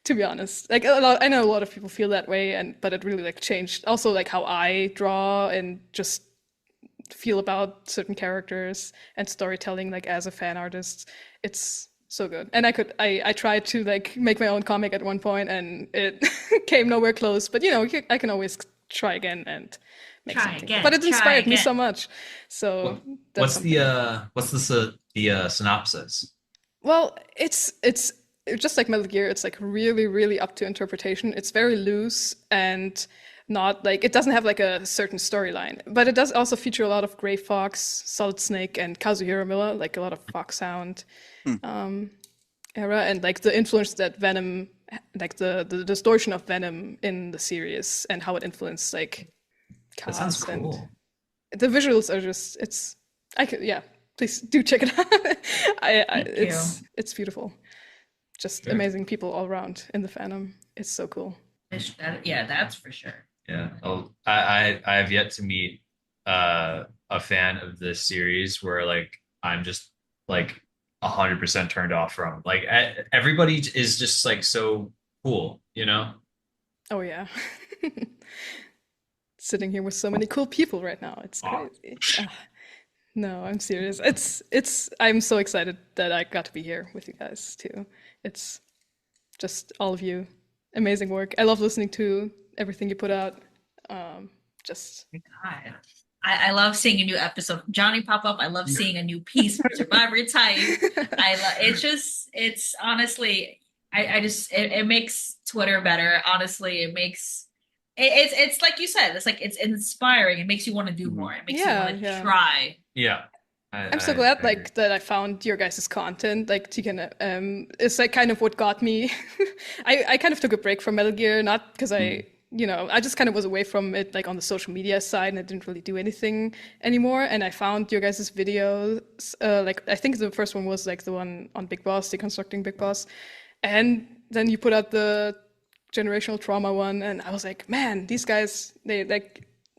To be honest, like a lot, I know a lot of people feel that way, and but it really like changed also like how I draw and just feel about certain characters and storytelling like as a fan artist. It's so good. And I tried to like make my own comic at one point and it came nowhere close, but you know, I can always try again and make Try something. again, But it try inspired me again. so much. So What, that's what's the something. synopsis? Well, it's just like Metal Gear. It's like really, really up to interpretation. It's very loose and not like it doesn't have like a certain storyline, but it does also feature a lot of Gray Fox, Solid Snake, and Kazuhiro Miller, like a lot of Fox Sound Hmm. era, and like the influence that Venom, like the distortion of Venom in the series, and how it influenced like That sounds cast and cool. the visuals are just it's I could yeah please do check it out. Thank you. It's beautiful, just Sure. amazing people all around in the fandom. It's so cool. Yeah, that's for sure. Yeah. I have yet to meet a fan of this series where like I'm just like 100% turned off from. Like everybody is just like so cool, you know? Oh yeah. Sitting here with so many cool people right now, it's Aw. crazy. No, I'm serious. It's I'm so excited that I got to be here with you guys too. It's just all of you, amazing work. I love listening to everything you put out. Just God. I love seeing a new episode from Johnny pop up. I love seeing a new piece from Survivor Type. It's honestly, I just it makes Twitter better. Honestly, it makes it's like you said, it's like it's inspiring. It makes you want to do Mhm. more. It makes you yeah, want to yeah. try. Yeah. I'm so I glad agree. like that I found your guys' content. Like Tiken, it's like kind of what got me. I kind of took a break from Metal Gear, not because I, you know, I just kind of was away from it like on the social media side and I didn't really do anything anymore. And I found your guys' videos, like I think the first one was like the one on Big Boss, deconstructing Big Boss. And then you put out the generational trauma one and I was like, man, these guys,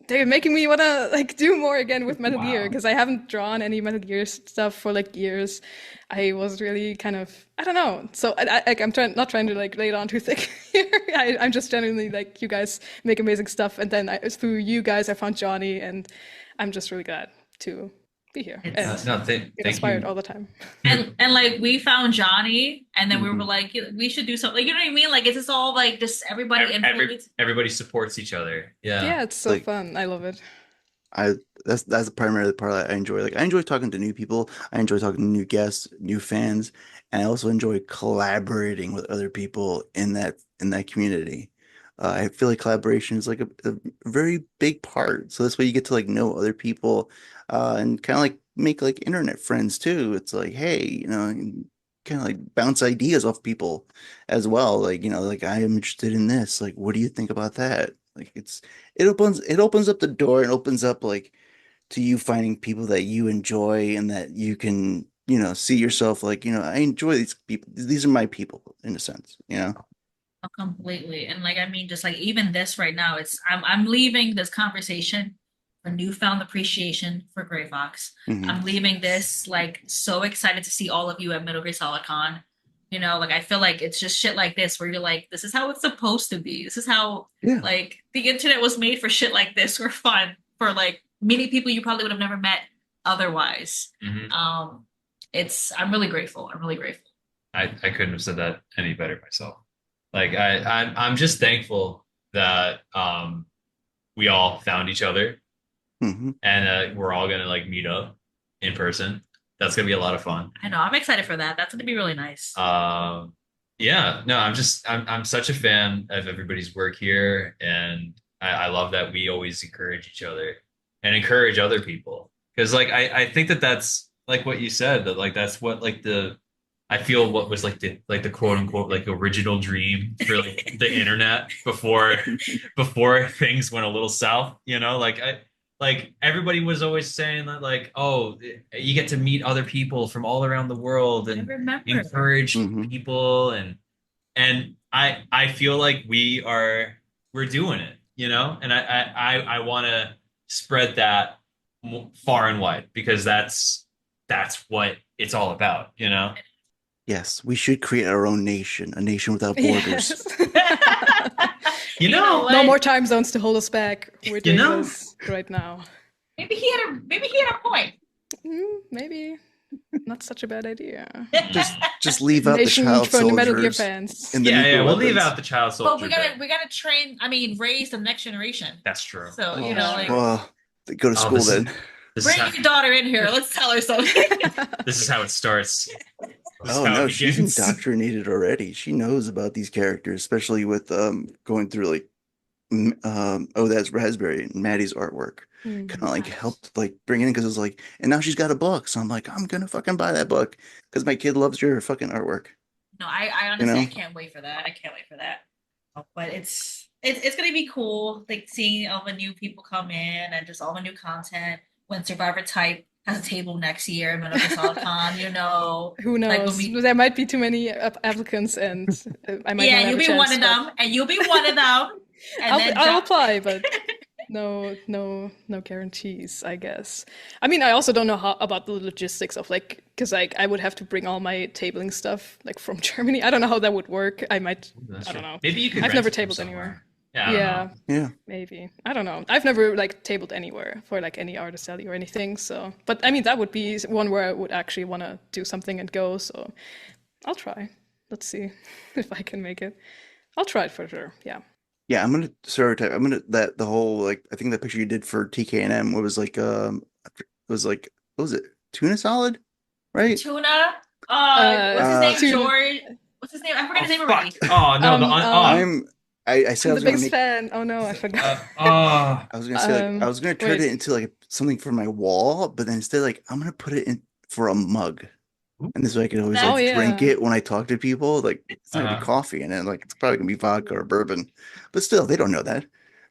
they're making me wanna like do more again with Metal Gear Wow. because I haven't drawn any Metal Gear stuff for like years. I was really kind of I don't know. So I'm trying not trying to like lay it on too thick here. I'm just genuinely like you guys make amazing stuff, and then through you guys I found Johnny, and I'm just really glad to be here and It's No, get thank inspired you. all the time. and like we found Johnny and then we were Mhm. like we should do something. Like, you know what I mean? Like it's just all like just everybody influence. Everybody supports each other. Yeah. Yeah, it's so Like fun. I love it. I that's the primary part that I enjoy. Like I enjoy talking to new people. I enjoy talking to new guests, new fans, and I also enjoy collaborating with other people in that community. I feel like collaboration is like a very big part. So this way you get to like know other people, and kind of like make like internet friends too. It's like, hey, you know, kind of like bounce ideas off people as well. Like, you know, like I am interested in this. Like, what do you think about that? Like it opens up the door and opens up like to you finding people that you enjoy and that you can, you know, see yourself like, you know, I enjoy these people. These are my people in a sense, you know? Completely. And like I mean, just like even this right now, it's I'm leaving this conversation for newfound appreciation for Gray Fox. Hmm. I'm leaving this like so excited to see all of you at Middle Grade Solid Con. You know, like I feel like it's just shit like this where you're like, this is how it's supposed to be. This is how Yeah. like the internet was made for shit like this for fun, for like meeting people you probably would have never met otherwise. Mhm. I'm really grateful. I'm really grateful. I couldn't have said that any better myself. Like I'm just thankful that we all found each other Hmm. and we're all gonna like meet up in person. That's gonna be a lot of fun. I know, I'm excited for that. That's gonna be really nice. Um, Yeah, no, I'm such a fan of everybody's work here, and I love that we always encourage each other and encourage other people. Because like I think that that's like what you said, that like that's what like the I feel what was like the quote unquote like original dream for like the internet before things went a little south, you know, like everybody was always saying that like, oh, you get to meet other people from all around the world I and remember. encourage Mhm. people, and I feel like we're doing it, you know, and I want to spread that far and wide because that's what it's all about, you know. Yes, we should create our own nation, a nation without borders. Yes. You You know know, what? No more time zones to hold us back. We're You doing know? this right now. maybe he had a point. Maybe not such a bad idea. Just leave out the Nation child for the Metal Gear soldiers fans. and the Yeah, nuclear we'll leave weapons. out the child But soldier bit. we gotta train. I mean, raise the next generation. That's true. So Oh, you know, like well, they go to Oh, school this is- then. This is bring how your daughter in here. Let's tell her something. this is how it starts. This is Oh how no, it she's begins. indoctrinated already. She knows about these characters, especially with going through like oh, that's Raspberry and Maddie's artwork. Kind of like Nice. helped like bring it in because it was like, and now she's got a book, so I'm like, I'm gonna fucking buy that book because my kid loves your fucking artwork. No, I honestly know? I can't wait for that. I can't wait for that. But it's gonna be cool, like seeing all the new people come in and just all the new content. When Survivor Type has a table next year in Metal Gear Solid Con, you know. Who Like when knows? we, There might be too many applicants, and I might yeah, not have you'll a be chance, one of but them, and you'll be one of them. And then I'll John- apply, but no guarantees, I guess. I mean, I also don't know how about the logistics of like, because like I would have to bring all my tabling stuff like from Germany. I don't know how that would work. I might, That's I true. don't know. Maybe you could I've rent never it from tabled somewhere. anywhere. Yeah, I don't Yeah, know. Yeah, maybe. I don't know. I've never like tabled anywhere for like any artist alley or anything. So, but I mean, that would be one where I would actually want to do something and go. So, I'll try. Let's see if I can make it. I'll try it for sure. Yeah. yeah. I'm gonna stereotype. I'm gonna that the whole like I think that picture you did for TKNM was like it was like what was it, tuna salad, right? Tuna. What's his name? Tuna. George. What's his name? I forgot his name already. Fuck. Oh no, I said I I'm was the gonna biggest make. fan. Oh no, I forgot. oh, I was gonna say like I was gonna turn wait. it into like something for my wall, but then instead like I'm gonna put it in for a mug, and this way I can always Oh, like drink yeah. it when I talk to people. Like it's not gonna be Uh-huh. coffee in it, like it's probably gonna be vodka or bourbon, but still they don't know that.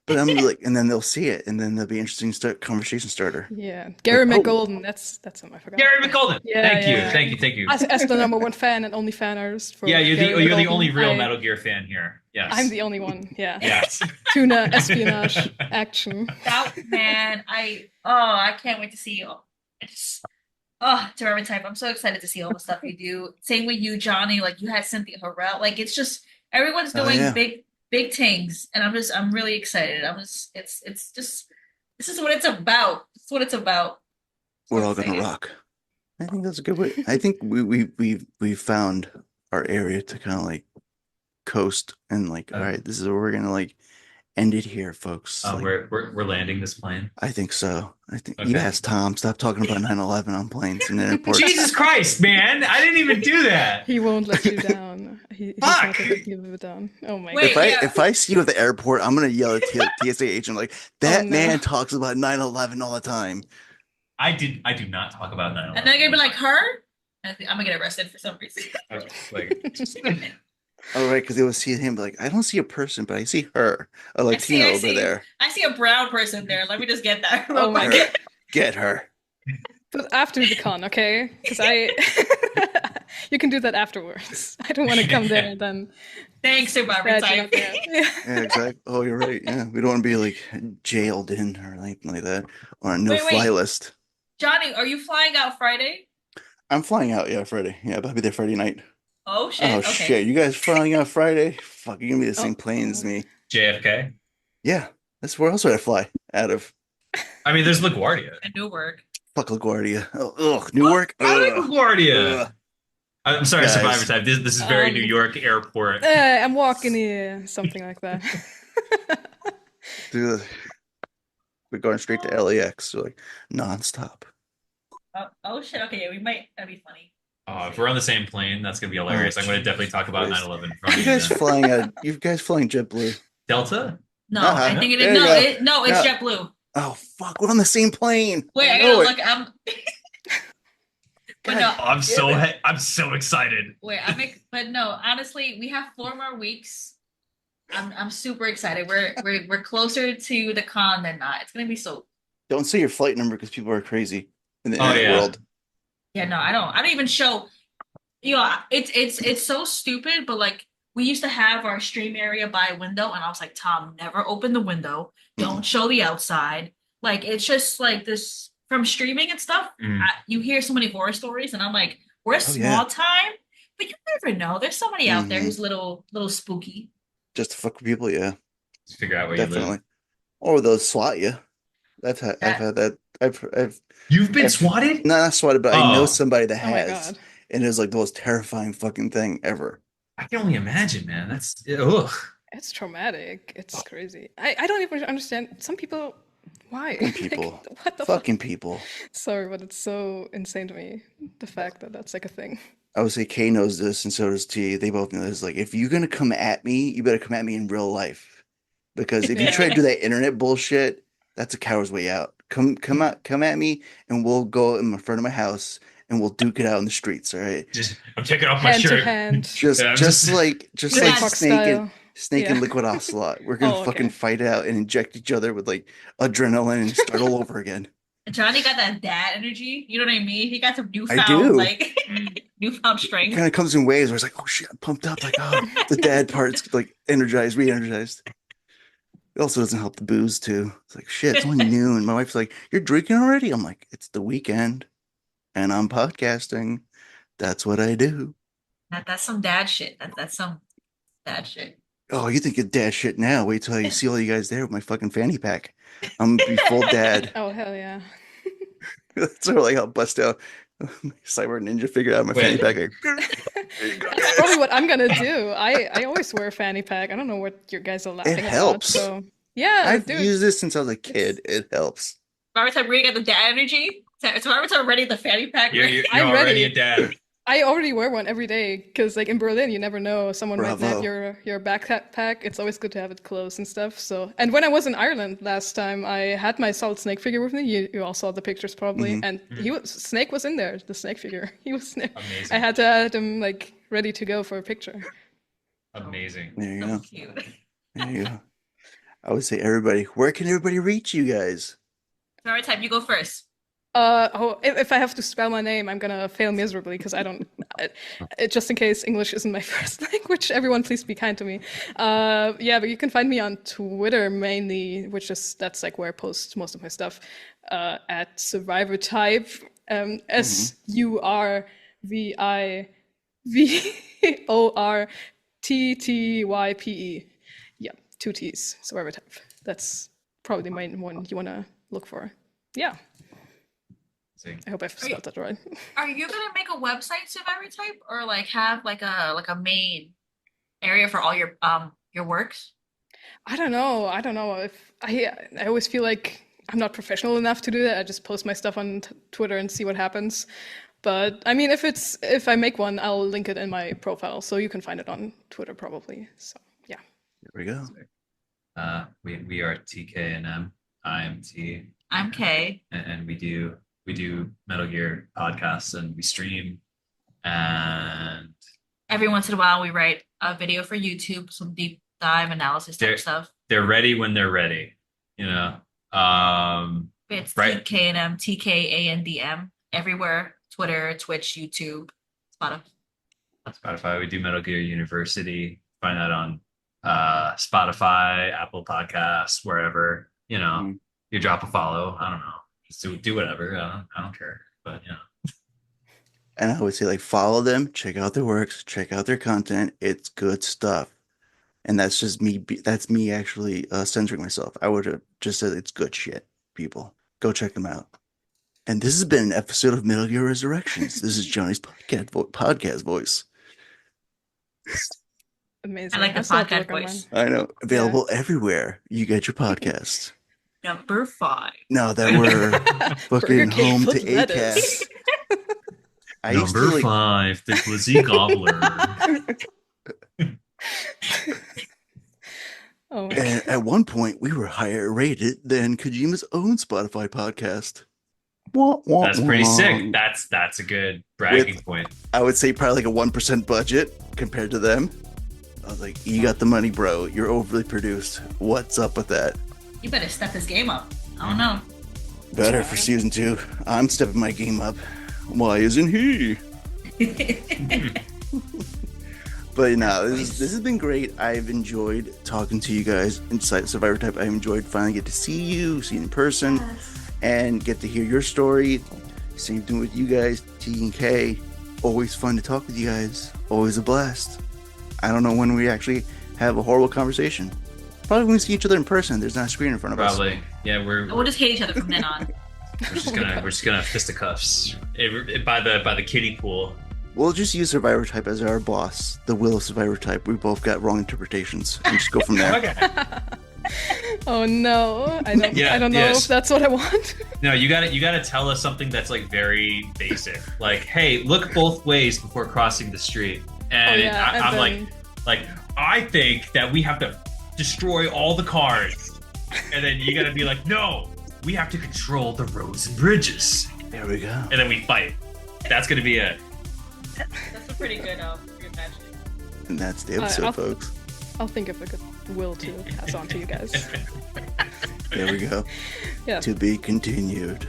But I'm like, and then they'll see it, and then there'll be interesting conversation starter. Yeah, Gary oh. McGolden. That's him. I forgot. Gary McGolden. Yeah, Thank you, yeah. thank you. As the number one fan and only fan artist for Yeah, you're Gary the McGolden, only real I- Metal Gear fan here. Yes. I'm the only one. Yeah. Yes. Tuna espionage action. That man, I can't wait to see you. Survivor Type. I'm so excited to see all the stuff you do. Same with you, Johnny. Like you had Cynthia Harrell. Like it's just everyone's Oh, doing yeah. big things, and I'm really excited. It's just this is what it's about. It's what it's about. We're all gonna Excited. rock. I think that's a good way. I think we've found our area to kind of like coast and like, all right, this is where we're gonna like end it here, folks. Like, We're landing this plane. I think so. I think Okay. yes, Tom. Stop talking about 9/11 on planes and airports. Jesus Christ, man! I didn't even do that. He won't let you down. He's Fuck! not gonna let you live it down. Oh my Wait, god. If I see you at the airport, I'm gonna yell at TSA agent like that no. man talks about 9/11 all the time. I do not talk about 9/11. And they're gonna be like her. And I'm gonna get arrested for some reason. like, All right, because they will see him like I don't see a person, but I see her, a I Latina over see. there. I see a brown person there. Let me just get that. Oh my Her. god. Get her. But after the con, okay? Because you can do that afterwards. I don't want to come there and then Thanks, Survivor bad you Type. not there. Yeah. Yeah, exactly. Oh, you're right. Yeah, we don't want to be like jailed in or anything like that on a no-fly Wait. list. Johnny, are you flying out Friday? I'm flying out, yeah, Friday. Yeah, but I'll be there Friday night. Oh shit. Oh Okay. shit, you guys flying out Friday? Fuck, you're gonna be the same Oh. plane as me. JFK. Yeah, that's where else would I fly out of? I mean, there's LaGuardia. And Newark. Fuck LaGuardia. Oh, ugh, Newark. I like Ugh, LaGuardia. ugh. I'm sorry, Guys. Survivor Type. This is very New Um, York airport. I'm walking here, something like that. Dude, we're going straight to LAX, so like nonstop. Oh shit. Okay, we might. That'd be funny. If we're on the same plane, that's gonna be hilarious. I'm gonna definitely talk about Christ. 9/11 in front You of you. guys Then. flying you guys flying JetBlue. Delta? No, Uh-huh. I think it is. There you No, go. it's No. JetBlue. Oh fuck, we're on the same plane. Wait, I know gotta it. look. But God no, Oh, I'm so excited. wait, but no, honestly, we have 4 more weeks. I'm super excited. We're closer to the con than not. It's gonna be so. Don't say your flight number because people are crazy in the Oh, internet yeah. world. Yeah, no, I don't even show. You know, it's so stupid. But like, we used to have our stream area by a window, and I was like, Tom, never open the window. Don't show the outside. Like, it's just like this from streaming and stuff. Mm. You hear so many horror stories, and I'm like, we're small yeah. time, but you never know. There's somebody out there Mhm. who's little spooky. Just to fuck with people, yeah. Just figure out where you Definitely. live. Or they'll swat you. I've had that. I've You've been swatted? not swatted, but I know Oh. somebody that Oh my has. god. And it was like the most terrifying fucking thing ever. I can only imagine, man. That's ugh. It's traumatic. It's crazy. I don't even understand. Some people, why? Fucking Like, people. what the fuck? Fucking people. Sorry, but it's so insane to me. The fact that that's like a thing. I would say Kay knows this, and so does T. They both know this. Like, if you're gonna come at me, you better come at me in real life. Because if you try to do that internet bullshit, that's a coward's way out. Come at me, and we'll go in front of my house, and we'll duke it out in the streets. All right, I'm taking off my Hand to shirt. hand. just Yeah, I'm just just- like Grey Fox Snake and style. Snake and Yeah. Liquid Ocelot. We're gonna Oh, okay. fucking fight it out and inject each other with like adrenaline and start all over again. Johnny got that dad energy. You know what I mean? He got some do. newfound like newfound It strength. kind of comes in waves where it's like, oh shit, I'm pumped up. Like, oh, the dad part's like energized, re-energized. It also doesn't help the booze too. It's like, shit, it's only noon. My wife's like, you're drinking already? I'm like, it's the weekend and I'm podcasting. That's what I do. That's some dad shit. That's some dad shit. Oh, you think you're dad shit now? Wait till you see all you guys there with my fucking fanny pack. I'm gonna be full dad. Oh hell yeah. That's sort of like I'll bust out Cyber Ninja figure out my fanny Wait. pack. Like, That's probably what I'm gonna do. I always wear a fanny pack. I don't know what you guys are laughing about. helps. So yeah, I've dude. used this since I was a kid. It helps. Robert time really got the dad energy. So Robert's already the fanny pack. You're I'm already ready. a dad. I already wear one every day because, like in Berlin, you never know. Someone might Bravo. nab your backpack. It's always good to have it close and stuff. So, and when I was in Ireland last time, I had my Solid Snake figure with me. You all saw the pictures probably, and Snake was in there. The Snake figure, he was there. Amazing. I had to have him like ready to go for a picture. Amazing. There you So go. cute. There you go. I would say everybody. Where can everybody reach you guys? Robert time, you go first. If I have to spell my name, I'm gonna fail miserably because I don't. Just in case English isn't my first language, everyone please be kind to me. Yeah, but you can find me on Twitter mainly, that's like where I post most of my stuff. At Survivor Type, SurvivorTTYPE. Yeah, 2 T's. Survivor Type. That's probably the main one you wanna look for. Yeah. I hope I spelled that right. Are you gonna make a website Survivor type or like have like a main area for all your works? I don't know. If I always feel like I'm not professional enough to do that. I just post my stuff on Twitter and see what happens. But I mean, if I make one, I'll link it in my profile, so you can find it on Twitter probably. So yeah. There we go. We are TK and M. I am T. I'm Kay. And we do Metal Gear podcasts and we stream and Every once in a while we write a video for YouTube, some deep dive analysis type stuff. they're ready when they're ready, you know. It's Right. TKNM, TKANDM, everywhere. Twitter, Twitch, YouTube, Spotify. We do Metal Gear University. Find that on Spotify, Apple Podcasts, wherever. You know, Mhm. you drop a follow. I don't know. Just do whatever. I don't care. But you know, And I would say, like, follow them, check out their works, check out their content. It's good stuff. And that's just me. That's me actually censoring myself. I would have just said it's good shit. People, go check them out. And this has been an episode of Metal Gear Resurrections. This is Johnny's podcast voice. Amazing. I like the still have to podcast work on voice. mine. I know, available everywhere you get your podcasts. Number 5. Now that we're Burger fucking King home to with lettuce. ACAST. I used to Number like 5, the Glizzy Gobbler. Oh my and at one point we were higher rated than Kojima's own Spotify podcast. Wah, wah, That's pretty wah. sick. That's a good bragging point. I would say probably like a 1% budget compared to them. I was like, you got the money, bro. You're overly produced. What's up with that? You better step his game up. I don't know. Better for season 2. I'm stepping my game up. Why isn't he? But no, this has been great. I've enjoyed talking to you guys inside Survivor Type. I've enjoyed finally get to see you in person, and get to hear your story. Same thing with you guys, T and K. Always fun to talk with you guys. Always a blast. I don't know when we actually have a horrible conversation. Probably when we see each other in person. There's not a screen in front of us. Probably. Yeah, We'll just hate each other from then on. we're just gonna fisticuffs by the kiddie pool. We'll just use Survivor Type as our boss. The will of Survivor Type. We both got wrong interpretations. And just go from there. Okay. Oh no, I don't know Yes. if that's what I want. No, you gotta tell us something that's like very basic. Like, hey, look both ways before crossing the street. And I'm like, I think that we have to destroy all the cars. And then you gotta be like, no, we have to control the roads and bridges. There we go. And then we fight. That's gonna be a That's a pretty good match. And that's the episode, I'll- folks. I'll think of a good will to pass on to you guys. There we go. Yeah. To be continued.